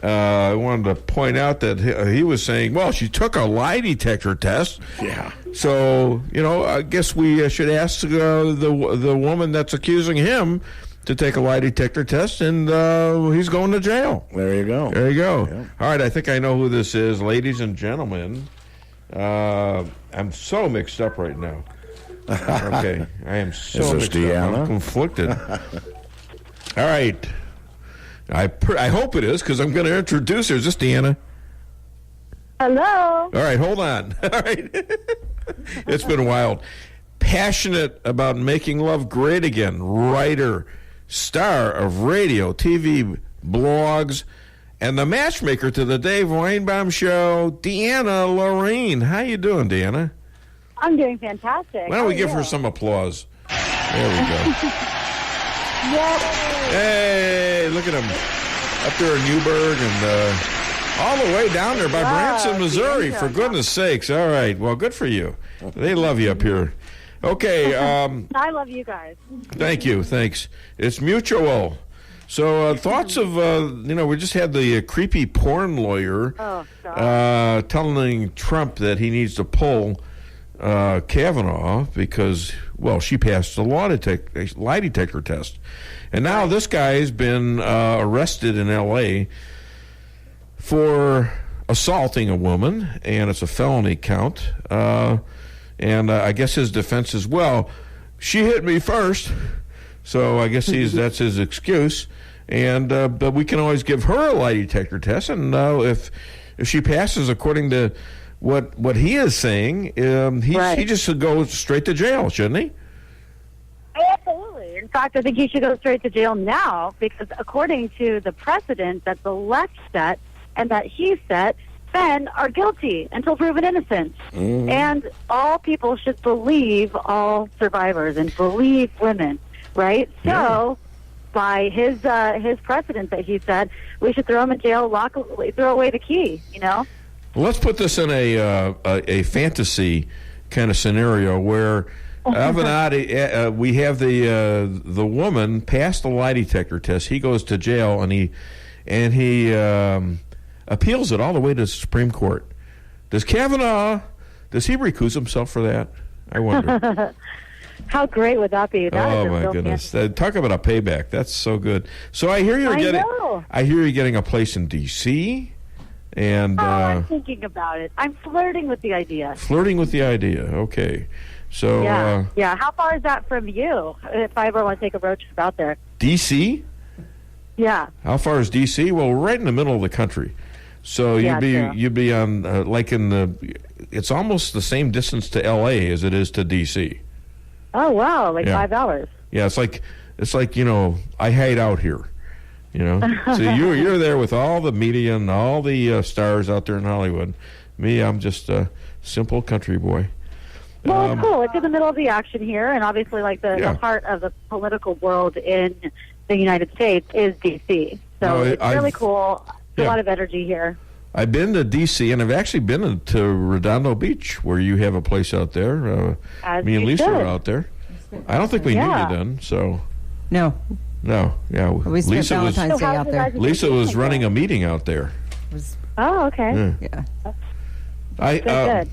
I wanted to point out that he was saying, well, she took a lie detector test. Yeah. So, I guess we should ask the woman that's accusing him to take a lie detector test, and he's going to jail. There you go. There you go. Yeah. All right, I think I know who this is. Ladies and gentlemen, I'm so mixed up right now. Okay, I am so Is this mixed Deanna? up. I'm conflicted. All right. I hope it is, because I'm going to introduce her. Is this Deanna? Hello. All right, hold on. All right. It's been wild. Passionate about making love great again. Writer, star of radio, TV, blogs, and the matchmaker to the Dave Weinbaum Show, Deanna Lorraine. How you doing, Deanna? I'm doing fantastic. Why don't we give her some applause? There we go. Yay. Hey, look at him. Up there in Newburgh and all the way down there by Branson, Missouri, for goodness sakes. All right. Well, good for you. They love you up here. Okay. I love you guys. Thank you. Thanks. It's mutual. So thoughts of, we just had the creepy porn lawyer telling Trump that he needs to pull Kavanaugh because, well, she passed the lie detector test. And now this guy has been arrested in L.A. for assaulting a woman, and it's a felony count. And I guess his defense is, well, she hit me first, so I guess that's his excuse. And but we can always give her a lie detector test, and if she passes according to what he is saying, he just should go straight to jail, shouldn't he? Absolutely. In fact, I think he should go straight to jail now because according to the precedent that the left set and that he set, men are guilty until proven innocent. Mm-hmm. And all people should believe all survivors and believe women, right? Yeah. So by his precedent that he said, we should throw him in jail, throw away the key, Well, let's put this in a fantasy kind of scenario where Avenatti, we have the woman pass the lie detector test. He goes to jail and he appeals it all the way to the Supreme Court. Does Kavanaugh recuse himself for that? I wonder. How great would that be? Oh my goodness! Talk about a payback. That's so good. So I hear you're getting a place in D.C. And I'm thinking about it. I'm flirting with the idea. Flirting with the idea. Okay. So yeah. How far is that from you? If I ever want to take a road trip out there. D.C. Yeah. How far is D.C.? Well, we're right in the middle of the country. So you'd be on it's almost the same distance to L.A. as it is to D.C. Oh wow, 5 hours. Yeah, it's like I hide out here, So you're there with all the media and all the stars out there in Hollywood. Me, I'm just a simple country boy. Well, it's cool. It's in the middle of the action here, and obviously, the heart of the political world in the United States is D.C. So it's really cool. A lot of energy here. I've been to D.C., and I've actually been to Redondo Beach, where you have a place out there. Me and Lisa were out there. I don't think we knew you then, so... No, yeah. We spent Valentine's Day out there. Lisa was running a meeting out there. Oh, okay. Yeah. Good.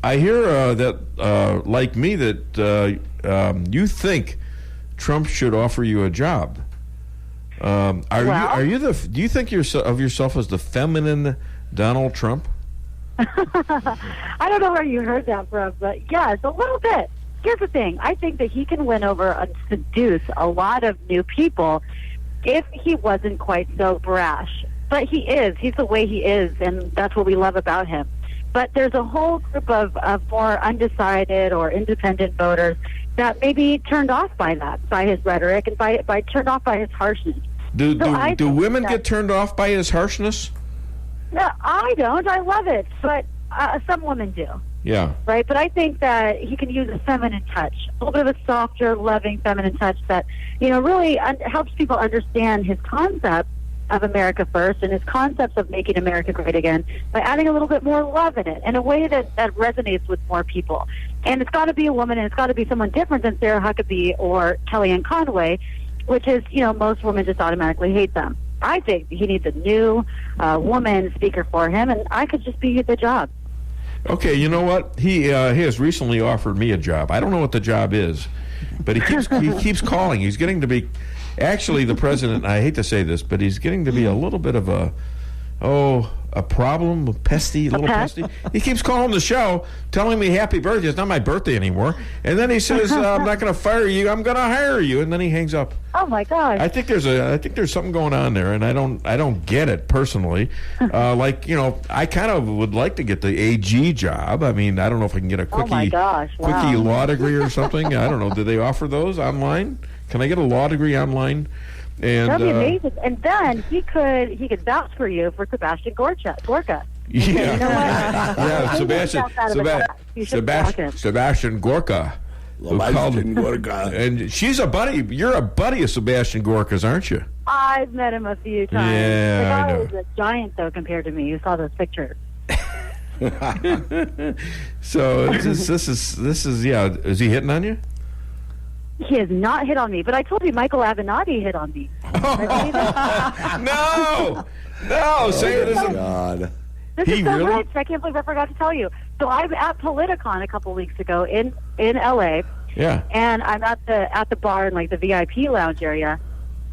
I hear that, like me, that you think Trump should offer you a job. Do you think of yourself as the feminine Donald Trump? I don't know where you heard that from, but yes, a little bit. Here's the thing. I think that he can win over and seduce a lot of new people if he wasn't quite so brash. But he is. He's the way he is, and that's what we love about him. But there's a whole group of more undecided or independent voters that may be turned off by that, by his rhetoric, and by turned off by his harshness. Do women get turned off by his harshness? No, I don't. I love it, but some women do. Yeah. Right? But I think that he can use a feminine touch, a little bit of a softer, loving, feminine touch that, really helps people understand his concept of America first and his concepts of making America great again by adding a little bit more love in it in a way that resonates with more people. And it's got to be a woman, and it's got to be someone different than Sarah Huckabee or Kellyanne Conway, which is, most women just automatically hate them. I think he needs a new woman speaker for him, and I could just be the job. Okay, you know what? He has recently offered me a job. I don't know what the job is, but he keeps calling. He's getting to be, actually, the president, I hate to say this, but he's getting to be a little bit of a problem, pesty. He keeps calling the show, telling me happy birthday. It's not my birthday anymore. And then he says, I'm not going to fire you. I'm going to hire you. And then he hangs up. Oh my gosh! I think there's something going on there, and I don't get it personally. I kind of would like to get the AG job. I mean, I don't know if I can get a quickie law degree or something. I don't know. Do they offer those online? Can I get a law degree online? And that'd be amazing. And then he could vouch for you for Sebastian Gorka. Yeah, you know what? Yeah, Sebastian Gorka. And she's a buddy. You're a buddy of Sebastian Gorka's, aren't you? I've met him a few times. Yeah, the guy I know. was a giant, though, compared to me. You saw those pictures. So this is yeah. Is he hitting on you? He has not hit on me, but I told you Michael Avenatti hit on me. No, say it isn't. God. This is so rich. I can't believe I forgot to tell you. So I'm at Politicon a couple weeks ago in LA. Yeah. And I'm at the bar in like the VIP lounge area,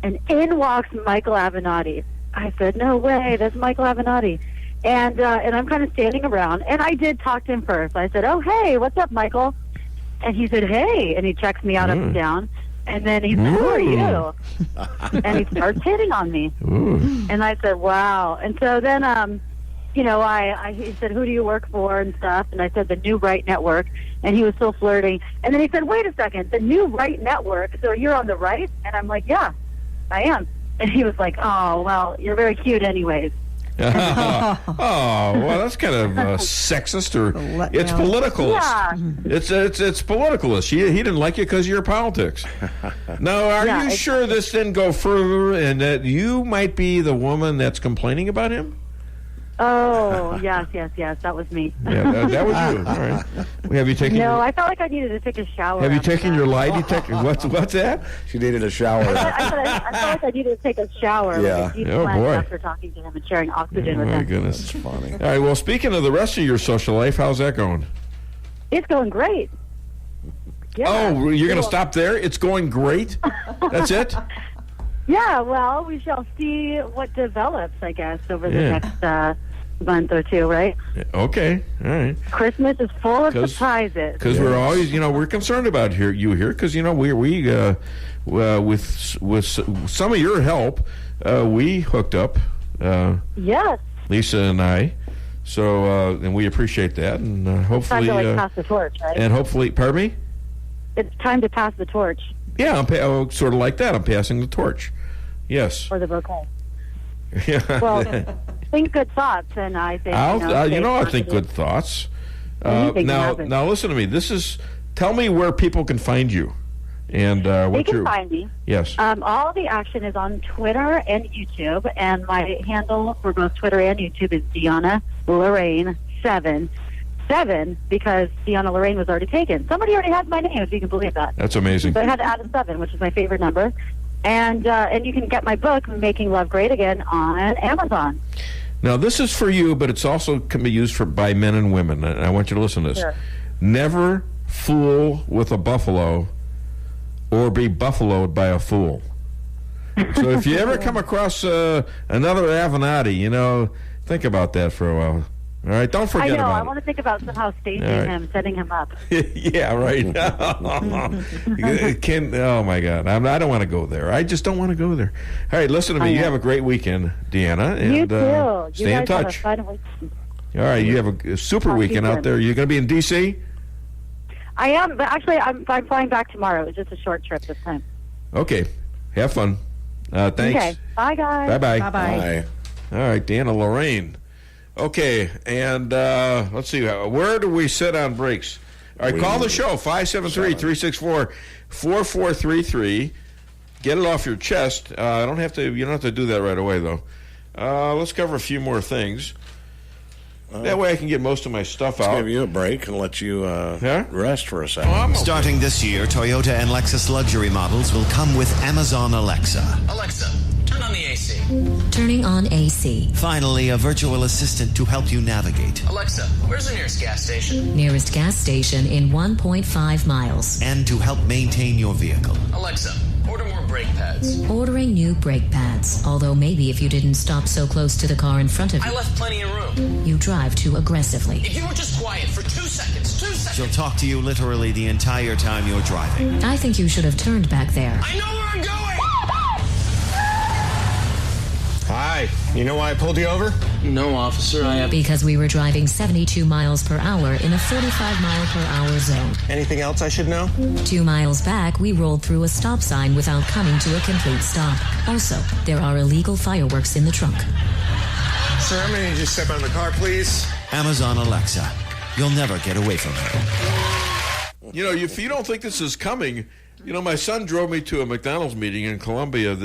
and in walks Michael Avenatti. I said, "No way, that's Michael Avenatti." And I'm kind of standing around, and I did talk to him first. I said, "Oh, hey, what's up, Michael?" And he said, "Hey," and he checks me out up and down. And then he said, "Who are you?" And he starts hitting on me. And I said, "Wow." And so then, he said, "Who do you work for?" and stuff. And I said, "The New Right Network." And he was still flirting. And then he said, "Wait a second, the New Right Network? So you're on the right?" And I'm like, "Yeah, I am." And he was like, "Oh, well, you're very cute anyways." Well, that's kind of sexist, or it's politicalist. Yeah. It's politicalist. He didn't like you because of your politics. Now, are you sure this didn't go further, and that you might be the woman that's complaining about him? Oh, yes, that was me. Yeah, that was you. All right. Have you taken? No, I felt like I needed to take a shower. Have you taken your lie detector? What's that? She needed a shower. I felt like I needed to take a shower. Yeah. Boy. After talking to him and sharing oxygen with him. Oh, my goodness. That's funny. All right, well, speaking of the rest of your social life, how's that going? It's going great. Yeah. Oh, you're going to stop there? It's going great? That's it? Yeah, well, we shall see what develops, I guess, over the next month or two, right? Okay, all right. Christmas is full of surprises. Because we're always, we're concerned about you here, because, we with some of your help, we hooked up. Yes. Lisa and I. So, and we appreciate that, and hopefully... It's time to pass the torch, right? And hopefully, pardon me? It's time to pass the torch. Yeah, I'm sort of like that. I'm passing the torch. Yes. Or the bouquet. Yeah. Well, think good thoughts, and I think... I think good thoughts. Now, listen to me. Tell me where people can find you. And they can find me. Yes. All the action is on Twitter and YouTube, and my handle for both Twitter and YouTube is Deanna Lorraine 7 because Deanna Lorraine was already taken. Somebody already has my name, if you can believe that. That's amazing. So I had to add a 7, which is my favorite number. And you can get my book, Making Love Great Again, on Amazon. Now, this is for you, but it's also can be used by men and women. And I want you to listen to this. Sure. Never fool with a buffalo or be buffaloed by a fool. So if you ever come across another Avenatti, think about that for a while. All right, don't forget I know. about I it. want to think about somehow staging him, setting him up. Yeah, right. Oh my God, I don't want to go there. I just don't want to go there. All right, listen to me. You have a great weekend, Deanna. And, you too. Stay in touch. Have a fun weekend. All right, you have a super weekend out there. You're going to be in D.C.? I am, but actually, I'm flying back tomorrow. It's just a short trip this time. Okay, have fun. Thanks. Okay, bye guys. Bye-bye. Bye-bye. All right, Deanna Lorraine. Okay, and let's see. Where do we sit on breaks? All right, call the show, 573-364-4433. Get it off your chest. You don't have to do that right away, though. Let's cover a few more things. That way I can get most of my stuff out. Give you a break and let you rest for a second. Starting this year, Toyota and Lexus luxury models will come with Amazon Alexa. Alexa, turn on the AC. Turning on AC. Finally, a virtual assistant to help you navigate. Alexa, where's the nearest gas station? Nearest gas station in 1.5 miles. And to help maintain your vehicle. Alexa, order more brake pads. Ordering new brake pads. Although maybe if you didn't stop so close to the car in front of you. I left plenty of room. You drive too aggressively. If you were just quiet for 2 seconds. She'll talk to you literally the entire time you're driving. I think you should have turned back there. I know where I'm going! Hi. You know why I pulled you over? No, officer, I have... Because we were driving 72 miles per hour in a 45 mile per hour zone. Anything else I should know? 2 miles back, we rolled through a stop sign without coming to a complete stop. Also, there are illegal fireworks in the trunk. Sir, I'm going to need you to step out of the car, please. Amazon Alexa. You'll never get away from her. You know, if you don't think this is coming, my son drove me to a McDonald's meeting in Columbia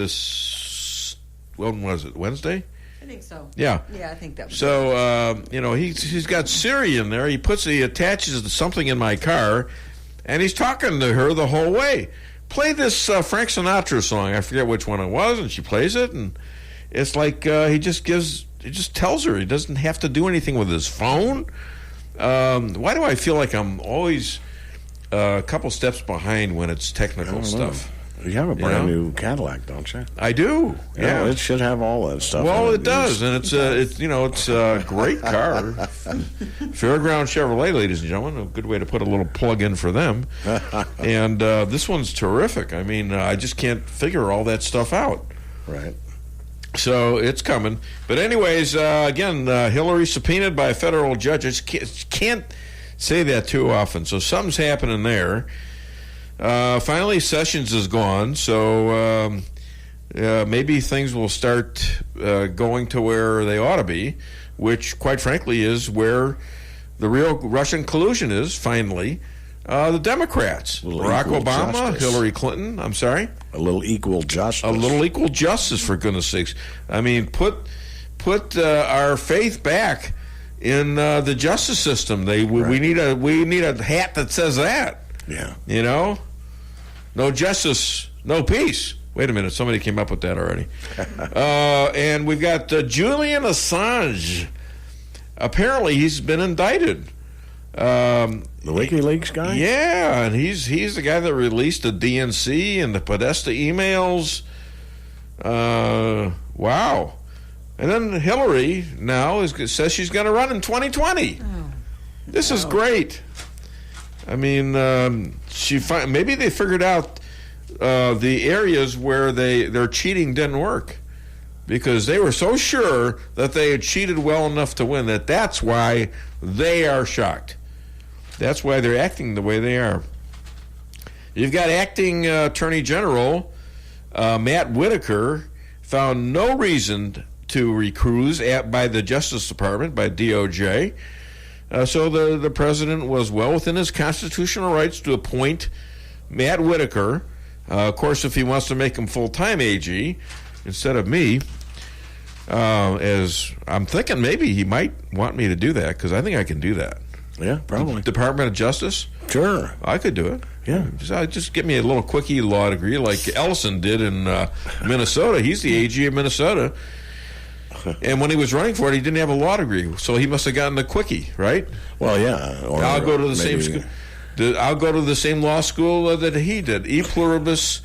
when was it, Wednesday? I think so. Yeah. Yeah, I think that was So, he's got Siri in there. He attaches something in my car, and he's talking to her the whole way. Play this Frank Sinatra song. I forget which one it was, and she plays it, and it's like he just tells her. He doesn't have to do anything with his phone. Why do I feel like I'm always a couple steps behind when it's technical stuff? You have a brand new Cadillac, don't you? I do. Yeah, it should have all that stuff. Well, it does, and it's a great car. Fairground Chevrolet, ladies and gentlemen, a good way to put a little plug in for them. And this one's terrific. I mean, I just can't figure all that stuff out. Right. So it's coming. But anyways, again, Hillary subpoenaed by a federal judge. I just can't say that too often. So something's happening there. Finally, Sessions is gone, so maybe things will start going to where they ought to be, which, quite frankly, is where the real Russian collusion is, finally. The Democrats, Barack Obama, justice. Hillary Clinton, I'm sorry? A little equal justice. A little equal justice, for goodness sakes. I mean, put our faith back in the justice system. We need a hat that says that. Yeah. No justice, no peace. Wait a minute, somebody came up with that already. And we've got Julian Assange. Apparently, he's been indicted. The WikiLeaks guy? Yeah, and he's the guy that released the DNC and the Podesta emails. Wow. And then Hillary now says she's going to run in 2020. This is great. I mean, maybe they figured out the areas where their cheating didn't work, because they were so sure that they had cheated well enough to win that's why they are shocked. That's why they're acting the way they are. You've got acting Attorney General Matt Whitaker found no reason to recuse by the Justice Department, by DOJ. So the president was well within his constitutional rights to appoint Matt Whitaker. Of course, if he wants to make him full-time AG instead of me, as I'm thinking maybe he might want me to do that, because I think I can do that. Yeah, probably. Department of Justice? Sure. I could do it. Yeah. Just get me a little quickie law degree like Ellison did in Minnesota. He's the AG of Minnesota. And when he was running for it, he didn't have a law degree, so he must have gotten a quickie, right? Well, yeah. Or I'll go to the same school. I'll go to the same law school that he did. E pluribus.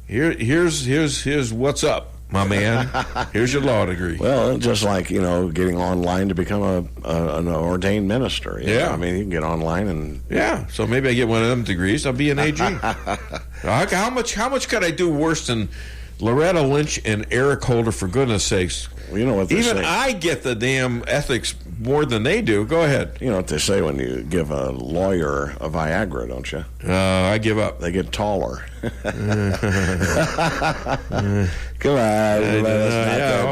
Here's what's up. my man. Here's your law degree. Well, just like, getting online to become an ordained minister. You know? I mean, you can get online and... Yeah, so maybe I get one of them degrees. I'll be an AG. How much could I do worse than Loretta Lynch and Eric Holder, for goodness sakes? Well, you know what they say. Even I get the damn ethics more than they do. Go ahead. You know what they say when you give a lawyer a Viagra, don't you? I give up. They get taller. Come on.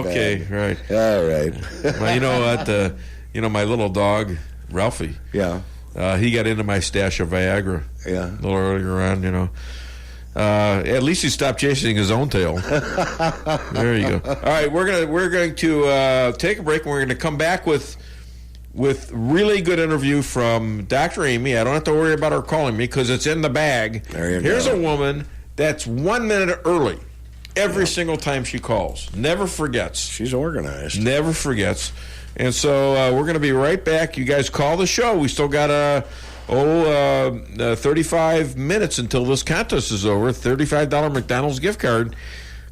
Okay, right. All right. Well, you know what? My little dog, Ralphie. Yeah. He got into my stash of Viagra. Yeah. A little earlier on, at least he stopped chasing his own tail. There you go. All right, we're going to take a break, and we're going to come back with really good interview from Dr. Amy. I don't have to worry about her calling me because it's in the bag. Here's a woman that's 1 minute early every single time she calls. Never forgets. She's organized. Never forgets. And so we're going to be right back. You guys call the show. We still got 35 minutes until this contest is over. $35 McDonald's gift card.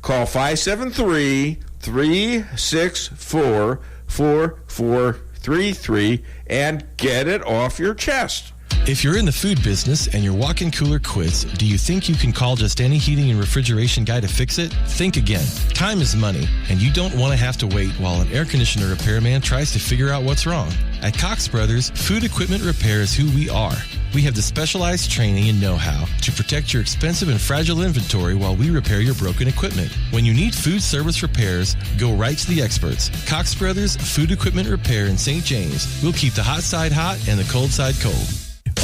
Call 573-364-4433 and get it off your chest. If you're in the food business and your walk-in cooler quits, do you think you can call just any heating and refrigeration guy to fix it? Think again. Time is money, and you don't want to have to wait while an air conditioner repairman tries to figure out what's wrong. At Cox Brothers, food equipment repair is who we are. We have the specialized training and know-how to protect your expensive and fragile inventory while we repair your broken equipment. When you need food service repairs, go right to the experts. Cox Brothers Food Equipment Repair in St. James. We'll keep the hot side hot and the cold side cold.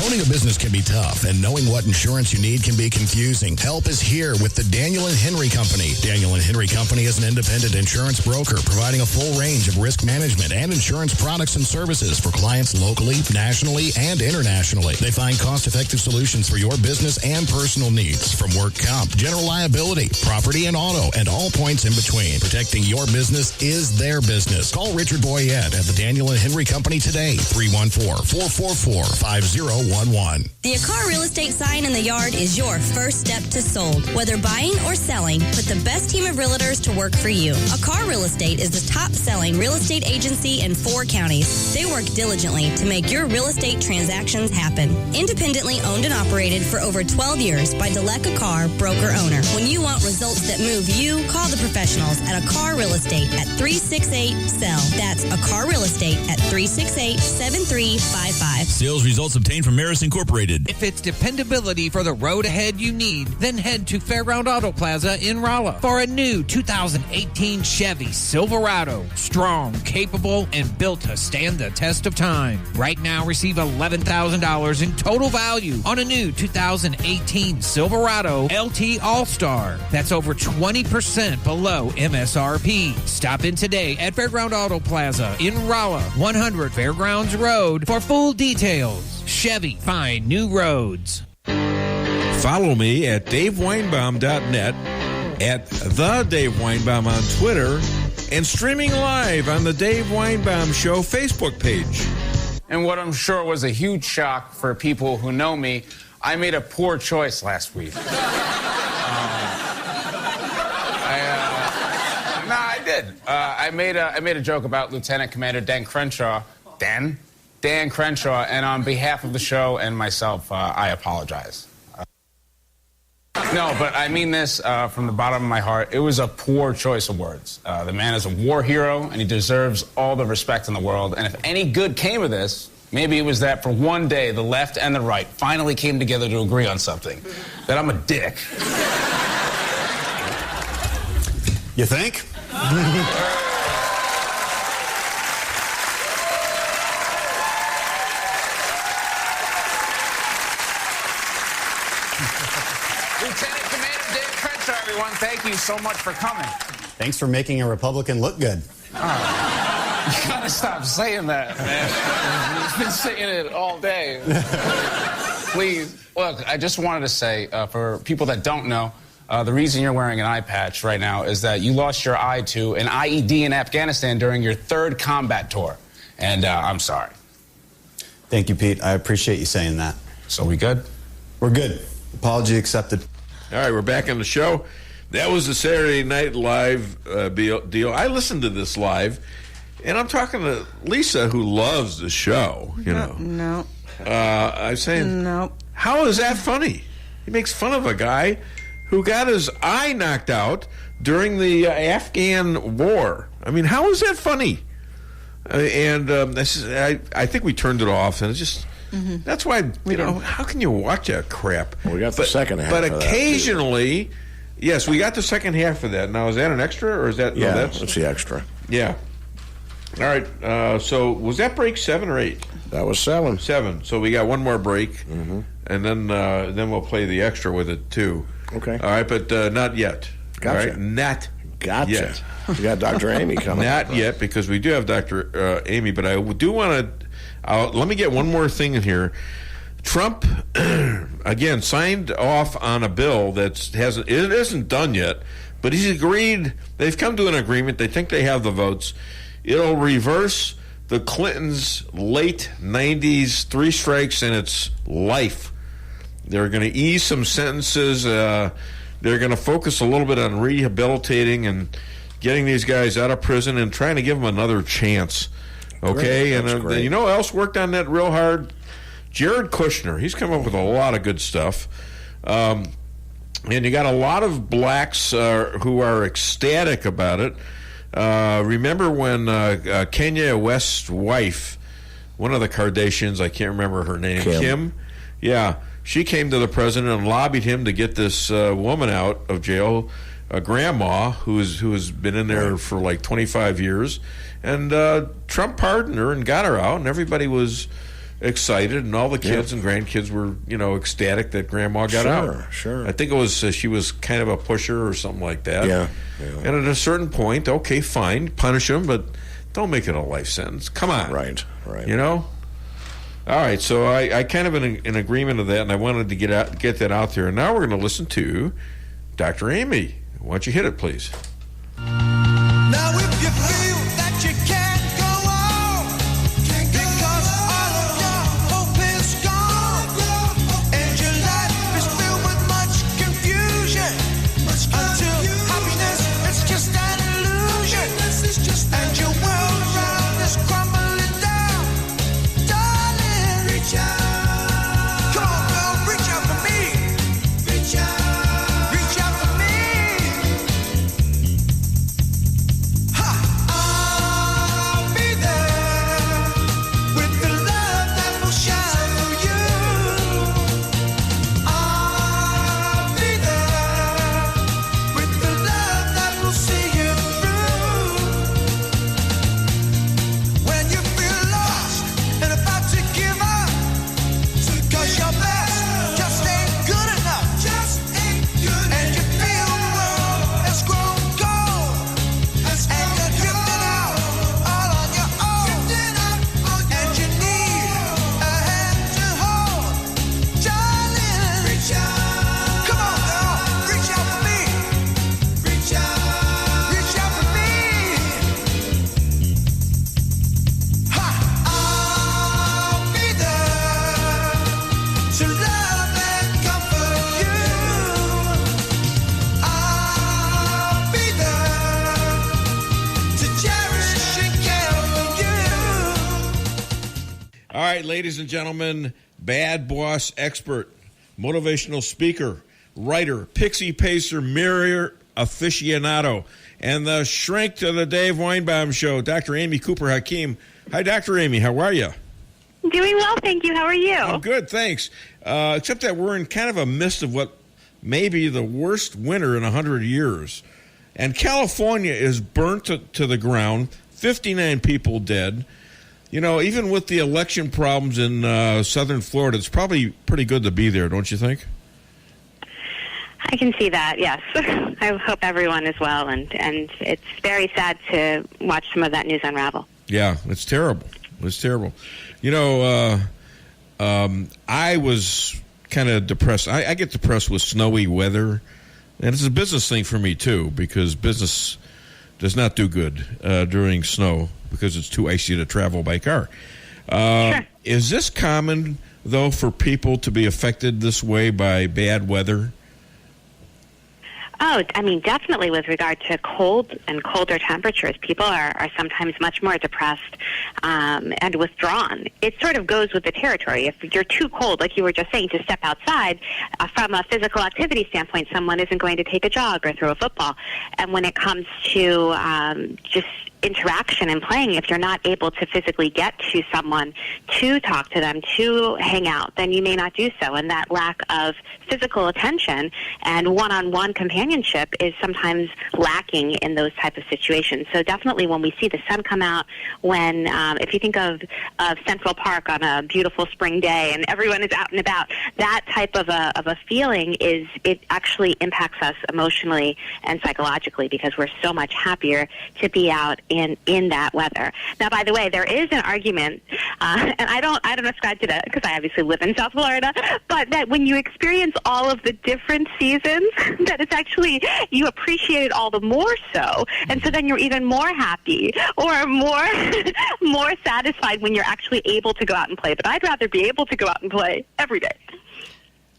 Owning a business can be tough, and knowing what insurance you need can be confusing. Help is here with the Daniel & Henry Company. Daniel & Henry Company is an independent insurance broker providing a full range of risk management and insurance products and services for clients locally, nationally, and internationally. They find cost-effective solutions for your business and personal needs, from work comp, general liability, property and auto, and all points in between. Protecting your business is their business. Call Richard Boyette at the Daniel & Henry Company today, 314-444-5011. The Akar Real Estate sign in the yard is your first step to sold. Whether buying or selling, put the best team of realtors to work for you. Akar Real Estate is the top-selling real estate agency in 4 counties. They work diligently to make your real estate transactions happen. Independently owned and operated for over 12 years by Delek Akar, broker-owner. When you want results that move you, call the professionals at Akar Real Estate at 368-SELL. That's Akar Real Estate at 368-7355. Sales results obtained from Maris Incorporated. If it's dependability for the road ahead you need, then head to Fairground Auto Plaza in Rolla for a new 2018 Chevy Silverado. Strong, capable, and built to stand the test of time. Right now, receive $11,000 in total value on a new 2018 Silverado LT All-Star. That's over 20% below MSRP. Stop in today at Fairground Auto Plaza in Rolla, 100 Fairgrounds Road for full details. Chevy, find new roads. Follow me at DaveWeinbaum.net, at the Dave Weinbaum on Twitter, and streaming live on the Dave Weinbaum Show Facebook page. And what I'm sure was a huge shock for people who know me, I made a poor choice last week. I did. I made a joke about Lieutenant Commander Dan Crenshaw. Dan Crenshaw, and on behalf of the show and myself, I apologize. No, but I mean this from the bottom of my heart. It was a poor choice of words. The man is a war hero, and he deserves all the respect in the world. And if any good came of this, maybe it was that for one day, the left and the right finally came together to agree on something. That I'm a dick. You think? Lieutenant Commander Dave Crenshaw, everyone, thank you so much for coming. Thanks for making a Republican look good. Oh, you gotta stop saying that, man. You've been saying it all day. Please, look, I just wanted to say, for people that don't know, the reason you're wearing an eye patch right now is that you lost your eye to an IED in Afghanistan during your 3rd combat tour. And I'm sorry. Thank you, Pete. I appreciate you saying that. So we good? We're good. Apology accepted. All right, we're back on the show. That was the Saturday Night Live deal. I listened to this live, and I'm talking to Lisa, who loves the show. No. I'm saying, no. How is that funny? He makes fun of a guy who got his eye knocked out during the Afghan war. I mean, how is that funny? I think we turned it off, and it's just... Mm-hmm. That's why, how can you watch that crap? Well, we got the second half but of that, occasionally, yes, we got the second half of that. Now, is that an extra, or is that... Yeah, no, that's the extra. Yeah. All right, so was that break 7 or 8? That was 7. 7. So we got one more break, and then we'll play the extra with it, too. Okay. All right, but not yet. Gotcha. All right? Not yet. You got Dr. Amy coming. Not yet, because we do have Dr. Amy, but I do want to... let me get one more thing in here. Trump, again, signed off on a bill it isn't done yet, but he's agreed. They've come to an agreement. They think they have the votes. It'll reverse the Clintons' late 90s 3 strikes and it's life. They're going to ease some sentences. They're going to focus a little bit on rehabilitating and getting these guys out of prison and trying to give them another chance. Okay, and you know who else worked on that real hard? Jared Kushner. He's come up with a lot of good stuff. And you got a lot of blacks who are ecstatic about it. Remember when Kanye West's wife, one of the Kardashians, I can't remember her name, Kim? Yeah, she came to the president and lobbied him to get this woman out of jail, a grandma who has been in there for like 25 years. And Trump pardoned her and got her out, and everybody was excited, and all the kids and grandkids were, ecstatic that grandma got out. Sure. I think it was she was kind of a pusher or something like that. Yeah. And at a certain point, okay, fine, punish him, but don't make it a life sentence. Come on. Right. All right, so I kind of in agreement of that, and I wanted to get that out there. And now we're going to listen to Dr. Amy. Why don't you hit it, please? Now if you feel that you can't go on because all of your hope is gone and your life is filled with much confusion until happiness is just an illusion and your world around is crumbling down, darling, reach out. Come on, girl, reach out for me. Reach out for me. I'll be there with the love that will shine for you. I'll be there with the love that will see you through. When you feel lost and about to give up, because your best just ain't good enough. And you feel the world has grown cold. And you're drifting out all on your own. And you need a hand to hold. Darling, reach out. Come on, girl, reach out for me. Reach out for me. I'll be there to love and comfort you. I'll be there to cherish and care for you. All right, ladies and gentlemen, bad boss expert, motivational speaker, writer, pixie pacer, mirror aficionado, and the shrink to the Dave Weinbaum Show, Dr. Amy Cooper Hakeem. Hi, Dr. Amy. How are you? Doing well, thank you. How are you? I'm good, thanks. Except that we're in kind of a midst of what may be the worst winter in 100 years. And California is burnt to the ground, 59 people dead. Even with the election problems in southern Florida, it's probably pretty good to be there, don't you think? I can see that, yes. I hope everyone is well, and it's very sad to watch some of that news unravel. Yeah, it's terrible. It's terrible. I was kind of depressed. I get depressed with snowy weather, and it's a business thing for me, too, because business does not do good during snow because it's too icy to travel by car. Sure. Is this common, though, for people to be affected this way by bad weather? Oh, I mean, definitely with regard to cold and colder temperatures, people are sometimes much more depressed and withdrawn. It sort of goes with the territory. If you're too cold, like you were just saying, to step outside, from a physical activity standpoint, someone isn't going to take a jog or throw a football. And when it comes to just interaction and playing, if you're not able to physically get to someone to talk to them, to hang out, then you may not do so. And that lack of physical attention and one-on-one companionship is sometimes lacking in those type of situations. So definitely when we see the sun come out, when if you think of Central Park on a beautiful spring day and everyone is out and about, that type of a feeling it actually impacts us emotionally and psychologically, because we're so much happier to be out in that weather. Now, by the way, there is an argument, and I don't ascribe to that because I obviously live in South Florida, but that when you experience all of the different seasons, that it's actually, you appreciate it all the more so, and so then you're even more happy or more satisfied when you're actually able to go out and play. But I'd rather be able to go out and play every day.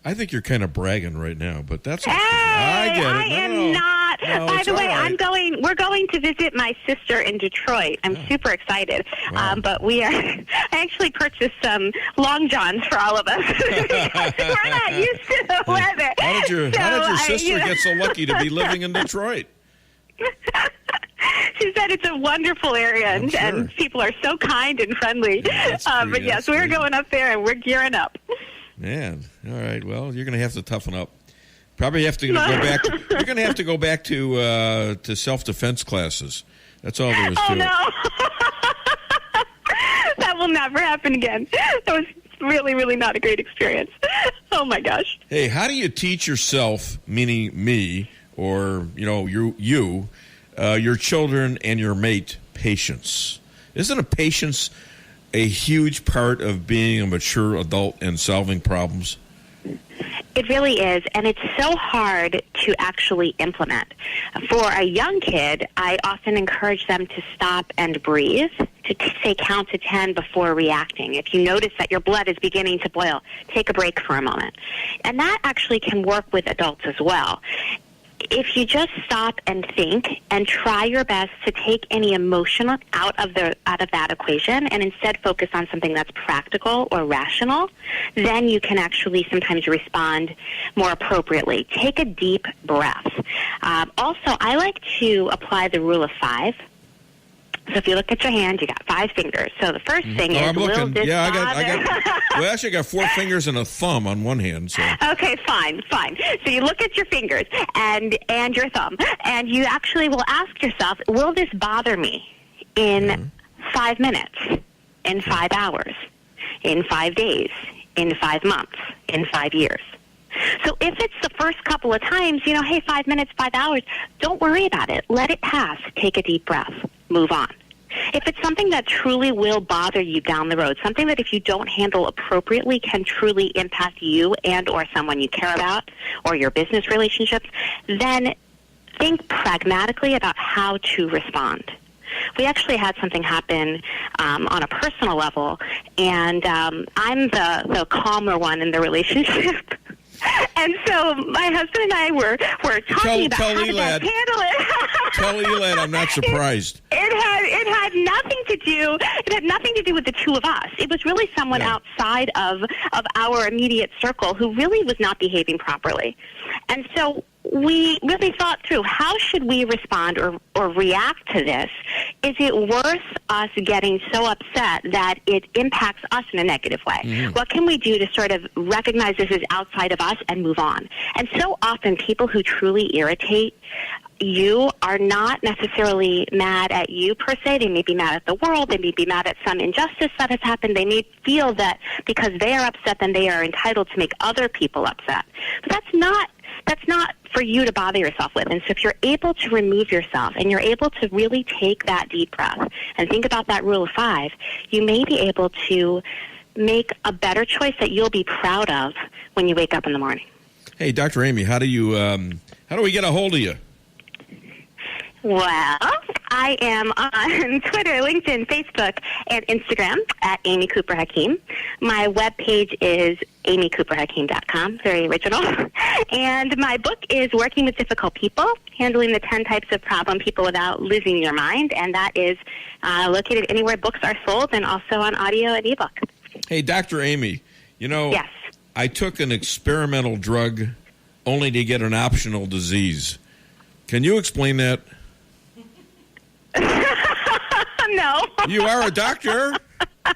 I think you're kind of bragging right now, but that's okay. Hey, I get it. I am not. No, By the way, right. we're going to visit my sister in Detroit. I'm super excited. Wow. But I actually purchased some long johns for all of us. We're not used to the weather. How did your sister get so lucky to be living in Detroit? She said it's a wonderful area, and people are so kind and friendly. But yes, we're going up there, and we're gearing up. Man, all right. Well, you're going to have to toughen up. Probably have to go back. You're going to have to go back to self-defense classes. That's all there is to it. Oh no, that will never happen again. That was really, really not a great experience. Oh my gosh. Hey, how do you teach yourself, meaning me, or your children and your mate, patience? Isn't patience a huge part of being a mature adult and solving problems? It really is, and it's so hard to actually implement. For a young kid, I often encourage them to stop and breathe, to say count to 10 before reacting. If you notice that your blood is beginning to boil, take a break for a moment. And that actually can work with adults as well. If you just stop and think and try your best to take any emotion out of that equation and instead focus on something that's practical or rational, then you can actually sometimes respond more appropriately. Take a deep breath. Also, I like to apply the rule of 5. So if you look at your hand, you got 5 fingers. So the first thing is, will this bother? Well, actually, I got 4 fingers and a thumb on one hand. So. Okay, fine. So you look at your fingers and your thumb, and you actually will ask yourself, will this bother me in 5 minutes, in 5 hours, in 5 days, in 5 months, in 5 years? So if it's the first couple of times, hey, 5 minutes, 5 hours, don't worry about it. Let it pass. Take a deep breath. Move on. If it's something that truly will bother you down the road, something that if you don't handle appropriately can truly impact you and or someone you care about or your business relationships, then think pragmatically about how to respond. We actually had something happen on a personal level, and I'm the calmer one in the relationship. And so my husband and I were talking about how to best handle it. Tell Elad I'm not surprised. It had nothing to do. It had nothing to do with the two of us. It was really someone outside of our immediate circle who really was not behaving properly. And so we really thought through, how should we respond or react to this? Is it worth us getting so upset that it impacts us in a negative way? Mm-hmm. What can we do to sort of recognize this is outside of us and move on? And so often people who truly irritate you are not necessarily mad at you per se. They may be mad at the world. They may be mad at some injustice that has happened. They may feel that because they are upset, then they are entitled to make other people upset. But that's not for you to bother yourself with. And so if you're able to remove yourself and you're able to really take that deep breath and think about that rule of 5, you may be able to make a better choice that you'll be proud of when you wake up in the morning. Hey, Dr. Amy, how do we get a hold of you? Well, I am on Twitter, LinkedIn, Facebook, and Instagram at Amy Cooper Hakeem. My webpage is amycooperhakeem.com, very original. And my book is Working with Difficult People, Handling the 10 Types of Problem People Without Losing Your Mind, and that is located anywhere books are sold and also on audio and ebook. Hey, Dr. Amy, Yes. I took an experimental drug only to get an optional disease. Can you explain that? No. You are a doctor. Come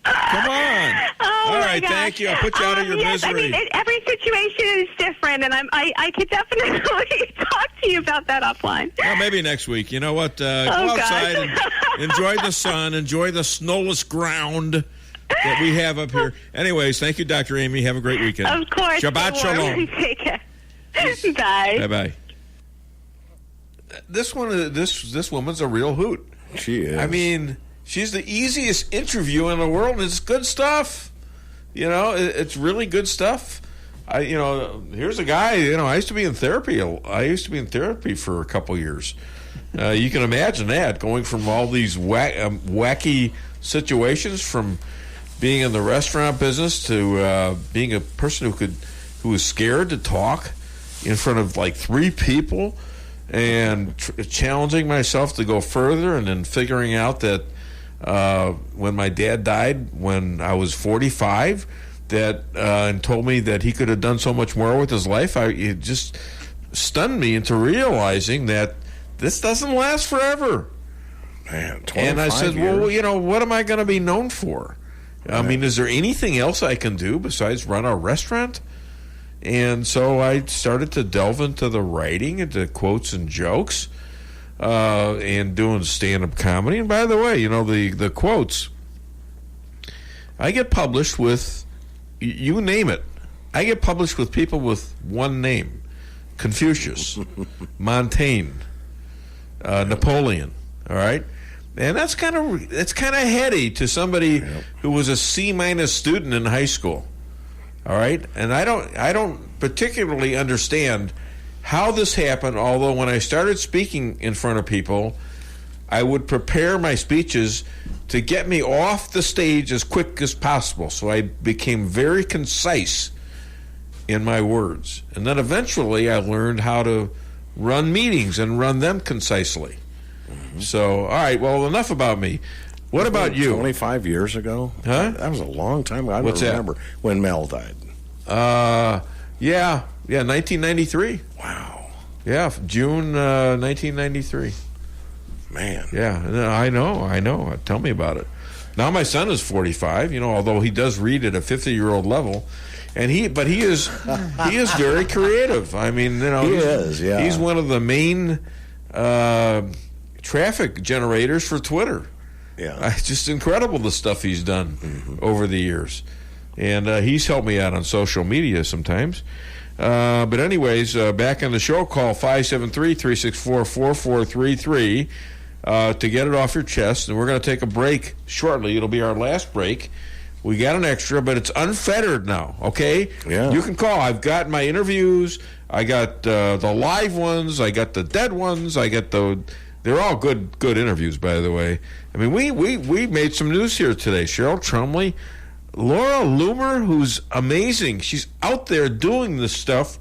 on. Oh, all my right, gosh. thank you. I'll put you out of your yes, misery. I mean, every situation is different, and I could definitely talk to you about that offline. Well, maybe next week. You know what? Go God. outside and enjoy the sun, enjoy the snowless ground that we have up here. Anyways, thank you, Dr. Amy. Have a great weekend. Of course. Shabbat shalom. Take care. Bye. Bye-bye. This woman's a real hoot. She is. I mean, she's the easiest interview in the world. It's good stuff. You know, it's really good stuff. Here's a guy. I used to be in therapy. I used to be in therapy for a couple years. You can imagine that, going from all these wacky situations, from being in the restaurant business to being a person who was scared to talk in front of like 3 people, and challenging myself to go further, and then figuring out that when my dad died when I was 45, and told me that he could have done so much more with his life, it just stunned me into realizing that this doesn't last forever. Man, 25 and I said, years. well, what am I going to be known for? Right. I mean, is there anything else I can do besides run a restaurant? And so I started to delve into the writing, into quotes and jokes, and doing stand-up comedy. And by the way, the quotes, I get published with, you name it, I get published with people with one name: Confucius, Montaigne, Napoleon. All right, and that's kind of heady to somebody who was a C- student in high school. All right, and I don't particularly understand how this happened, although when I started speaking in front of people, I would prepare my speeches to get me off the stage as quick as possible. So I became very concise in my words. And then eventually I learned how to run meetings and run them concisely. Mm-hmm. So, all right, well, enough about me. What about you? 25 years ago? Huh? That was a long time ago. I don't remember when Mel died. Yeah, 1993. Wow. Yeah, June 1993. Man. Yeah, I know. Tell me about it. Now my son is 45, although he does read at a 50-year-old level, and he is very creative. I mean, he is. Yeah. He's one of the main traffic generators for Twitter. Yeah. It's just incredible the stuff he's done over the years. And he's helped me out on social media sometimes. But anyways, back on the show, call 573-364-4433 to get it off your chest. And we're going to take a break shortly. It'll be our last break. We got an extra, but it's unfettered now, okay? Yeah. You can call. I've got my interviews. I got the live ones. I got the dead ones. I got they're all good interviews, by the way. I mean, we made some news here today. Cheryl Trumley, Laura Loomer, who's amazing. She's out there doing this stuff,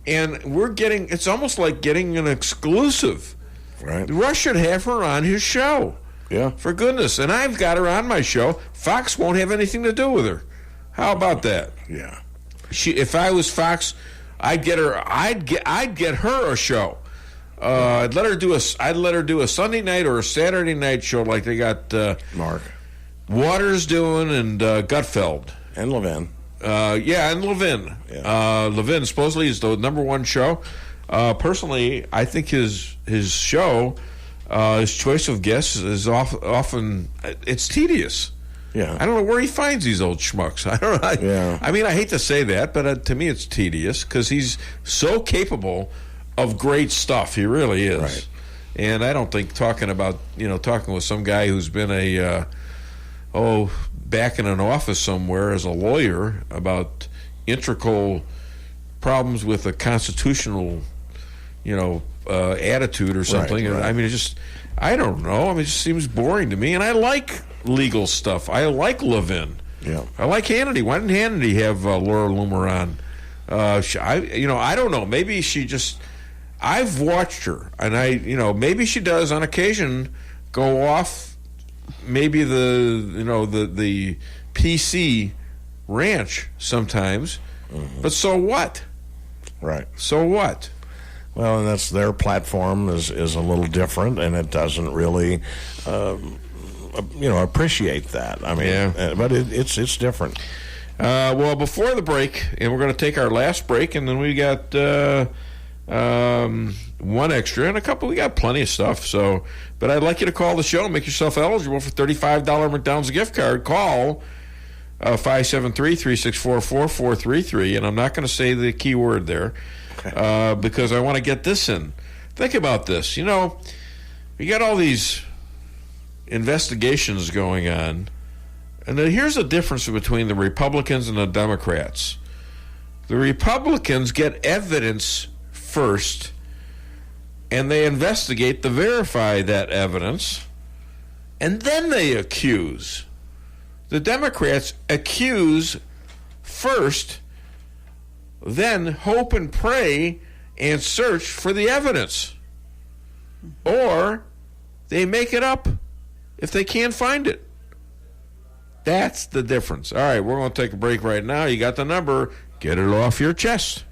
and it's almost like getting an exclusive. Right. Rush should have her on his show. Yeah. For goodness. And I've got her on my show. Fox won't have anything to do with her. How about that? Yeah. If I was Fox, I'd get her a show. I'd let her do a Sunday night or a Saturday night show like they got Mark Waters doing, and Gutfeld and Levin. And Levin. Yeah. Levin supposedly is the number one show. Personally, I think his show, his choice of guests is often it's tedious. Yeah. I don't know where he finds these old schmucks. I don't know. I mean, I hate to say that, but to me it's tedious because he's so capable of great stuff. He really is. Right. And I don't think talking with some guy who's been back in an office somewhere as a lawyer about integral problems with a constitutional, attitude or something. Right. I mean, I don't know. I mean, it just seems boring to me. And I like legal stuff. I like Levin. Yeah. I like Hannity. Why didn't Hannity have Laura Loomer on? I don't know. Maybe she just. I've watched her, and maybe she does on occasion go off. Maybe the PC ranch sometimes, but so what? Right. So what? Well, and that's their platform is a little different, and it doesn't really, appreciate that. I mean, but it's different. Well, before the break, and we're going to take our last break, and then we got one extra and a couple. We got plenty of stuff. So, but I'd like you to call the show and make yourself eligible for $35 McDonald's gift card. Call 573-364-4433, and I'm not going to say the key word there because I want to get this in. Think about this. We got all these investigations going on, and then here's the difference between the Republicans and the Democrats. The Republicans get evidence first, and they investigate to verify that evidence, and then they accuse. The Democrats accuse first, then hope and pray and search for the evidence. Or they make it up if they can't find it. That's the difference. All right, we're going to take a break right now. You got the number. Get it off your chest.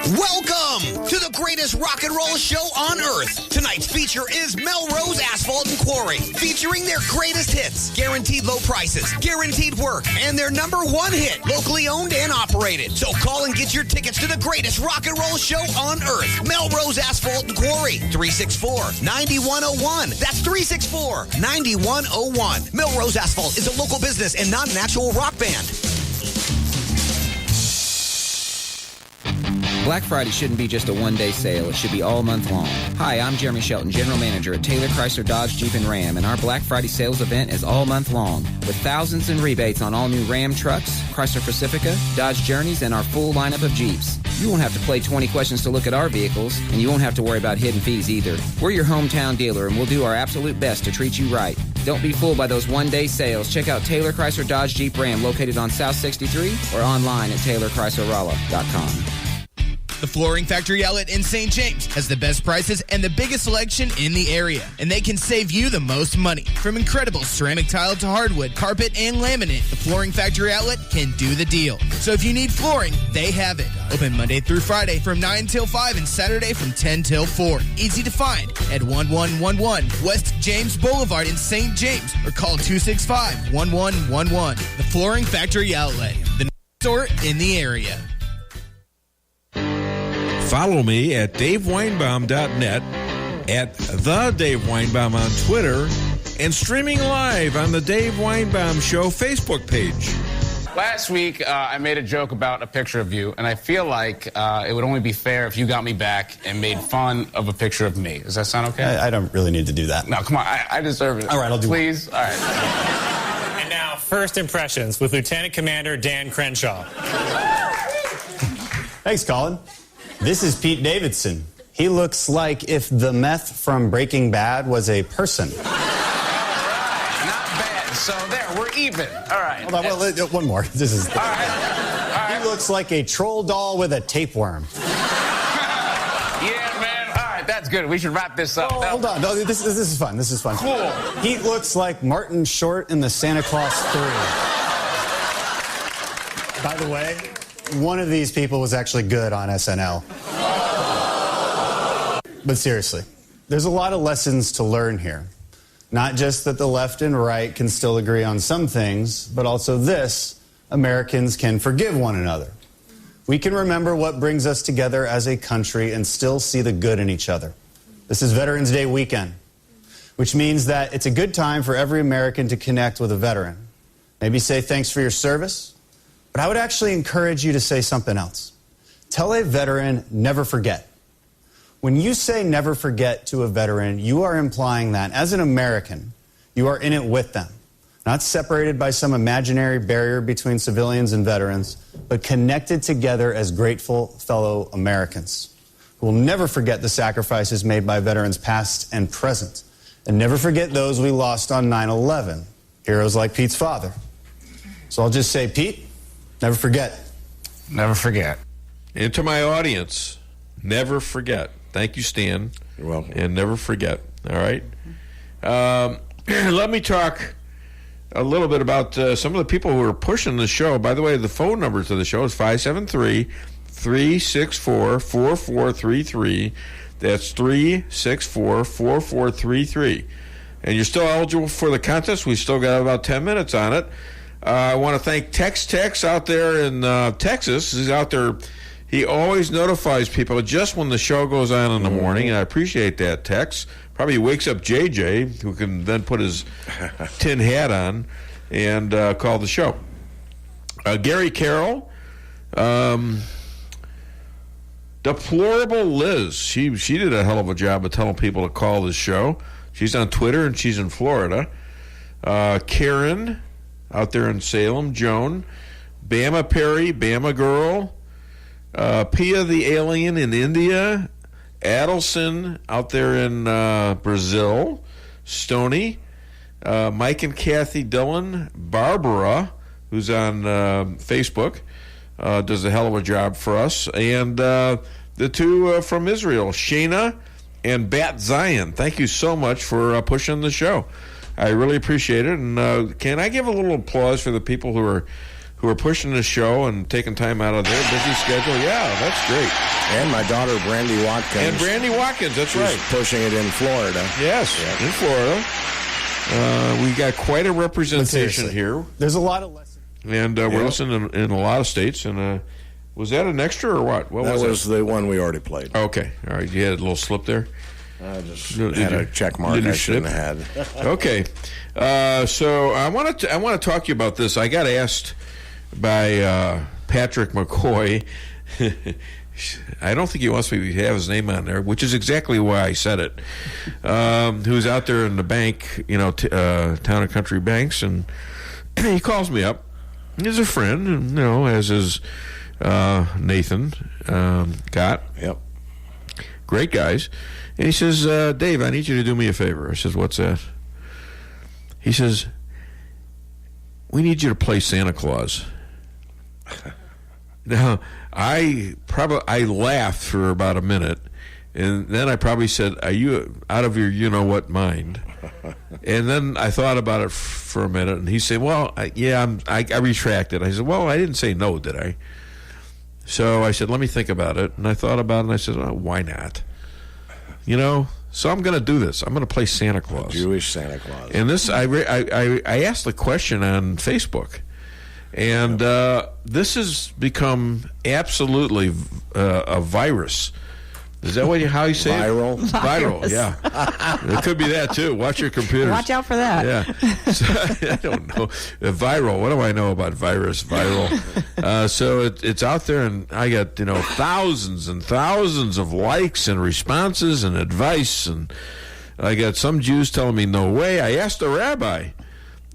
Welcome to the greatest rock and roll show on earth. Tonight's feature is Melrose Asphalt and Quarry, featuring their greatest hits, guaranteed low prices, guaranteed work, and their #1 hit, locally owned and operated. So call and get your tickets to the greatest rock and roll show on earth. Melrose Asphalt and Quarry, 364-9101. That's 364-9101. Melrose Asphalt is a local business and not an actual rock band. Black Friday shouldn't be just a one-day sale. It should be all month long. Hi, I'm Jeremy Shelton, General Manager at Taylor Chrysler Dodge Jeep and Ram, and our Black Friday sales event is all month long with thousands in rebates on all new Ram trucks, Chrysler Pacifica, Dodge Journeys, and our full lineup of Jeeps. You won't have to play 20 questions to look at our vehicles, and you won't have to worry about hidden fees either. We're your hometown dealer, and we'll do our absolute best to treat you right. Don't be fooled by those one-day sales. Check out Taylor Chrysler Dodge Jeep Ram located on South 63 or online at TaylorChryslerRolla.com. The Flooring Factory Outlet in St. James has the best prices and the biggest selection in the area, and they can save you the most money. From incredible ceramic tile to hardwood, carpet, and laminate, the Flooring Factory Outlet can do the deal. So if you need flooring, they have it. Open Monday through Friday from 9 till 5 and Saturday from 10 till 4. Easy to find at 1111 West James Boulevard in St. James or call 265-1111. The Flooring Factory Outlet, the store in the area. Follow me at DaveWeinbaum.net, at the Dave Weinbaum on Twitter, and streaming live on the Dave Weinbaum Show Facebook page. Last week, I made a joke about a picture of you, and I feel like it would only be fair if you got me back and made fun of a picture of me. Does that sound okay? I don't really need to do that. No, come on. I deserve it. All right, I'll do it. Please? All right. And now, first impressions with Lieutenant Commander Dan Crenshaw. Thanks, Colin. This is Pete Davidson. He looks like if the meth from Breaking Bad was a person. Not bad. So there, we're even. All right. Hold on, well, one more. This is. All right. He looks like a troll doll with a tapeworm. Yeah, man. All right, that's good. We should wrap this up. Oh, hold on. No, this is fun. This is fun. Cool. He looks like Martin Short in the Santa Claus 3. By the way, one of these people was actually good on SNL. But seriously, there's a lot of lessons to learn here. Not just that the left and right can still agree on some things, but also this: Americans can forgive one another. We can remember what brings us together as a country and still see the good in each other. This is Veterans Day weekend, which means that it's a good time for every American to connect with a veteran. Maybe say thanks for your service. But I would actually encourage you to say something else. Tell a veteran, never forget. When you say never forget to a veteran, you are implying that as an American, you are in it with them. Not separated by some imaginary barrier between civilians and veterans, but connected together as grateful fellow Americans who who will never forget the sacrifices made by veterans past and present, and never forget those we lost on 9/11, heroes like Pete's father. So I'll just say, Pete, never forget. Never forget. And to my audience, never forget. Thank you, Stan. You're welcome. And never forget. All right. Let me talk a little bit about some of the people who are pushing the show. By the way, the phone number to the show is 573-364-4433. That's 364-4433. And you're still eligible for the contest. We still got about 10 minutes on it. I want to thank Tex out there in Texas. He's out there. He always notifies people just when the show goes on in the morning, and I appreciate that, Tex. Probably wakes up JJ, who can then put his tin hat on and call the show. Gary Carroll, Deplorable Liz. She did a hell of a job of telling people to call this show. She's on Twitter, and she's in Florida. Karen, out there in Salem. Joan, Bama Perry, Bama Girl, Pia the Alien in India, Adelson out there in Brazil, Stony, Mike and Kathy Dillon, Barbara, who's on Facebook, does a hell of a job for us, and the two from Israel, Shayna and Bat Zion. Thank you so much for pushing the show. I really appreciate it. And can I give a little applause for the people who are pushing the show and taking time out of their busy schedule? Yeah, that's great. And my daughter, Brandy Watkins. That's right. right. Pushing it in Florida. Yes, in Florida. We got quite a representation here. There's a lot of lessons. And we're listening in a lot of states. And was that an extra or what? That was the one we already played. Okay. All right. You had a little slip there? I just had a check mark I shouldn't have had. Okay. So I want to talk to you about this. I got asked by Patrick McCoy. I don't think he wants me to have his name on there, which is exactly why I said it. Who's out there in the bank, Town and Country Banks, and he calls me up. He's a friend, and, as is Nathan Gott. Yep. Great guys. And he says, Dave, I need you to do me a favor. I says, what's that? He says, we need you to play Santa Claus. Now, I laughed for about a minute, and then I probably said, are you out of your you-know-what mind? And then I thought about it for a minute, and he said, well, I retracted. I said, well, I didn't say no, did I? So I said, let me think about it. And I thought about it, and I said, oh, why not? So I'm going to do this. I'm going to play Santa Claus. Jewish Santa Claus. And this, I asked the question on Facebook. And this has become absolutely a virus. Is that how you say Viral? it? Viral, yeah. It could be that, too. Watch your computers. Watch out for that. Yeah. So, I don't know. Viral. What do I know about virus? Viral. So it's out there, and I got, thousands and thousands of likes and responses and advice. And I got some Jews telling me, no way. I asked a rabbi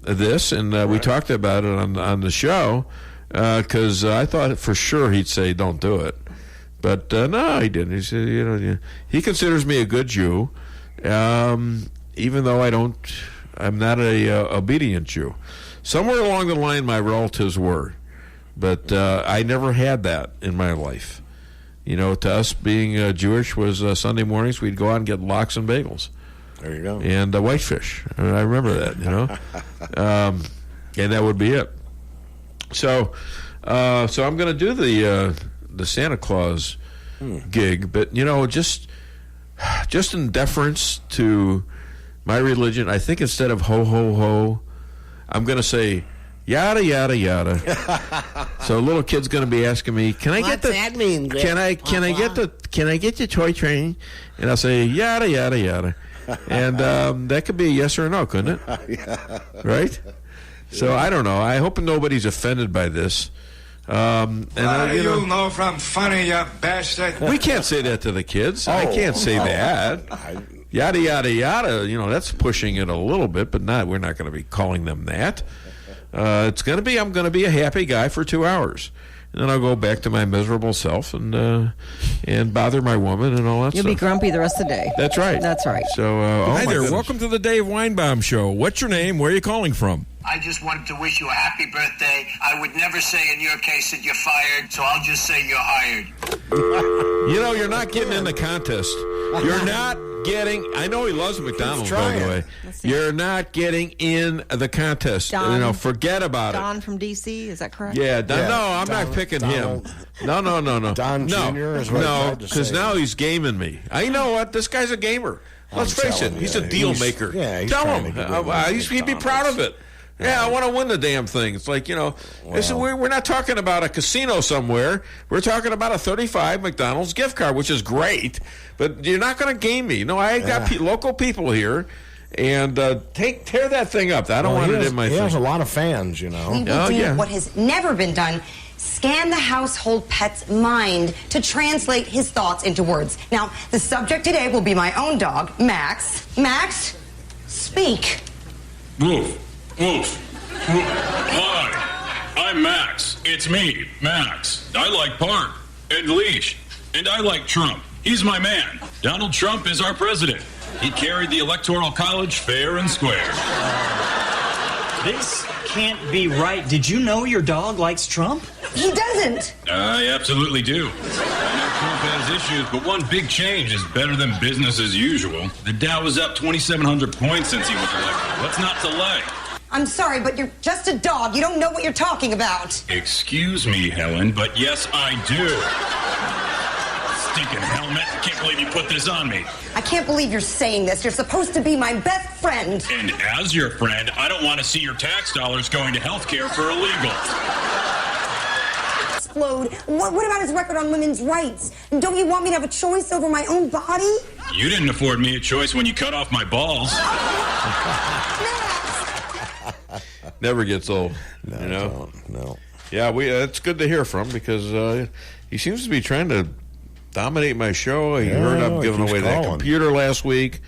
this, and we talked about it on the show, because I thought for sure he'd say, don't do it. But no, he didn't. He said, he considers me a good Jew, even though I'm not a obedient Jew. Somewhere along the line, my relatives were, but I never had that in my life. To us, being Jewish was Sunday mornings, we'd go out and get lox and bagels. There you go. And whitefish. I remember that, and that would be it. So I'm going to do the Santa Claus gig, but just in deference to my religion, I think instead of ho ho ho, I'm going to say yada yada yada. So a little kid's going to be asking me, "Can I get the? What's that mean, Greg? Can I get the? Can I get the toy train?" And I'll say yada yada yada, and that could be a yes or a no, couldn't it? Yeah. Right. So I don't know. I hope nobody's offended by this. You'll know if I'm funny, you bastard. We can't say that to the kids. I can't say that. Yada yada yada. That's pushing it a little bit, but we're not going to be calling them that. I'm going to be a happy guy for 2 hours, and then I'll go back to my miserable self and bother my woman and all that You'll stuff. be grumpy the rest of the day. That's right. That's right. So, Hi there. Welcome to the Dave Weinbaum Show. What's your name? Where are you calling from? I just wanted to wish you a happy birthday. I would never say in your case that you're fired, so I'll just say you're hired. You know, you're not getting in the contest. You're not getting... I know he loves McDonald's, by the way. You're not getting in the contest. Don, forget about it. Don from D.C., is that correct? Yeah, no, I'm not picking him. No. Don Jr. is what I tried to because say. now he's gaming me. I know what? This guy's a gamer. Let's face it. He's a deal maker. Yeah, he's Tell trying him. to get rid of He'd be proud of it. Yeah, I want to win the damn thing. It's like, we're not talking about a casino somewhere. We're talking about a 35 McDonald's gift card, which is great. But you're not going to game me. No, I got local people here. And tear that thing up. I don't want it in my thing. He has a lot of fans, We will do what has never been done. Scan the household pet's mind to translate his thoughts into words. Now, the subject today will be my own dog, Max. Max, speak. Woof, woof. Hi, I'm Max. It's me, Max. I like Park and Leash, and I like Trump. He's my man. Donald Trump is our president. He carried the Electoral College fair and square. This can't be right. Did you know your dog likes Trump? He doesn't. I absolutely do. I know Trump has issues, but one big change is better than business as usual. The Dow is up 2,700 points since he was elected. What's not to like? I'm sorry, but you're just a dog. You don't know what you're talking about. Excuse me, Helen, but yes, I do. Stinking helmet. Can't believe you put this on me. I can't believe you're saying this. You're supposed to be my best friend. And as your friend, I don't want to see your tax dollars going to health care for illegals. Explode. What about his record on women's rights? Don't you want me to have a choice over my own body? You didn't afford me a choice when you cut off my balls. Never gets old. No. Yeah, it's good to hear from because he seems to be trying to dominate my show. He heard I'm giving away that computer last week.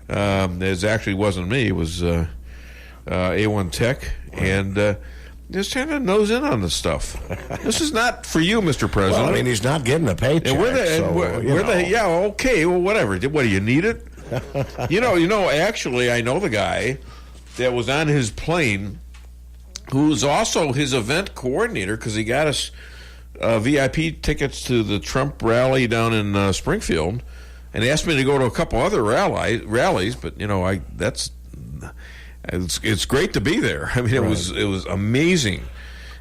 It actually wasn't me. It was A1 Tech. And just trying to nose in on this stuff. This is not for you, Mr. President. Well, I mean, he's not getting a paycheck. Okay, well, whatever. What, do you need it? Actually, I know the guy that was on his plane who's also his event coordinator because he got us VIP tickets to the Trump rally down in Springfield and asked me to go to a couple other rallies, but it's great to be there. I mean, it was amazing.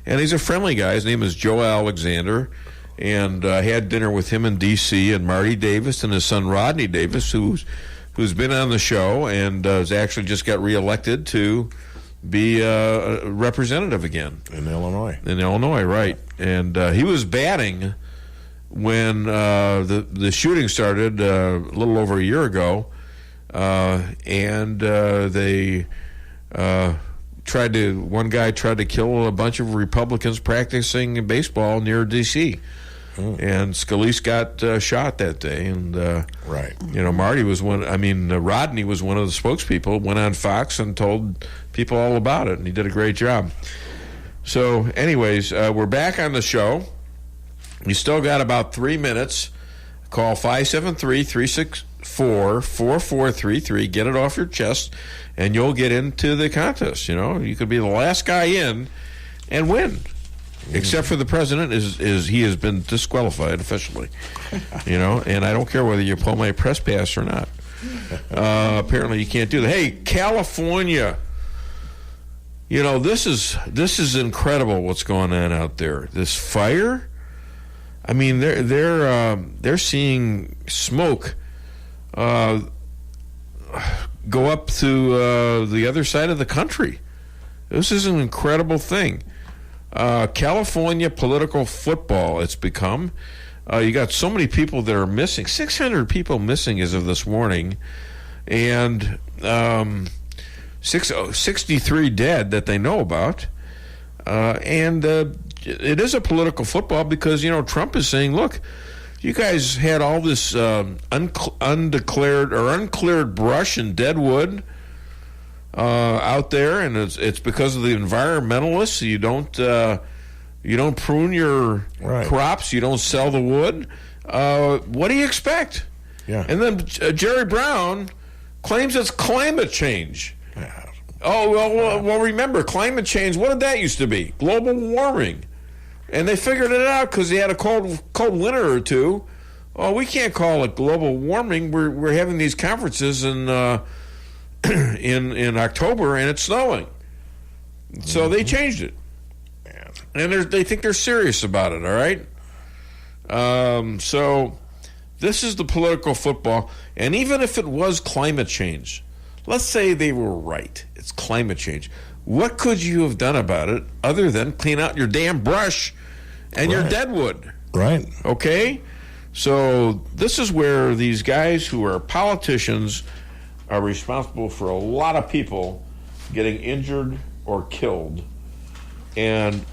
And he's a friendly guy. His name is Joe Alexander, and I had dinner with him in D.C. and Marty Davis and his son Rodney Davis, who's been on the show and has actually just got reelected to be a representative again in Illinois. In Illinois, right? And he was batting when the shooting started a little over a year ago, and they one guy tried to kill a bunch of Republicans practicing baseball near D.C. And Scalise got shot that day, and Marty was Rodney was one of the spokespeople. Went on Fox and told people all about it, and he did a great job. So, anyways, we're back on the show. We still got about 3 minutes. Call 573-364-4433. Get it off your chest, and you'll get into the contest. You could be the last guy in and win. Except for the president, is he has been disqualified officially, and I don't care whether you pull my press pass or not. Apparently, you can't do that. Hey, California, this is incredible what's going on out there. This fire, I mean, they're seeing smoke go up to the other side of the country. This is an incredible thing. California political football, it's become. You got so many people that are missing. 600 people missing as of this morning. And 63 dead that they know about. And it is a political football because, Trump is saying, look, you guys had all this undeclared or uncleared brush and dead wood out there, and it's because of the environmentalists. You don't You don't prune your crops. You don't sell the wood. What do you expect? Yeah. And then Jerry Brown claims it's climate change. Yeah. Oh, well, remember, climate change, what did that used to be? Global warming. And they figured it out because they had a cold winter or two. Oh, we can't call it global warming. We're having these conferences in October, and it's snowing. So they changed it. And they think they're serious about it, all right? So this is the political football. And even if it was climate change, let's say they were right. It's climate change. What could you have done about it other than clean out your damn brush and your deadwood? Right. Okay? So this is where these guys who are politicians are responsible for a lot of people getting injured or killed. And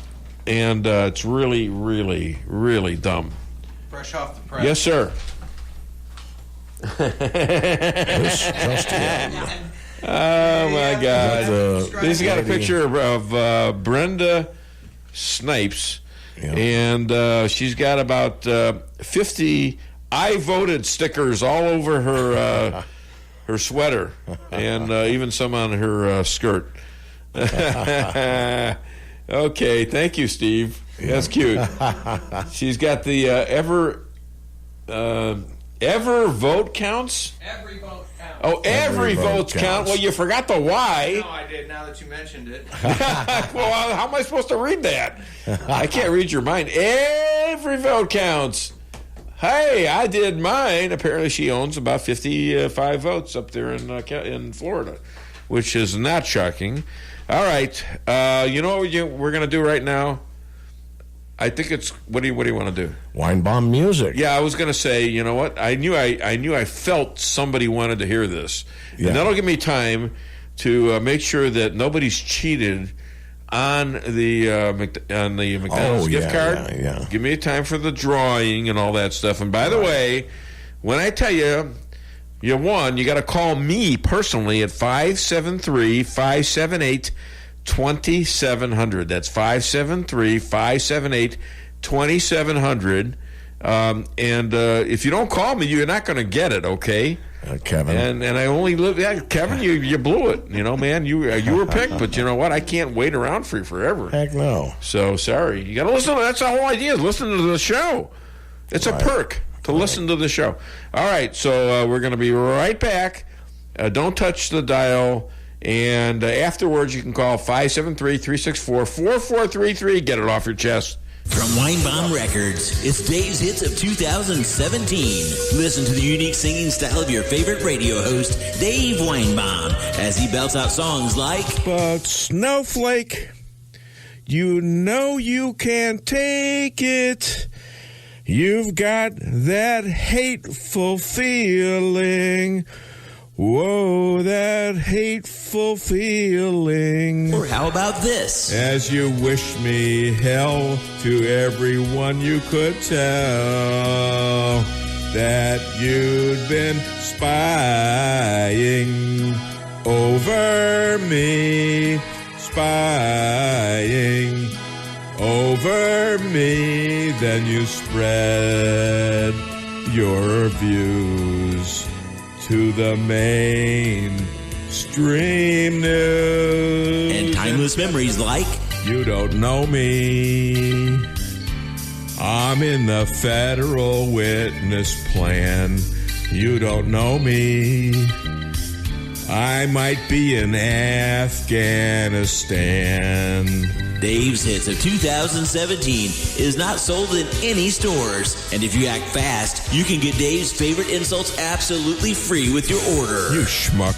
it's really, really, really dumb. Fresh off the press. Yes, sir. Oh, my God. He's got a picture of Brenda Snipes, and she's got about 50 I voted stickers all over her sweater, and even some on her skirt. Okay, thank you, Steve. That's cute. She's got the ever vote counts. Every vote counts. Oh, every vote count. Well, you forgot the Y. No, I did. Now that you mentioned it. Well, how am I supposed to read that? I can't read your mind. Every vote counts. Hey, I did mine. Apparently, she owns about 55 votes up there in Florida, which is not shocking. All right, you know what we're going to do right now? I think it's what do you want to do? Weinbaum music. Yeah, I was going to say, you know what? I knew I felt somebody wanted to hear this, and that'll give me time to make sure that nobody's cheated on the McDonald's gift card. Yeah. Give me time for the drawing and all that stuff. And by the way, when I tell you you won, you got to call me personally at 573-578-2700. That's 573-578-2700. And if you don't call me, you're not going to get it, okay? Kevin. And I only live. Yeah, Kevin, you blew it. You know, man, you were picked, but you know what? I can't wait around for you forever. Heck no. So sorry. You got to listen. That's the whole idea. Listen to the show. It's a perk to listen to the show. All right, so we're going to be right back. Don't touch the dial. And afterwards, you can call 573-364-4433. Get it off your chest. From Weinbaum Records, it's Dave's Hits of 2017. Listen to the unique singing style of your favorite radio host, Dave Weinbaum, as he belts out songs like... But Snowflake, you know you can't take it. You've got that hateful feeling. Whoa, that hateful feeling. Or how about this? As you wish me hell, to everyone you could tell that you'd been spying over me, spying over me. Then you spread your views to the mainstream news. And timeless memories like... You don't know me. I'm in the federal witness plan. You don't know me. I might be in Afghanistan. Dave's Hits of 2017 is not sold in any stores. And if you act fast, you can get Dave's favorite insults absolutely free with your order. You schmuck.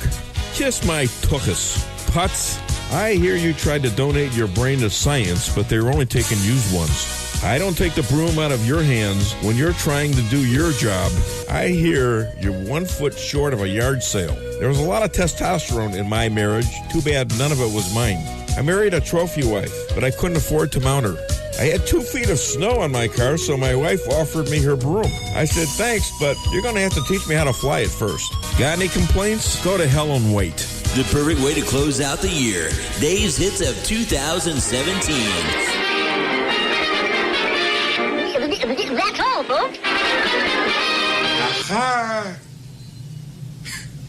Kiss my tuchus. Putz. I hear you tried to donate your brain to science, but they were only taking used ones. I don't take the broom out of your hands when you're trying to do your job. I hear you're 1 foot short of a yard sale. There was a lot of testosterone in my marriage. Too bad none of it was mine. I married a trophy wife, but I couldn't afford to mount her. I had 2 feet of snow on my car, so my wife offered me her broom. I said, thanks, but you're going to have to teach me how to fly it first. Got any complaints? Go to hell and wait. The perfect way to close out the year. Dave's Hits of 2017. That's all, folks.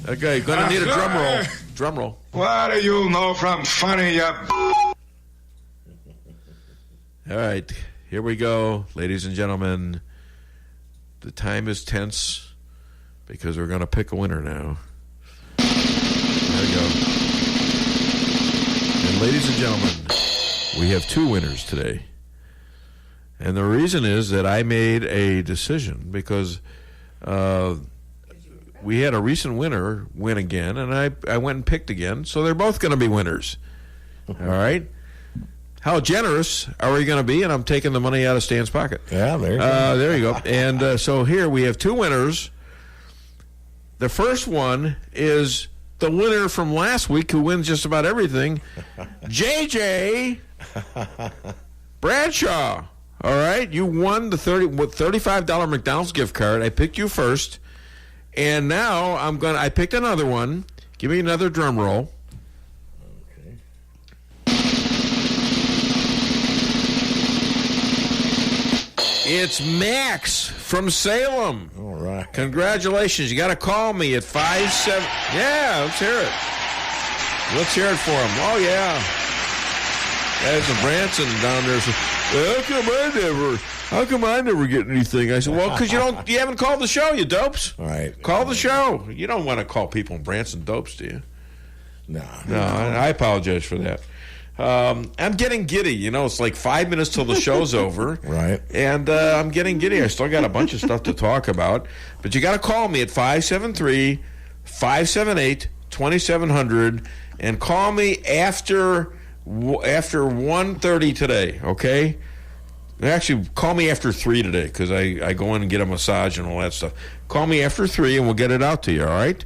Okay, gonna need a drum roll. Drum roll. What do you know from funny, All right, here we go, ladies and gentlemen. The time is tense because we're going to pick a winner now. There we go. And ladies and gentlemen, we have 2 winners today. And the reason is that I made a decision because we had a recent winner win again, and I went and picked again, so they're both going to be winners. All right? How generous are we going to be? And I'm taking the money out of Stan's pocket. Yeah, there you go. There you go. And so here we have 2 winners. The first one is the winner from last week who wins just about everything, JJ Bradshaw. All right? You won the $35 McDonald's gift card. I picked you first. And now I picked another one. Give me another drum roll. It's Max from Salem. All right. Congratulations. You got to call me at 57. Yeah, let's hear it. Let's hear it for him. Oh, yeah. Guys in Branson down there said, how come I never get anything? I said, well, because you haven't called the show, you dopes. All right. Call the show. You don't want to call people in Branson dopes, do you? No. I apologize for that. I'm getting giddy. It's like 5 minutes till the show's over. Right. And I'm getting giddy. I still got a bunch of stuff to talk about. But you got to call me at 573-578-2700 and call me after 1:30 today, okay? Actually, call me after 3 today because I go in and get a massage and all that stuff. Call me after 3 and we'll get it out to you, all right?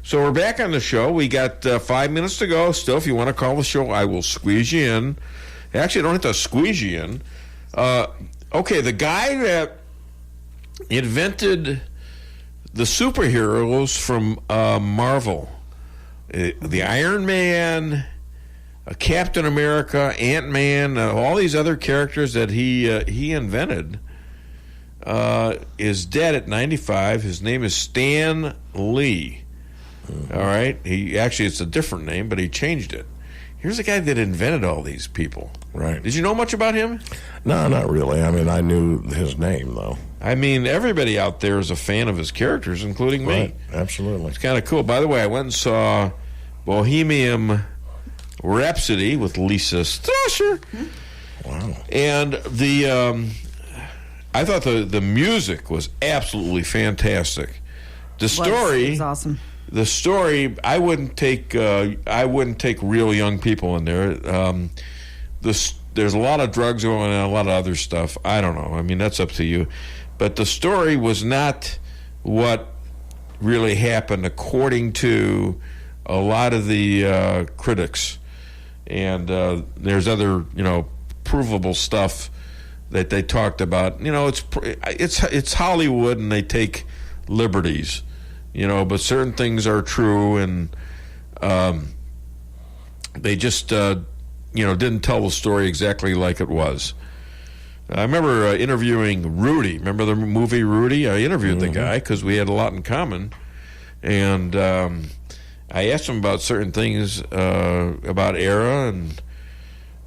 So we're back on the show. We got 5 minutes to go. Still, if you want to call the show, I will squeeze you in. Actually, I don't have to squeeze you in. Okay, the guy that invented the superheroes from Marvel, the Iron Man, Captain America, Ant-Man, all these other characters that he invented, is dead at 95. His name is Stan Lee. All right. It's a different name, but he changed it. Here's a guy that invented all these people. Right. Did you know much about him? No, not really. I mean, I knew his name, though. I mean, everybody out there is a fan of his characters, including me. Right. Absolutely. It's kind of cool. By the way, I went and saw Bohemian Rhapsody with Lisa Strasser. Wow. And I thought the music was absolutely fantastic. The story was awesome. The story, I wouldn't take real young people in there. There's a lot of drugs going on, a lot of other stuff. I don't know. I mean, that's up to you. But the story was not what really happened, according to a lot of the critics. And there's other, provable stuff that they talked about. It's Hollywood, and they take liberties. But certain things are true, and they just, didn't tell the story exactly like it was. I remember interviewing Rudy. Remember the movie Rudy? I interviewed the guy because we had a lot in common, and I asked him about certain things about Era,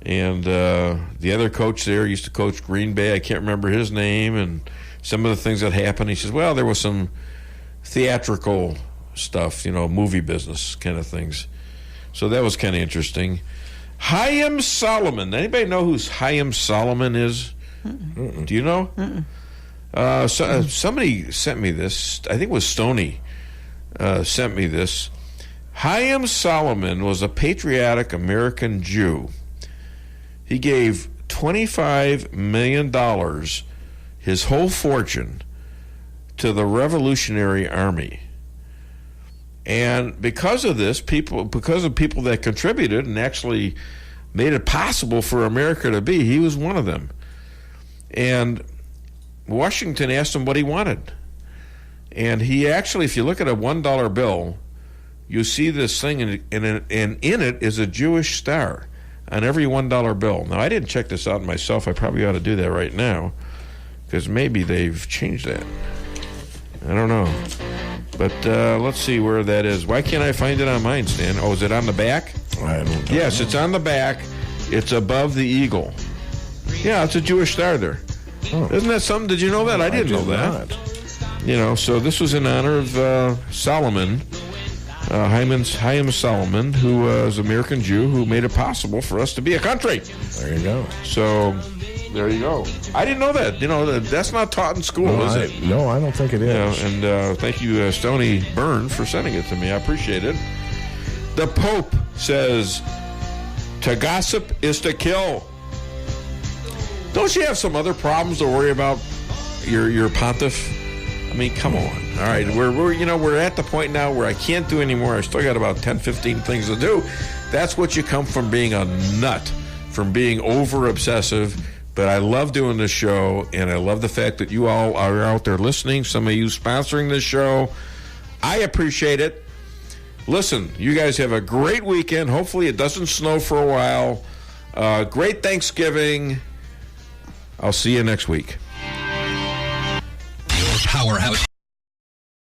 and the other coach there used to coach Green Bay. I can't remember his name, and some of the things that happened. He says, well, there was some theatrical stuff, movie business kind of things. So that was kind of interesting. Chaim Solomon. Anybody know who Chaim Solomon is? Mm-mm. Do you know? Somebody sent me this. I think it was Stoney sent me this. Chaim Solomon was a patriotic American Jew. He gave $25 million, his whole fortune, to the Revolutionary Army. And because of this, because of people that contributed and actually made it possible for America to be, he was one of them. And Washington asked him what he wanted. And he actually, if you look at a $1 bill, you see this thing, and in it is a Jewish star on every $1 bill. Now, I didn't check this out myself. I probably ought to do that right now. because maybe they've changed that. I don't know. But let's see where that is. Why can't I find it on mine, Stan? Oh, is it on the back? I don't know. Yes, it's on the back. It's above the eagle. Yeah, it's a Jewish star there. Oh. Isn't that something? Did you know that? I didn't know that. Not. You know, so this was in honor of Solomon, Chaim Solomon, who was an American Jew who made it possible for us to be a country. There you go. So, there you go. I didn't know that. You know, that's not taught in school, is it? No, I don't think it is. You know, and thank you, Stony Byrne, for sending it to me. I appreciate it. The Pope says, to gossip is to kill. Don't you have some other problems to worry about, your pontiff? I mean, come on. All right, we're at the point now where I can't do anymore. I still got about 10, 15 things to do. That's what you come from being a nut, from being over-obsessive. But I love doing this show, and I love the fact that you all are out there listening, some of you sponsoring this show. I appreciate it. Listen, you guys have a great weekend. Hopefully it doesn't snow for a while. Great Thanksgiving. I'll see you next week. Powerhouse